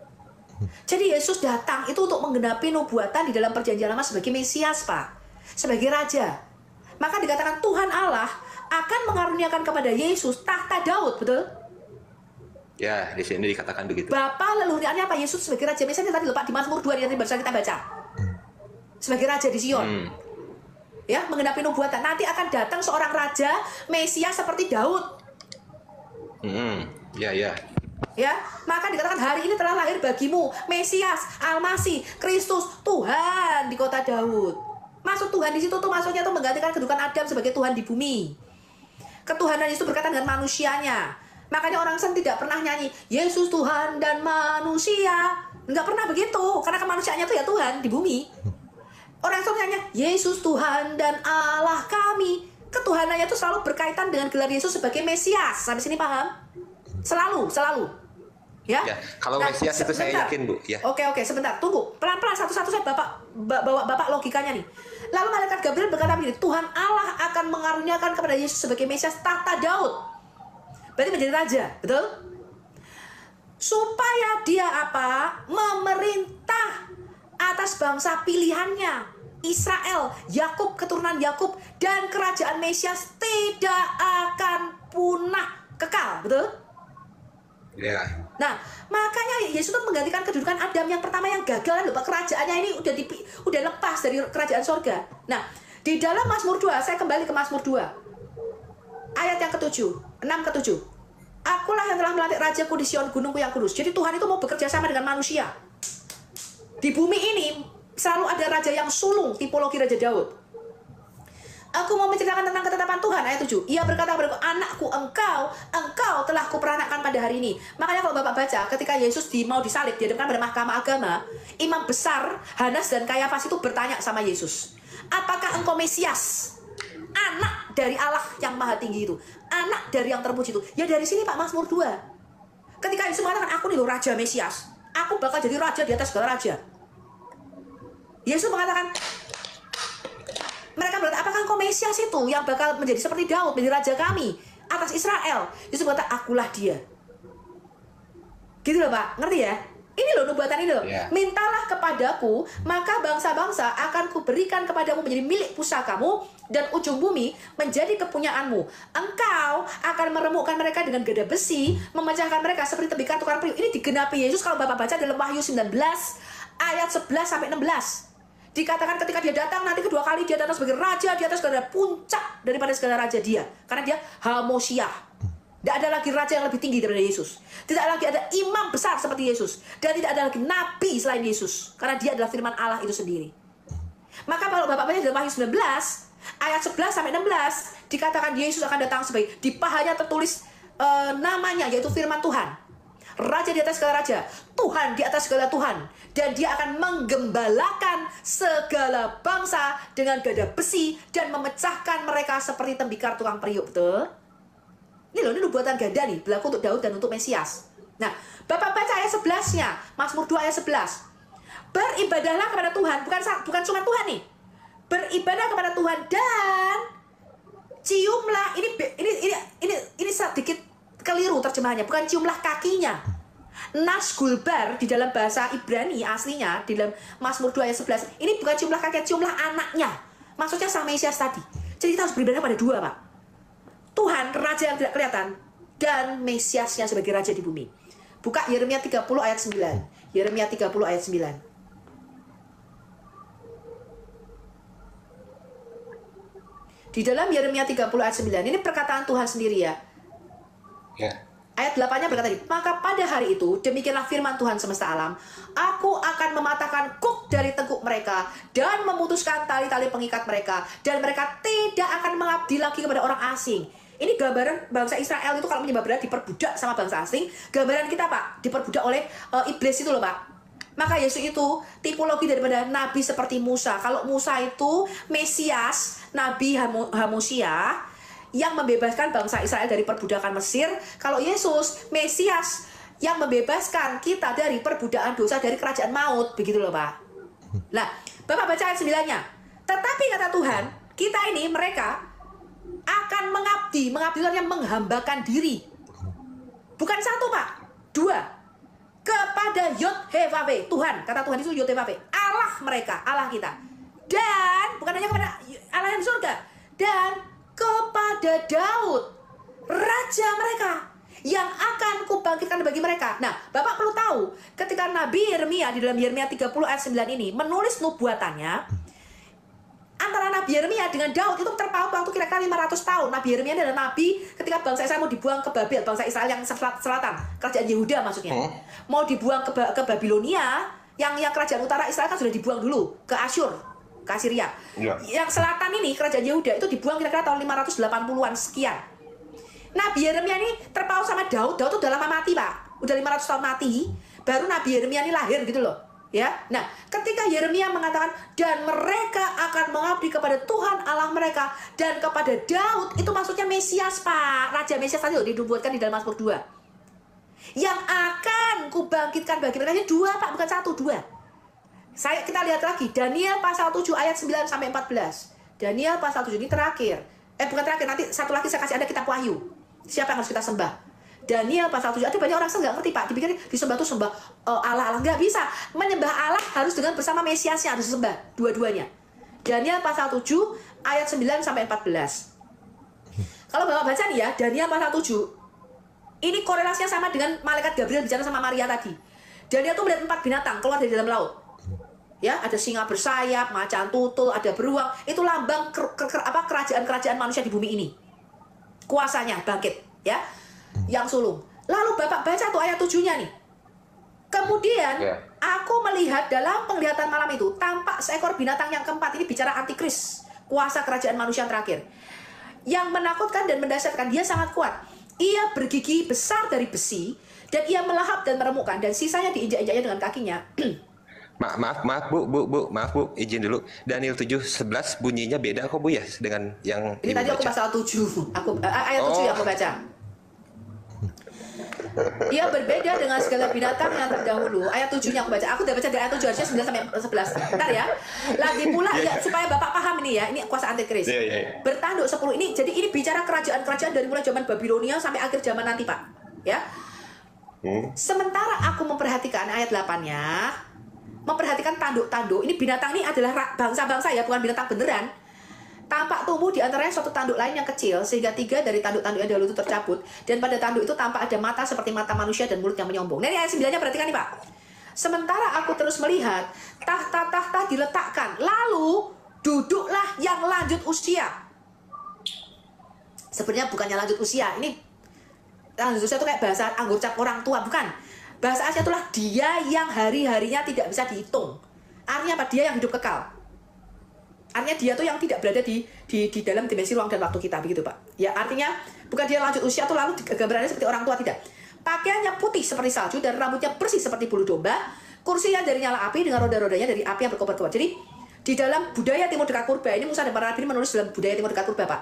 Jadi Yesus datang itu untuk menggenapi nubuatan di dalam perjanjian lama sebagai Mesias, Pak. Sebagai Raja. Maka dikatakan Tuhan Allah akan mengaruniakan kepada Yesus tahta Daud, betul?
Ya, di sini dikatakan begitu.
Bapa leluhurnya apa? Yesus sebagai Raja Mesias tadi loh Pak, di Mazmur 2 yang tadi barusan kita baca. Sebagai Raja di Sion. Ya, menggenapi nubuatan. Nanti akan datang seorang Raja Mesias seperti Daud.
Ya.
Ya, maka dikatakan hari ini telah lahir bagimu Mesias, Al-Masih, Kristus, Tuhan di kota Daud. Maksud Tuhan di situ tuh maksudnya tuh menggantikan kedudukan Adam sebagai Tuhan di bumi. Ketuhanan Yesus berkaitan dengan manusianya. Makanya orang Kristen tidak pernah nyanyi Yesus Tuhan dan manusia. Enggak pernah begitu, karena kemanusiaannya tuh ya Tuhan di bumi. Orang Kristen nyanyi Yesus Tuhan dan Allah kami. Ketuhanannya tuh selalu berkaitan dengan gelar Yesus sebagai Mesias. Sampai sini paham? Selalu. Ya,
kalau Mesias itu saya yakin, Bu. Ya.
Oke, sebentar, tunggu. Pelan-pelan satu-satu saya bawa Bapak logikanya nih. Lalu malaikat Gabriel berkata begini, Tuhan Allah akan mengaruniakan kepada Yesus sebagai Mesias tahta Daud. Berarti menjadi raja, betul? Supaya dia apa? Memerintah atas bangsa pilihannya, Israel, Yakub, keturunan Yakub, dan kerajaan Mesias tidak akan punah, kekal, betul?
Ya.
Nah, makanya Yesus itu menggantikan kedudukan Adam yang pertama yang gagal, lupa kerajaannya ini udah lepas dari kerajaan sorga. Nah, di dalam Mazmur 2, saya kembali ke Mazmur 2. Ayat yang ke-7, 6 ke-7. Akulah yang telah melantik rajaku di Sion, gunungku yang kudus. Jadi Tuhan itu mau bekerja sama dengan manusia. Di bumi ini selalu ada raja yang sulung, tipologi Raja Daud. Aku mau menceritakan tentang ketetapan Tuhan, ayat 7. Ia berkata kepadaku, anakku, engkau telah kuperanakkan pada hari ini. Makanya kalau Bapak baca, ketika Yesus mau disalib, dihadapkan pada mahkamah agama, imam besar, Hanas dan Kayafas itu bertanya sama Yesus, apakah engkau Mesias? Anak dari Allah yang maha tinggi itu, anak dari yang terpuji itu. Ya dari sini Pak, Mazmur 2. Ketika Yesus mengatakan, aku nih loh Raja Mesias, aku bakal jadi raja di atas segala raja. Yesus mengatakan, mereka berkata, apakah engkau Mesias itu yang bakal menjadi seperti Daud, menjadi raja kami atas Israel? Yesus berkata, akulah dia. Gitu loh Pak, ngerti ya? Ini loh nubuatan ini loh. Mintalah kepadaku, maka bangsa-bangsa akan kuberikan kepadamu menjadi milik pusakamu, dan ujung bumi menjadi kepunyaanmu. Engkau akan meremukkan mereka dengan gada besi, memecahkan mereka seperti tembikar tukang periuk. Ini digenapi Yesus kalau Bapak baca dalam Wahyu 19 ayat 11-16. Dikatakan ketika dia datang, nanti kedua kali dia datang sebagai raja di atas segala puncak daripada segala raja dia. Karena dia Hamosiah. Tidak ada lagi raja yang lebih tinggi daripada Yesus. Tidak lagi ada imam besar seperti Yesus. Dan tidak ada lagi nabi selain Yesus. Karena dia adalah firman Allah itu sendiri. Maka kalau Bapak baca dalam Wahyu 19, ayat 11-16, dikatakan Yesus akan datang sebagai, di pahanya tertulis namanya, yaitu firman Tuhan. Raja di atas segala raja, Tuhan di atas segala Tuhan, dan dia akan menggembalakan segala bangsa dengan gada besi dan memecahkan mereka seperti tembikar tukang periuk. Betul? Ini loh, ini nubuatan ganda nih, berlaku untuk Daud dan untuk Mesias. Nah, Bapak baca ayat 11-nya, Mazmur 2 ayat 11. Beribadahlah kepada Tuhan, bukan cuma Tuhan nih. Beribadah kepada Tuhan dan ciumlah, ini sedikit keliru terjemahannya, bukan ciumlah kakinya. Nasgulbar di dalam bahasa Ibrani aslinya di dalam Mazmur 2 ayat 11, ini bukan ciumlah kaki, ciumlah anaknya. Maksudnya sama Mesias tadi. Jadi kita harus beribadah pada dua, Pak. Tuhan, raja yang tidak kelihatan, dan Mesiasnya sebagai raja di bumi. Buka Yeremia 30 ayat 9. Yeremia 30 ayat 9. Di dalam Yeremia 30 ayat 9, ini perkataan Tuhan sendiri ya. Ayat 8-nya berkata, maka pada hari itu, demikianlah firman Tuhan semesta alam, aku akan mematahkan kuk dari tengkuk mereka, dan memutuskan tali-tali pengikat mereka, dan mereka tidak akan mengabdi lagi kepada orang asing. Ini gambaran bangsa Israel itu kalau menyembah berhala diperbudak sama bangsa asing. Gambaran kita Pak, diperbudak oleh iblis itu loh Pak. Maka Yesus itu tipologi daripada nabi seperti Musa. Kalau Musa itu Mesias, nabi Hamosiah, yang membebaskan bangsa Israel dari perbudakan Mesir. Kalau Yesus, Mesias yang membebaskan kita dari perbudakan dosa, dari kerajaan maut. Begitu loh Pak. Nah, Bapak baca ayat 9-nya. Tetapi kata Tuhan, kita ini, mereka akan mengabdi. Mengabdi itu artinya menghambakan diri. Bukan satu Pak, dua. Kepada Yod-Heh-Vaveh, Tuhan, kata Tuhan itu Yod-Heh-Vaveh, Allah mereka, Allah kita. Dan, bukan hanya kepada Allah yang di surga, dan kepada Daud, raja mereka, yang akan kubangkitkan bagi mereka. Nah, Bapak perlu tahu, ketika Nabi Yeremia di dalam Yeremia 30 ayat 9 ini menulis nubuatannya, antara Nabi Yeremia dengan Daud itu terpaut waktu kira-kira 500 tahun. Nabi Yeremia adalah nabi ketika bangsa Israel mau dibuang ke Babel, bangsa Israel yang selatan, kerajaan Yehuda maksudnya. Mau dibuang ke Babilonia, yang kerajaan utara Israel kan sudah dibuang dulu ke Asyur, ke Assyria. Yang selatan ini kerajaan Yehuda itu dibuang kira-kira tahun 580-an sekian. Nabi Yeremia ini terpaut sama Daud. Daud itu udah lama mati Pak, udah 500 tahun mati, baru Nabi Yeremia ini lahir gitu loh. Ya, nah ketika Yeremia mengatakan dan mereka akan mengabdi kepada Tuhan Allah mereka dan kepada Daud, itu maksudnya Mesias Pak, Raja Mesias tadi dinubuatkan di dalam Mazmur 2. Yang akan kubangkitkan bagi mereka, ini dua Pak, bukan satu, dua. Kita lihat lagi Daniel pasal 7 ayat 9 sampai 14. Daniel pasal 7 ini terakhir. Bukan terakhir, nanti satu lagi saya kasih ada kitab Wahyu. Siapa yang harus kita sembah? Daniel pasal 7, ada banyak orang nggak ngerti Pak, dipikir disembah tuh sembah Allah, nggak bisa. Menyembah Allah harus dengan bersama Mesiasnya, harus disembah dua-duanya. Daniel pasal 7 ayat 9 sampai 14. Kalau Bapak baca nih ya, Daniel pasal 7 Ini korelasinya sama dengan malaikat Gabriel bicara sama Maria tadi. Dan dia tuh melihat 4 binatang keluar dari dalam laut. Ya, ada singa bersayap, macan tutul, ada beruang. Itu lambang kerajaan-kerajaan manusia di bumi ini. Kuasanya bangkit, ya. Yang sulung. Lalu Bapak baca tuh ayat 7-nya nih. Kemudian aku melihat dalam penglihatan malam itu tampak seekor binatang yang keempat. Ini bicara antikris, kuasa kerajaan manusia yang terakhir. Yang menakutkan dan mendasarkan, dia sangat kuat. Ia bergigi besar dari besi dan ia melahap dan meremukkan dan sisanya diinjak-injaknya dengan kakinya.
Maaf Bu, izin dulu. Daniel 7:11 bunyinya beda kok Bu ya dengan yang
ini tadi aku pasal 7. Ayat 7 yang aku baca. Ia berbeda dengan segala binatang yang terdahulu. Ayat 7-nya aku baca. Aku udah baca dari ayat 7 harusnya 9 sampai 11. Bentar ya. Lagi pula ya, supaya Bapak paham ini ya. Ini kuasa antikris. Bertanduk 10 ini. Jadi ini bicara kerajaan-kerajaan dari mulai zaman Babilonia sampai akhir zaman nanti, Pak. Ya. Sementara aku memperhatikan ayat 8-nya, memperhatikan tanduk-tanduk. Ini binatang ini adalah bangsa-bangsa ya, bukan binatang beneran. Tampak tumbuh di antaranya suatu tanduk lain yang kecil, sehingga 3 dari tanduk-tanduk yang dahulu itu tercabut. Dan pada tanduk itu tampak ada mata seperti mata manusia dan mulut yang menyombong. Nah, ini ayat 9-nya perhatikan nih Pak. Sementara aku terus melihat, tahta-tahta diletakkan. Lalu, duduklah yang lanjut usia. Sebenarnya bukannya lanjut usia. Ini lanjut usia itu kayak bahasa anggur cap orang tua, bukan. Bahasa Asia itulah dia yang hari-harinya tidak bisa dihitung. Artinya apa? Dia yang hidup kekal. Artinya dia tuh yang tidak berada di dalam dimensi ruang dan waktu kita, begitu Pak. Ya, artinya bukan dia lanjut usia tuh lalu gambarannya seperti orang tua, tidak. Pakaiannya putih seperti salju dan rambutnya bersih seperti bulu domba. Kursinya dari nyala api dengan roda-rodanya dari api yang berkobar-kobar. Jadi di dalam budaya Timur Dekat Purba, ini Musa dan para nabi menulis dalam budaya Timur Dekat Purba, Pak.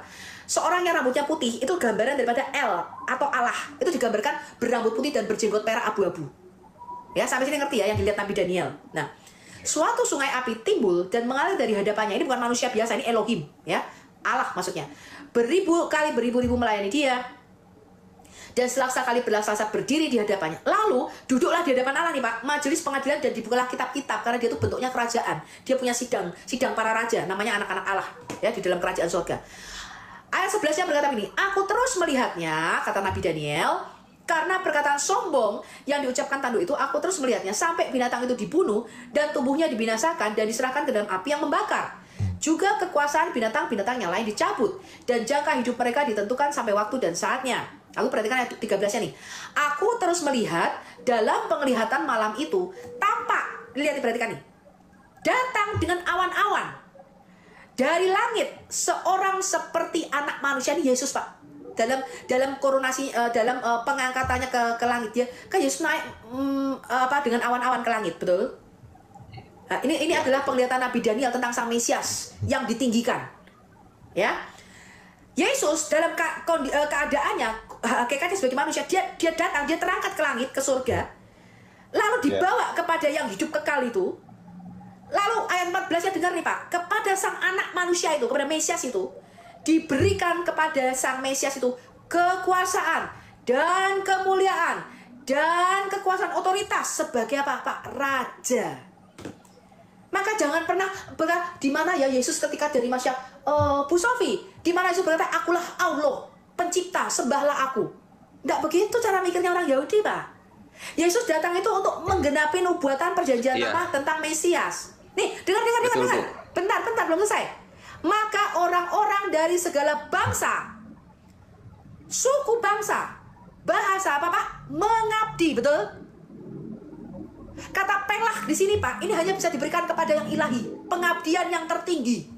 Seorang yang rambutnya putih itu gambaran daripada El atau Allah. Itu digambarkan berambut putih dan berjenggot merah abu-abu. Ya, sampai sini ngerti ya yang dilihat Nabi Daniel. Nah, suatu sungai api timbul dan mengalir dari hadapannya. Ini bukan manusia biasa, ini Elohim, ya. Allah maksudnya. Beribu-ribu melayani dia. Dan selaksa kali berlaksa berdiri di hadapannya. Lalu duduklah di hadapan Allah nih Pak, majelis pengadilan, dan dibukalah kitab-kitab karena dia itu bentuknya kerajaan. Dia punya sidang para raja, namanya anak-anak Allah, ya, di dalam kerajaan surga. Ayat 11-nya berkata begini, aku terus melihatnya, kata Nabi Daniel, karena perkataan sombong yang diucapkan tanduk itu, aku terus melihatnya sampai binatang itu dibunuh dan tubuhnya dibinasakan dan diserahkan ke dalam api yang membakar. Juga kekuasaan binatang-binatang yang lain dicabut dan jangka hidup mereka ditentukan sampai waktu dan saatnya. Aku perhatikan ayat 13-nya nih. Aku terus melihat dalam penglihatan malam itu tampak, lihat perhatikan nih, datang dengan awan-awan dari langit seorang seperti anak manusia. Ini Yesus Pak. Dalam koronasi, dalam pengangkatannya ke langit, dia kan Yesus naik dengan awan-awan ke langit, betul? Nah, ini adalah penglihatan Nabi Daniel tentang Sang Mesias yang ditinggikan, ya. Yesus dalam keadaannya hakikatnya sebagai manusia, dia datang, dia terangkat ke langit, ke surga, lalu dibawa kepada yang hidup kekal itu. Lalu ayat 14-nya dengar nih Pak, kepada Sang Anak Manusia itu, kepada Mesias itu, diberikan kepada Sang Mesias itu kekuasaan dan kemuliaan dan kekuasaan otoritas sebagai apa Pak? Raja. Maka jangan pernah berkata, di mana ya Yesus ketika dari Masya, Bu Sofi, di mana Yesus berkata, akulah Allah, pencipta, sembahlah aku. Nggak begitu cara mikirnya orang Yahudi Pak. Yesus datang itu untuk menggenapi nubuatan perjanjian lama tentang Mesias. Nih, dengar. Bentar, belum selesai. Maka orang-orang dari segala bangsa, suku bangsa, bahasa apa Pak? Mengabdi, betul? Kata penglah di sini Pak, ini hanya bisa diberikan kepada yang ilahi, pengabdian yang tertinggi.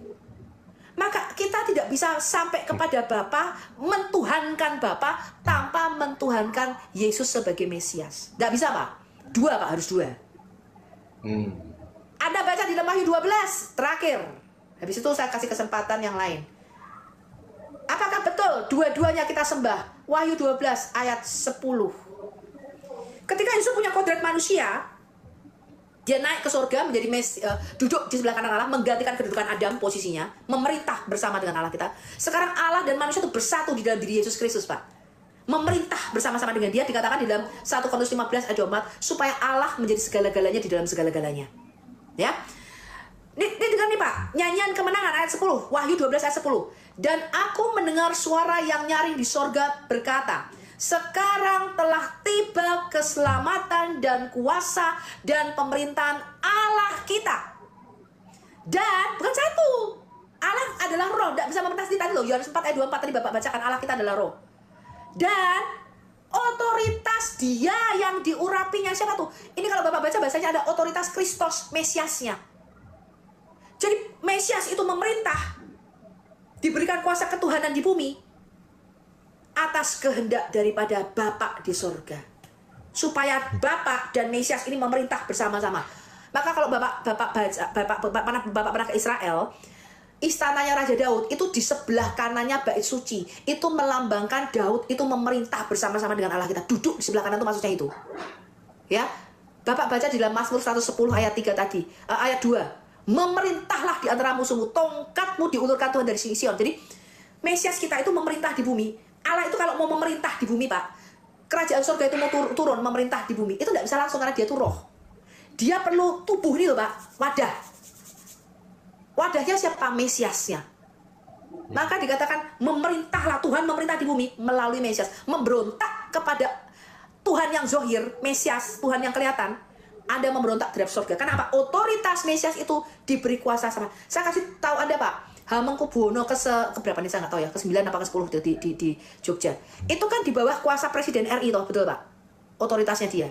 Maka kita tidak bisa sampai kepada Bapa, mentuhankan Bapa tanpa mentuhankan Yesus sebagai Mesias. Tidak bisa Pak. Dua Pak, harus dua. Anda baca di dalam Wahyu 12 terakhir. Habis itu saya kasih kesempatan yang lain. Apakah betul dua-duanya kita sembah? Wahyu 12 ayat 10. Ketika Yesus punya kodrat manusia, dia naik ke surga menjadi duduk di sebelah kanan Allah, menggantikan kedudukan Adam posisinya, memerintah bersama dengan Allah kita. Sekarang Allah dan manusia itu bersatu di dalam diri Yesus Kristus Pak. Memerintah bersama-sama dengan dia, dikatakan di dalam 1 Korintus 15 ayat 24, supaya Allah menjadi segala-galanya di dalam segala-galanya. Ya. Ini dengar nih Pak, nyanyian kemenangan ayat 10, Wahyu 12 ayat 10. Dan aku mendengar suara yang nyaring di sorga berkata, sekarang telah tiba keselamatan dan kuasa dan pemerintahan Allah kita. Dan bukan satu, Allah adalah roh, tidak bisa memerintah sendiri tadi loh. Yohanes 4 ayat 24 tadi Bapak bacakan, Allah kita adalah roh. Dan otoritas dia yang diurapinya siapa tuh? Ini kalau Bapak baca bahasanya ada otoritas Kristus, Mesiasnya. Jadi Mesias itu memerintah, diberikan kuasa ketuhanan di bumi atas kehendak daripada Bapa di surga, supaya Bapa dan Mesias ini memerintah bersama-sama. Maka kalau Bapak pernah ke Israel, istananya Raja Daud itu di sebelah kanannya bait suci, itu melambangkan Daud itu memerintah bersama-sama dengan Allah kita. Duduk di sebelah kanan itu maksudnya itu. Ya. Bapak baca di dalam Mazmur 110 ayat 3 tadi, ayat 2. Memerintahlah di antara musuhmu, tongkatmu diulurkan Tuhan dari Sion. Jadi Mesias kita itu memerintah di bumi. Allah itu kalau mau memerintah di bumi, Pak, kerajaan surga itu mau turun memerintah di bumi, itu tidak bisa langsung karena dia itu roh. Dia perlu tubuh nih loh, Pak, wadah. Wadahnya siapa? Mesiasnya. Maka dikatakan memerintahlah, Tuhan memerintah di bumi melalui Mesias. Memberontak kepada Tuhan yang zohir, Mesias, Tuhan yang kelihatan, Anda memberontak terhadap surga. Kenapa? Otoritas Mesias itu diberi kuasa sama. Saya kasih tahu Anda, Pak. Hamengkubuwono keberapa nih saya nggak tahu ya, ke-9 apa ke-10 di Jogja. Itu kan di bawah kuasa Presiden RI toh, betul Pak? Otoritasnya dia.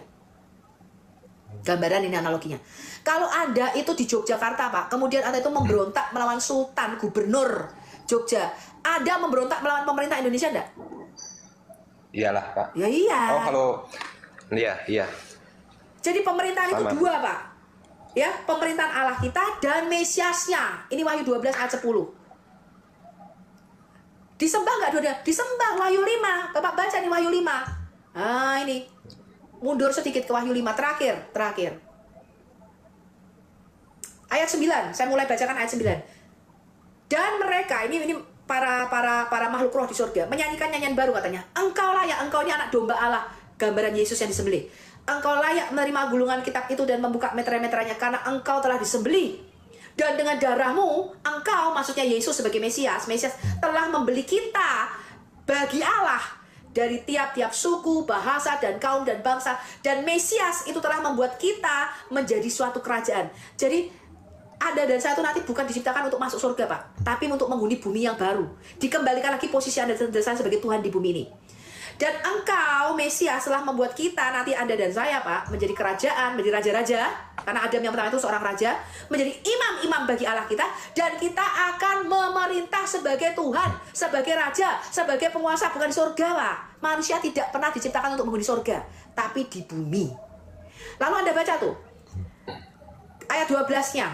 Gambaran ini analoginya. Kalau Anda itu di Yogyakarta, Pak, kemudian Anda itu memberontak melawan Sultan, Gubernur Jogja, Anda memberontak melawan pemerintah Indonesia enggak?
Iyalah, Pak.
Ya iya.
Oh, kalau iya.
Jadi pemerintahan itu dua, Pak. Ya, pemerintahan Allah kita dan Mesiasnya. Ini Wahyu 12 ayat 10. Disembah nggak dua-duanya? Disembah. Wahyu 5. Bapak baca nih Wahyu 5. Ah, ini. Mundur sedikit ke Wahyu 5. Terakhir. Ayat 9. Saya mulai bacakan ayat 9. Dan mereka, ini para makhluk roh di surga, menyanyikan nyanyian baru katanya. Engkau layak, engkau ini anak domba Allah. Gambaran Yesus yang disembelih. Engkau layak menerima gulungan kitab itu dan membuka meterai-meterainya karena engkau telah disembelih. Dan dengan darahmu, engkau, maksudnya Yesus sebagai Mesias telah membeli kita bagi Allah dari tiap-tiap suku, bahasa, dan kaum, dan bangsa. Dan Mesias itu telah membuat kita menjadi suatu kerajaan. Jadi, Anda dan saya itu nanti bukan diciptakan untuk masuk surga, Pak, tapi untuk menghuni bumi yang baru. Dikembalikan lagi posisi Anda dan saya sebagai Tuhan di bumi ini. Dan engkau, Mesias, telah membuat kita, nanti Anda dan saya, Pak, menjadi kerajaan, menjadi raja-raja. Karena Adam yang pertama itu seorang raja. Menjadi imam-imam bagi Allah kita. Dan kita akan memerintah sebagai Tuhan, sebagai raja, sebagai penguasa, bukan di surga, Pak. Manusia tidak pernah diciptakan untuk menghuni surga, tapi di bumi. Lalu Anda baca tuh, ayat 12-nya.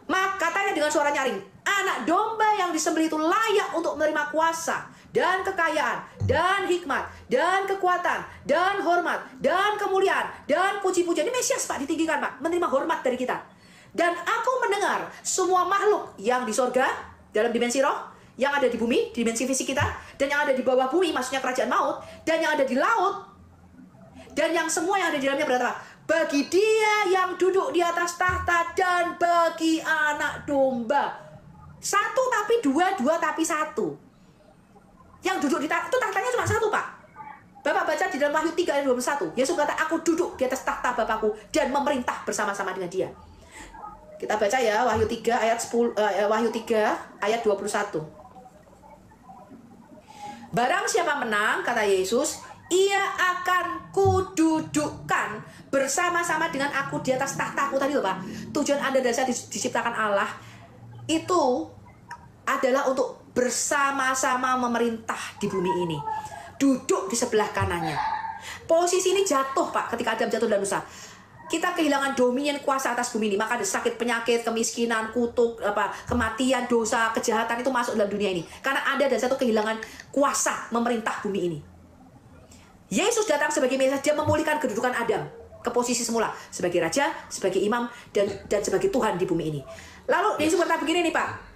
Maka katanya dengan suara nyaring, anak domba yang disembelih itu layak untuk menerima kuasa, dan kekayaan, dan hikmat, dan kekuatan, dan hormat, dan kemuliaan, dan puji-pujian. Ini Mesias, Pak, ditinggikan, Pak, menerima hormat dari kita. Dan aku mendengar semua makhluk yang di sorga, dalam dimensi roh, yang ada di bumi, dimensi fisik kita, dan yang ada di bawah bumi, maksudnya kerajaan maut, dan yang ada di laut, dan yang semua yang ada di dalamnya berkata, bagi dia yang duduk di atas tahta, dan bagi anak domba. Satu tapi dua, dua tapi satu. Yang duduk di tahta, itu tahtanya cuma satu, Pak. Bapak baca di dalam Wahyu 3 ayat 21. Yesus kata, aku duduk di atas tahta Bapakku dan memerintah bersama-sama dengan dia. Kita baca ya, Wahyu 3 ayat 21. Barang siapa menang, kata Yesus, ia akan kududukkan bersama-sama dengan aku di atas tahtaku tadi loh, Pak. Tujuan Anda dan saya diciptakan Allah itu adalah untuk bersama-sama memerintah di bumi ini. Duduk di sebelah kanannya. Posisi ini jatuh, Pak, ketika Adam jatuh dalam dosa. Kita kehilangan dominion kuasa atas bumi ini. Maka ada sakit, penyakit, kemiskinan, kutuk, kematian, dosa, kejahatan itu masuk dalam dunia ini. Karena Anda dan saya itu kehilangan kuasa memerintah bumi ini. Yesus datang sebagai Mesias, dia memulihkan kedudukan Adam ke posisi semula sebagai raja, sebagai imam, dan sebagai Tuhan di bumi ini. Lalu Yesus berkata begini nih, Pak.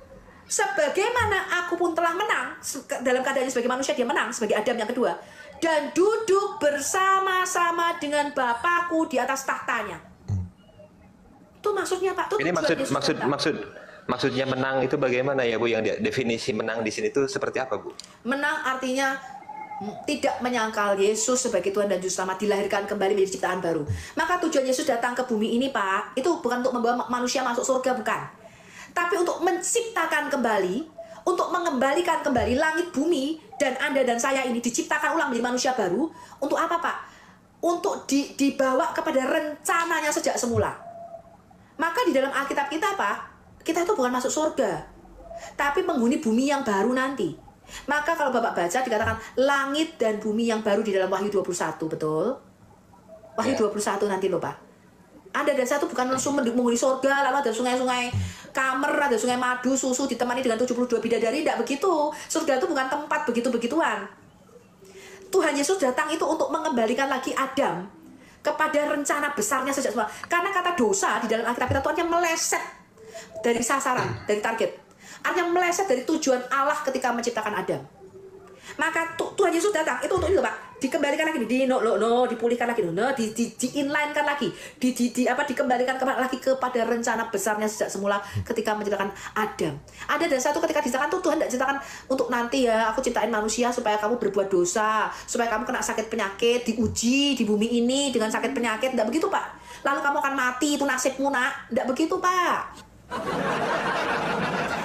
Sebagaimana aku pun telah menang, dalam keadaannya sebagai manusia dia menang, sebagai Adam yang kedua, dan duduk bersama-sama dengan Bapakku di atas tahtanya. Itu maksudnya, Pak. Itu
ini maksudnya menang itu bagaimana ya, Bu? Yang definisi menang di sini itu seperti apa, Bu?
Menang artinya tidak menyangkal Yesus sebagai Tuhan dan Juru Selamat, dilahirkan kembali menjadi ciptaan baru. Maka tujuan Yesus datang ke bumi ini, Pak, itu bukan untuk membawa manusia masuk surga, bukan. Tapi untuk menciptakan kembali, untuk mengembalikan kembali langit bumi, dan Anda dan saya ini diciptakan ulang menjadi manusia baru. Untuk apa, Pak? Untuk dibawa kepada rencananya sejak semula. Maka di dalam Alkitab kita, Pak, kita itu bukan masuk surga, tapi menghuni bumi yang baru nanti. Maka kalau Bapak baca dikatakan langit dan bumi yang baru di dalam Wahyu 21, betul? Wahyu 21 nanti loh, Pak. Anda dan saya itu bukan langsung menghuni surga, lalu ada sungai-sungai kamer, ada sungai madu, susu ditemani dengan 72 bidadari, tidak begitu. Surga itu bukan tempat begitu-begituan. Tuhan Yesus datang itu untuk mengembalikan lagi Adam kepada rencana besarnya sejak semula. Karena kata dosa di dalam Alkitab kita itu artinya meleset dari sasaran, dari target. Artinya meleset dari tujuan Allah ketika menciptakan Adam. Maka Tuhan Yesus datang itu untuk itu, Pak. Dikembalikan lagi, dipulihkan lagi, di-inline-kan lagi, dikembalikan lagi kepada rencana besarnya sejak semula ketika menciptakan Adam. Ada dan satu ketika diciptakan tuh Tuhan tidak ciptakan untuk nanti ya, aku ciptain manusia supaya kamu berbuat dosa, supaya kamu kena sakit penyakit, diuji di bumi ini dengan sakit penyakit, tidak begitu, Pak. Lalu kamu akan mati, itu nasibmu, nak. Tidak begitu, Pak.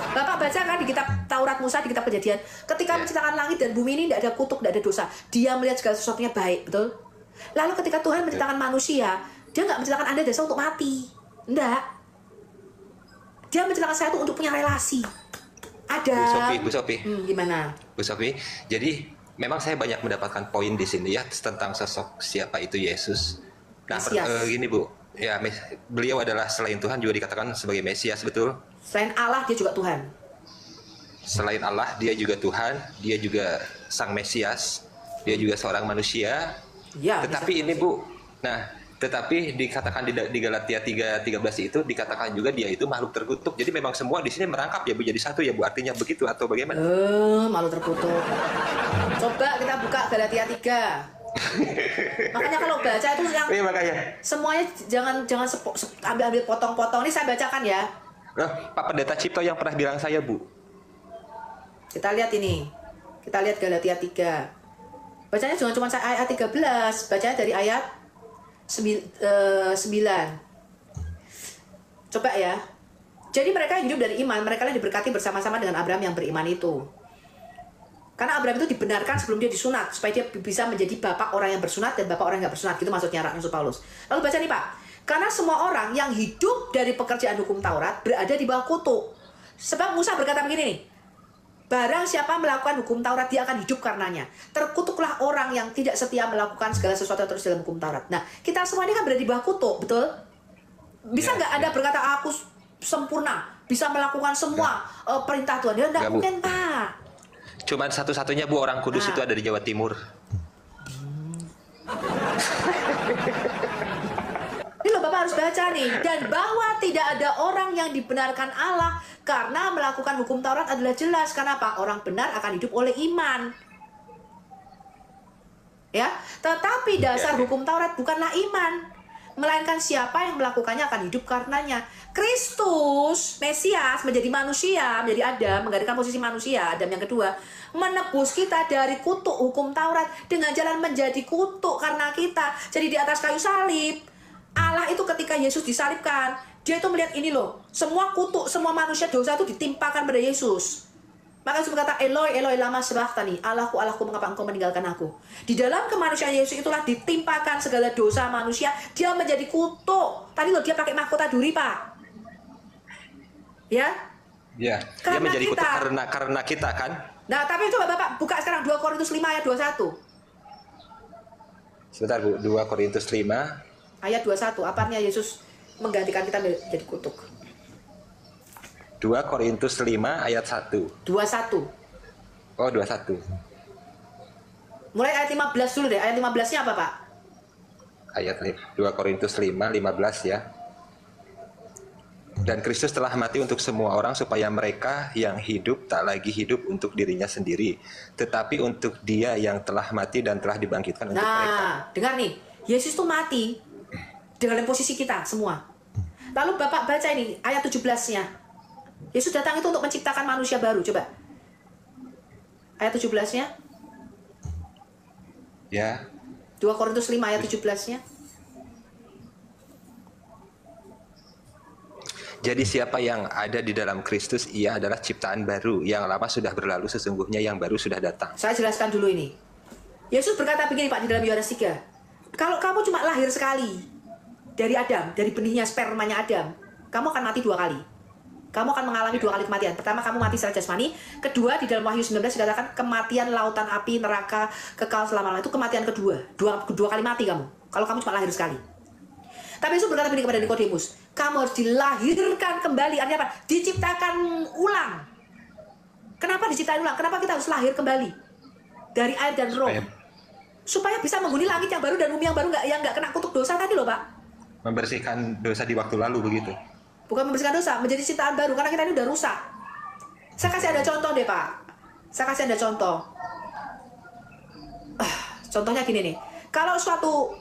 Bapak baca kan di kitab Taurat Musa, di kitab Kejadian, ketika menciptakan langit dan bumi ini tidak ada kutuk, tidak ada dosa. Dia melihat segala sesuatunya baik, betul? Lalu ketika Tuhan menciptakan manusia, dia nggak menciptakan Anda dan saya untuk mati. Enggak. Dia menciptakan saya itu untuk punya relasi. Ada.
Bu Sophie.
Gimana?
Bu Sophie, jadi memang saya banyak mendapatkan poin di sini ya tentang sosok siapa itu Yesus. Nah, gini Bu, ya beliau adalah selain Tuhan juga dikatakan sebagai Mesias, betul?
Selain Allah, dia juga Tuhan.
Selain Allah, dia juga Tuhan, dia juga Sang Mesias, dia juga seorang manusia.
Ya,
tetapi ini Bu, nah, tetapi dikatakan di Galatia 3:13 itu dikatakan juga dia itu makhluk terkutuk. Jadi memang semua di sini merangkap ya Bu, jadi satu ya Bu, artinya begitu atau bagaimana?
Makhluk terkutuk. Coba kita buka Galatia 3. Makanya kalau baca itu yang semuanya jangan ambil potong-potong. Ini saya bacakan ya.
Pak Pendeta Cipto yang pernah bilang saya, Bu.
Kita lihat ini. Kita lihat Galatia 3. Bacanya jangan cuma ayat 13, bacanya dari ayat 9. Coba ya. Jadi mereka hidup dari iman, mereka diberkati bersama-sama dengan Abraham yang beriman itu. Karena Abraham itu dibenarkan sebelum dia disunat, supaya dia bisa menjadi bapak orang yang bersunat dan bapak orang yang nggak bersunat. Itu maksudnya Rasul Paulus. Lalu baca nih, Pak. Karena semua orang yang hidup dari pekerjaan hukum Taurat berada di bawah kutuk. Sebab Musa berkata begini nih, barang siapa melakukan hukum Taurat, dia akan hidup karenanya. Terkutuklah orang yang tidak setia melakukan segala sesuatu yang terus dalam hukum Taurat. Nah, kita semua ini kan berada di bawah kutuk, betul? Bisa nggak Anda berkata, aku sempurna, bisa melakukan semua perintah Tuhan? Ya nggak mungkin, Pak.
Cuman satu-satunya Bu, orang kudus itu ada di Jawa Timur.
Ini loh Bapak harus baca nih. Dan bahwa tidak ada orang yang dibenarkan Allah karena melakukan hukum Taurat adalah jelas. Kenapa? Orang benar akan hidup oleh iman. Ya, tetapi dasar hukum Taurat bukanlah iman, melainkan siapa yang melakukannya akan hidup karenanya. Kristus, Mesias, menjadi manusia, menjadi Adam, menggantikan posisi manusia, Adam yang kedua, menebus kita dari kutuk hukum Taurat dengan jalan menjadi kutuk karena kita. Jadi di atas kayu salib, Allah itu ketika Yesus disalibkan, dia itu melihat ini loh, semua kutuk, semua manusia dosa itu ditimpakan pada Yesus. Maka Yesus berkata, Eloi, Eloi, lama sabachthani, Allahku, Allahku, mengapa engkau meninggalkan aku? Di dalam kemanusiaan Yesus itulah ditimpakan segala dosa manusia, dia menjadi kutuk. Tadi loh dia pakai mahkota duri, Pak. Ya?
Ya, dia menjadi kutuk karena kita kan?
Nah, tapi coba Bapak buka sekarang 2 Korintus 5 ayat 21.
Sebentar Bu, 2 Korintus 5
ayat 21, apa artinya Yesus menggantikan kita menjadi kutuk?
2 Korintus 5 ayat 1.
21.
Oh, 21.
Mulai ayat 15 dulu deh. Ayat 15-nya apa, Pak?
Ayat 2 Korintus 5, 15 ya. Dan Kristus telah mati untuk semua orang supaya mereka yang hidup tak lagi hidup untuk dirinya sendiri, tetapi untuk Dia yang telah mati dan telah dibangkitkan untuk mereka.
Nah, dengar nih. Yesus tuh mati dengan posisi kita semua. Lalu Bapak baca ini ayat 17-nya. Yesus datang itu untuk menciptakan manusia baru. Coba. Ayat 17-nya.
Ya.
2 Korintus 5 ayat 17-nya.
Jadi siapa yang ada di dalam Kristus, ia adalah ciptaan baru. Yang lama sudah berlalu, sesungguhnya yang baru sudah datang.
Saya jelaskan dulu ini. Yesus berkata begini Pak di dalam Yohanes 3. Kalau kamu cuma lahir sekali dari Adam, dari benihnya spermanya Adam, kamu akan mati 2 kali. Kamu akan mengalami 2 kali kematian. Pertama, kamu mati secara jasmani. Kedua, di dalam Wahyu 19 dikatakan kematian lautan api, neraka, kekal selama-lamanya. Itu kematian kedua. Dua kali mati kamu. Kalau kamu cuma lahir sekali. Tapi Yesus berkata begini kepada Nikodemus, kamu harus dilahirkan kembali. Artinya apa? Diciptakan ulang. Kenapa diciptakan ulang? Kenapa kita harus lahir kembali? Dari air dan roh. Supaya bisa menghuni langit yang baru dan bumi yang baru, yang nggak kena kutuk dosa tadi loh Pak.
Membersihkan dosa di waktu lalu begitu.
Bukan membersihkan dosa, menjadi ciptaan baru. Karena kita ini udah rusak. Saya kasih ada contoh deh Pak. Saya kasih ada contoh. Contohnya gini nih. Kalau suatu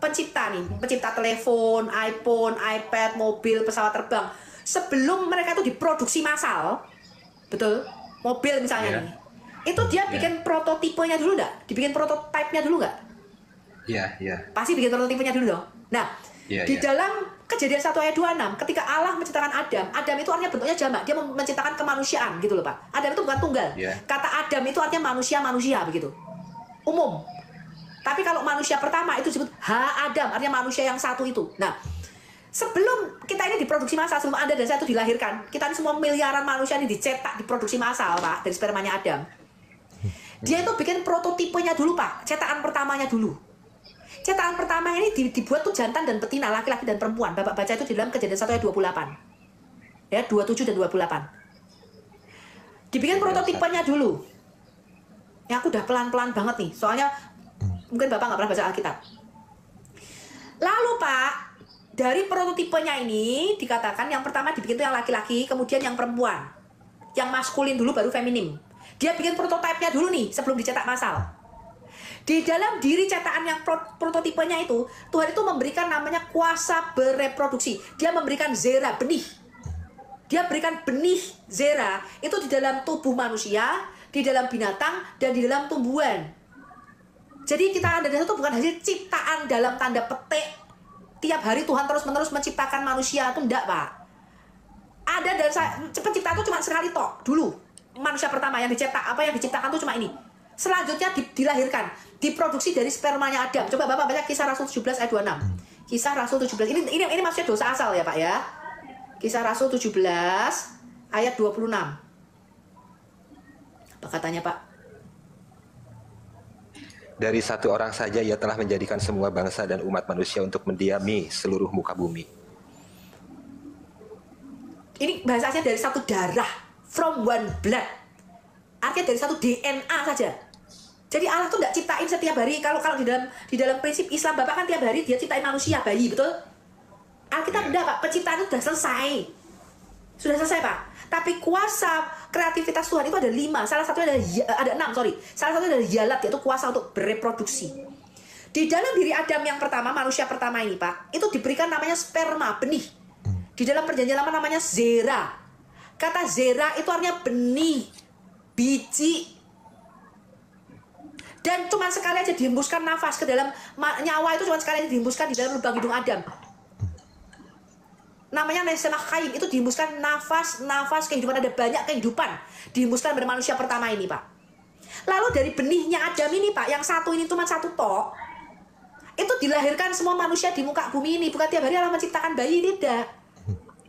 pencipta nih, pencipta telepon, iPhone, iPad, mobil, pesawat terbang, sebelum mereka itu diproduksi massal, betul? Mobil misalnya nih, itu dia bikin prototipenya dulu nggak? Dibikin prototipenya dulu nggak?
Iya.
Pasti bikin prototipenya dulu dong. Nah, di dalam Kejadian 1 ayat 26, ketika Allah menciptakan Adam, Adam itu artinya bentuknya jamak, dia menciptakan kemanusiaan gitu loh Pak. Adam itu bukan tunggal. Kata Adam itu artinya manusia begitu, umum. Tapi kalau manusia pertama itu disebut Ha-Adam, artinya manusia yang satu itu. Nah, sebelum kita ini diproduksi massal, sebelum Anda dan saya itu dilahirkan, kita ini semua miliaran manusia ini dicetak, diproduksi massal, Pak, dari spermanya Adam. Dia itu bikin prototipenya dulu, Pak, cetakan pertamanya dulu. Cetakan pertama ini dibuat tuh jantan dan betina, laki-laki dan perempuan. Bapak baca itu di dalam Kejadian 1 ayat 28. Ya, 27 dan 28. Dibikin prototipenya dulu. Ya, aku udah pelan-pelan banget nih, soalnya mungkin Bapak nggak pernah baca Alkitab. Lalu Pak, dari prototipenya ini dikatakan yang pertama dibikin itu yang laki-laki, kemudian yang perempuan. Yang maskulin dulu baru feminim. Dia bikin prototipenya dulu nih sebelum dicetak massal. Di dalam diri cetakan yang prototipenya itu, Tuhan itu memberikan namanya kuasa bereproduksi. Dia memberikan zera, benih. Dia berikan benih zera itu di dalam tubuh manusia, di dalam binatang, dan di dalam tumbuhan. Jadi kita Anda dan itu bukan hasil ciptaan dalam tanda petik. Tiap hari Tuhan terus-menerus menciptakan manusia, itu enggak Pak. Ada dan penciptaan itu cuma sekali tok dulu. Manusia pertama yang dicetak, apa yang diciptakan itu cuma ini. Selanjutnya dilahirkan, diproduksi dari spermanya Adam. Coba Bapak baca Kisah Rasul 17 ayat 26. Kisah Rasul 17. Ini maksudnya dosa asal ya Pak ya. Kisah Rasul 17 ayat 26. Apa katanya Pak?
Dari satu orang saja ia telah menjadikan semua bangsa dan umat manusia untuk mendiami seluruh muka bumi.
Ini bahasanya dari satu darah, from one blood. Artinya dari satu DNA saja. Jadi Allah tuh nggak ciptain setiap hari. Kalau di dalam prinsip Islam Bapak kan tiap hari dia ciptain manusia, bayi, betul? Alkitab enggak Pak, penciptaan itu sudah selesai. Sudah selesai Pak. Tapi kuasa kreativitas Tuhan itu ada 5. Salah satunya ada 6, sorry. Salah satunya adalah yalat, yaitu kuasa untuk bereproduksi. Di dalam diri Adam yang pertama, manusia pertama ini Pak, itu diberikan namanya sperma, benih. Di dalam perjanjian lama namanya zera. Kata zera itu artinya benih, biji. Dan cuma sekali aja dihembuskan nafas ke dalam nyawa itu, cuma sekali aja dihembuskan di dalam lubang hidung Adam. Namanya Nesemah Kaim, itu dihembuskan nafas kehidupan, ada banyak kehidupan dihembuskan pada manusia pertama ini Pak. Lalu dari benihnya Adam ini Pak, yang satu ini cuma satu tok, itu dilahirkan semua manusia di muka bumi ini. Bukan tiap hari Allah menciptakan bayi, tidak.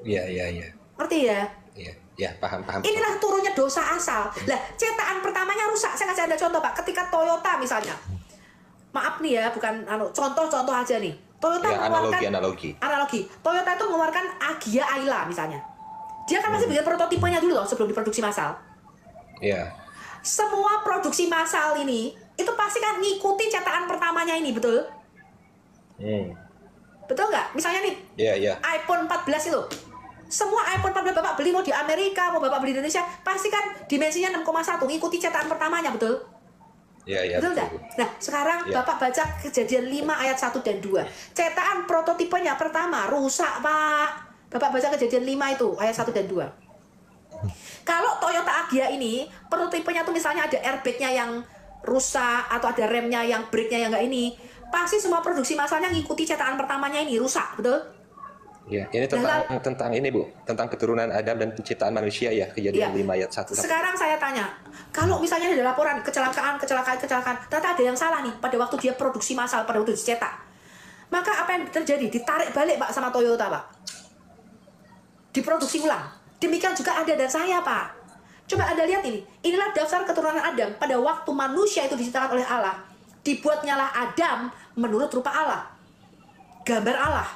Iya.
Ngerti ya?
Iya, paham.
Inilah turunnya dosa asal. Lah, cetakan pertamanya rusak. Saya kasih Anda contoh Pak, ketika Toyota misalnya. Maaf nih ya, bukan contoh aja nih. Toyota
ya,
mengeluarkan
analogi.
Toyota itu mengeluarkan Agya Ayla misalnya. Dia kan masih bikin prototipenya dulu loh sebelum diproduksi massal.
Iya.
Semua produksi massal ini itu pasti kan ngikuti cetakan pertamanya ini, betul? Betul nggak? Misalnya nih, iPhone 14 itu. Semua iPhone 14 Bapak beli mau di Amerika, mau Bapak beli di Indonesia, pasti kan dimensinya 6,1, ngikuti cetakan pertamanya, betul?
Iya.
Betul nggak? Nah, sekarang Bapak baca Kejadian 5 ayat 1 dan 2. Cetakan prototipenya pertama rusak, Pak. Bapak baca Kejadian 5 itu, ayat 1 dan 2. Kalau Toyota Agya ini, prototipenya tuh misalnya ada airbagnya yang rusak atau ada remnya yang breaknya yang nggak ini, pasti semua produksi massalnya ngikuti cetakan pertamanya ini rusak, betul?
Ya, ini tentang ini Bu, tentang keturunan Adam dan penciptaan manusia ya, Kejadian 5 ayat 1.
Sekarang saya tanya, kalau misalnya ada laporan kecelakaan, ternyata ada yang salah nih pada waktu dia produksi massal, pada waktu dicetak, maka apa yang terjadi? Ditarik balik Pak sama Toyota Pak, diproduksi ulang. Demikian juga Anda dan saya Pak. Coba Anda lihat ini, inilah daftar keturunan Adam pada waktu manusia itu diciptakan oleh Allah. Dibuatnyalah Adam menurut rupa Allah, gambar Allah.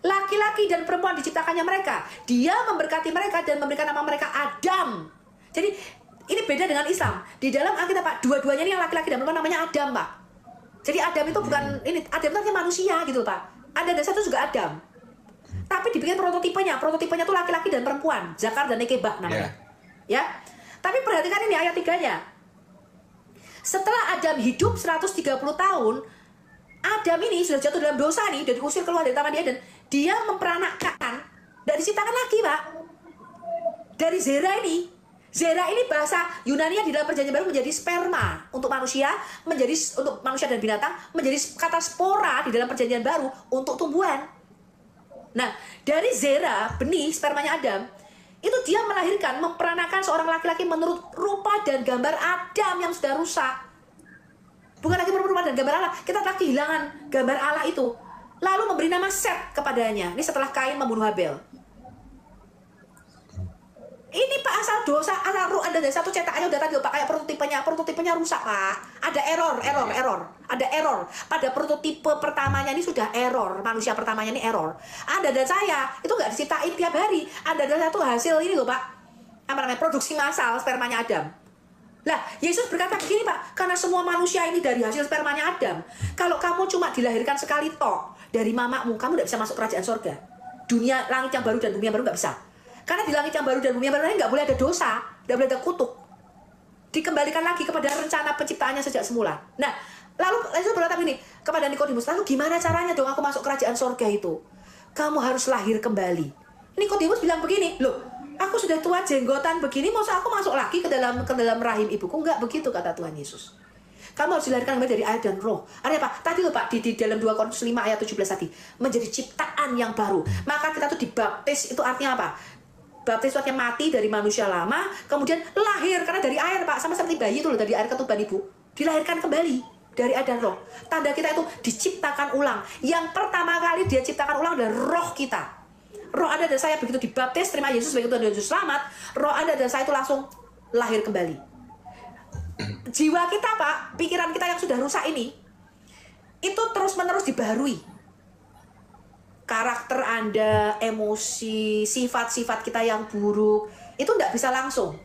Laki-laki dan perempuan diciptakannya mereka. Dia memberkati mereka dan memberikan nama mereka Adam. Jadi ini beda dengan Islam. Di dalam Alkitab Pak, dua-duanya ini yang laki-laki dan perempuan namanya Adam Pak. Jadi Adam itu bukan ini, Adam itu artinya manusia gitu Pak. Ada dasar itu juga Adam. Tapi dibikin prototipenya tuh laki-laki dan perempuan, Zakar dan Nekebah namanya. Ya. Tapi perhatikan ini ayat 3-nya. Setelah Adam hidup 130 tahun, Adam ini sudah jatuh dalam dosa nih, sudah diusir keluar dari Taman Eden. Dia memperanakkan, tidak diciptakan lagi Pak. Dari Zera ini. Zera ini bahasa Yunani di dalam perjanjian baru menjadi sperma untuk manusia, untuk manusia dan binatang, menjadi kata spora di dalam perjanjian baru untuk tumbuhan. Nah, dari Zera, benih spermanya Adam, itu dia melahirkan, memperanakan seorang laki-laki menurut rupa dan gambar Adam yang sudah rusak. Bukan lagi menurut rupa dan gambar Allah, kita telah kehilangan gambar Allah itu. Lalu memberi nama Set kepadanya. Ini setelah Kain membunuh Habel. Ini Pak asal dosa, ada satu cetakannya udah tadi Pak, kayak prototipenya rusak Pak. Ada error. Ada error. Pada prototipe pertamanya ini sudah error, manusia pertamanya ini error. Anda dan saya itu nggak diciptain tiap hari. Anda dan satu hasil ini loh Pak. Apa namanya? Produksi massal spermanya Adam. Lah, Yesus berkata begini Pak, karena semua manusia ini dari hasil spermanya Adam. Kalau kamu cuma dilahirkan sekali tok dari mamamu, kamu tidak bisa masuk kerajaan sorga. Dunia langit yang baru dan bumi yang baru nggak bisa. Karena di langit yang baru dan bumi yang baru ini nggak boleh ada dosa, nggak boleh ada kutuk. Dikembalikan lagi kepada rencana penciptaannya sejak semula. Nah, lalu Yesus berkata begini kepada Nikodemus, lalu gimana caranya dong aku masuk kerajaan sorga itu? Kamu harus lahir kembali. Nikodemus bilang begini, loh, aku sudah tua jenggotan begini, masa aku masuk lagi ke dalam rahim ibuku? Enggak begitu kata Tuhan Yesus. Kamu harus dilahirkan kembali dari air dan roh. Artinya apa? Tadi loh Pak, di dalam 2 Korintus 5 ayat 17 tadi, menjadi ciptaan yang baru. Maka kita tuh dibaptis, itu artinya apa? Baptis itu artinya mati dari manusia lama, kemudian lahir, karena dari air Pak, sama seperti bayi itu loh, dari air ketuban ibu, dilahirkan kembali dari air dan roh. Tanda kita itu diciptakan ulang. Yang pertama kali dia ciptakan ulang adalah roh kita. Roh Anda dan saya begitu dibaptis, terima Yesus sebagai Tuhan dan Juru Selamat, roh Anda dan saya itu langsung lahir kembali. Jiwa kita Pak, pikiran kita yang sudah rusak ini, itu terus-menerus dibaharui. Karakter Anda, emosi, sifat-sifat kita yang buruk, itu tidak bisa langsung.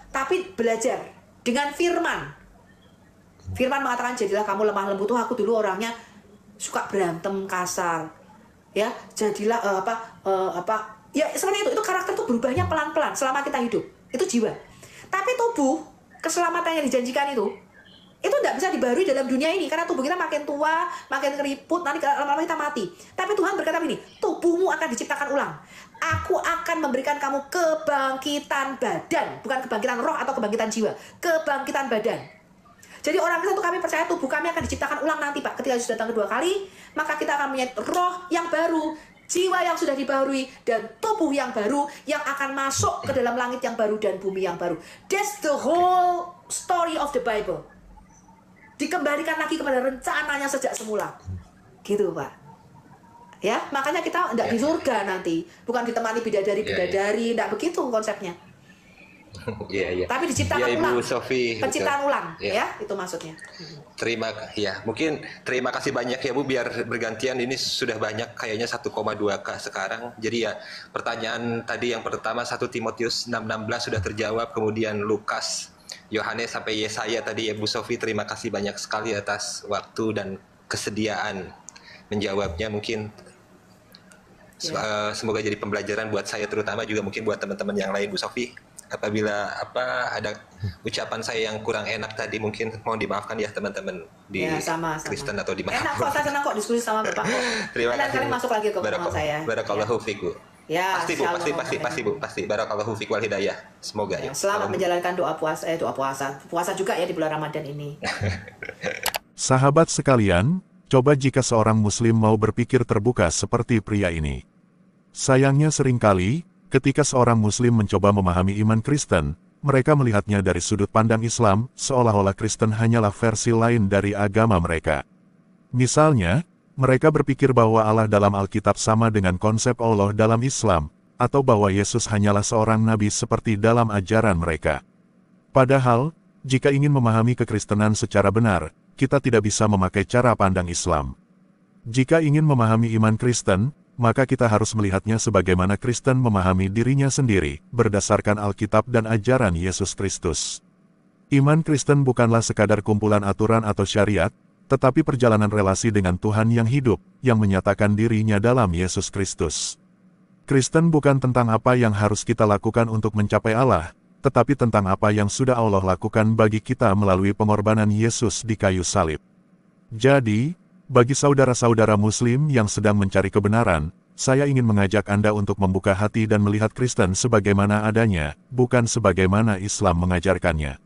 Tapi belajar dengan firman. Firman mengatakan, jadilah kamu lemah lembut. Tuh aku dulu orangnya suka berantem kasar. Ya, jadilah ya seperti itu karakter itu berubahnya pelan-pelan selama kita hidup. Itu jiwa. Tapi tubuh, keselamatan yang dijanjikan itu tidak bisa dibarui dalam dunia ini, karena tubuh kita makin tua, makin keriput, nanti lama-lama kita mati. Tapi Tuhan berkata begini, tubuhmu akan diciptakan ulang. Aku akan memberikan kamu kebangkitan badan, bukan kebangkitan roh atau kebangkitan jiwa, kebangkitan badan. Jadi orang kita tuh kami percaya tubuh kami akan diciptakan ulang nanti Pak. Ketika Yesus datang kedua kali, maka kita akan punya roh yang baru, jiwa yang sudah dibaharui, dan tubuh yang baru yang akan masuk ke dalam langit yang baru dan bumi yang baru. That's the whole story of the Bible. Dikembalikan lagi kepada rencananya sejak semula. Gitu Pak. Ya, makanya kita tidak di surga nanti. Bukan ditemani bidadari-bidadari, tidak begitu konsepnya.
Iya.
Tapi diciptakan ulang.
Ibu Sofi.
Penciptaan ulang, ya, itu maksudnya.
Mungkin terima kasih banyak ya Bu, biar bergantian, ini sudah banyak kayaknya 1,2K sekarang. Jadi ya, pertanyaan tadi yang pertama 1 Timotius 6:16 sudah terjawab, kemudian Lukas, Yohanes sampai Yesaya tadi ya Bu Sofi, terima kasih banyak sekali atas waktu dan kesediaan menjawabnya. Mungkin semoga jadi pembelajaran buat saya, terutama juga mungkin buat teman-teman yang lain Bu Sofi. Apabila ada ucapan saya yang kurang enak tadi, mungkin mohon dimaafkan ya teman-teman di
sama.
Kristen atau di mana.
Enak kok, saya senang kok diskusi sama Bapak.
Terima kasih.
Kali masuk lagi ke pertemuan saya.
Barakallahu fiikum.
Ya,
Pasti Bu,
shalom.
pasti Bu, pasti. Barakallahu fiik wal hidayah. Semoga ya.
Selamat menjalankan doa puasa juga ya di bulan Ramadan ini.
Sahabat sekalian, coba jika seorang muslim mau berpikir terbuka seperti pria ini. Sayangnya seringkali, ketika seorang muslim mencoba memahami iman Kristen, mereka melihatnya dari sudut pandang Islam, seolah-olah Kristen hanyalah versi lain dari agama mereka. Misalnya, mereka berpikir bahwa Allah dalam Alkitab sama dengan konsep Allah dalam Islam, atau bahwa Yesus hanyalah seorang nabi seperti dalam ajaran mereka. Padahal, jika ingin memahami kekristenan secara benar, kita tidak bisa memakai cara pandang Islam. Jika ingin memahami iman Kristen, maka kita harus melihatnya sebagaimana Kristen memahami dirinya sendiri, berdasarkan Alkitab dan ajaran Yesus Kristus. Iman Kristen bukanlah sekadar kumpulan aturan atau syariat, tetapi perjalanan relasi dengan Tuhan yang hidup, yang menyatakan dirinya dalam Yesus Kristus. Kristen bukan tentang apa yang harus kita lakukan untuk mencapai Allah, tetapi tentang apa yang sudah Allah lakukan bagi kita melalui pengorbanan Yesus di kayu salib. Jadi, bagi saudara-saudara Muslim yang sedang mencari kebenaran, saya ingin mengajak Anda untuk membuka hati dan melihat Kristen sebagaimana adanya, bukan sebagaimana Islam mengajarkannya.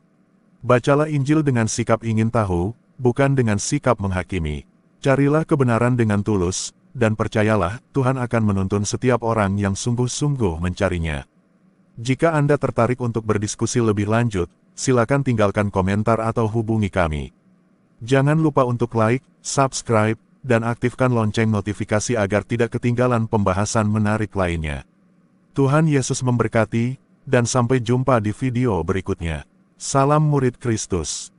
Bacalah Injil dengan sikap ingin tahu, bukan dengan sikap menghakimi. Carilah kebenaran dengan tulus, dan percayalah, Tuhan akan menuntun setiap orang yang sungguh-sungguh mencarinya. Jika Anda tertarik untuk berdiskusi lebih lanjut, silakan tinggalkan komentar atau hubungi kami. Jangan lupa untuk like, subscribe, dan aktifkan lonceng notifikasi agar tidak ketinggalan pembahasan menarik lainnya. Tuhan Yesus memberkati, dan sampai jumpa di video berikutnya. Salam murid Kristus.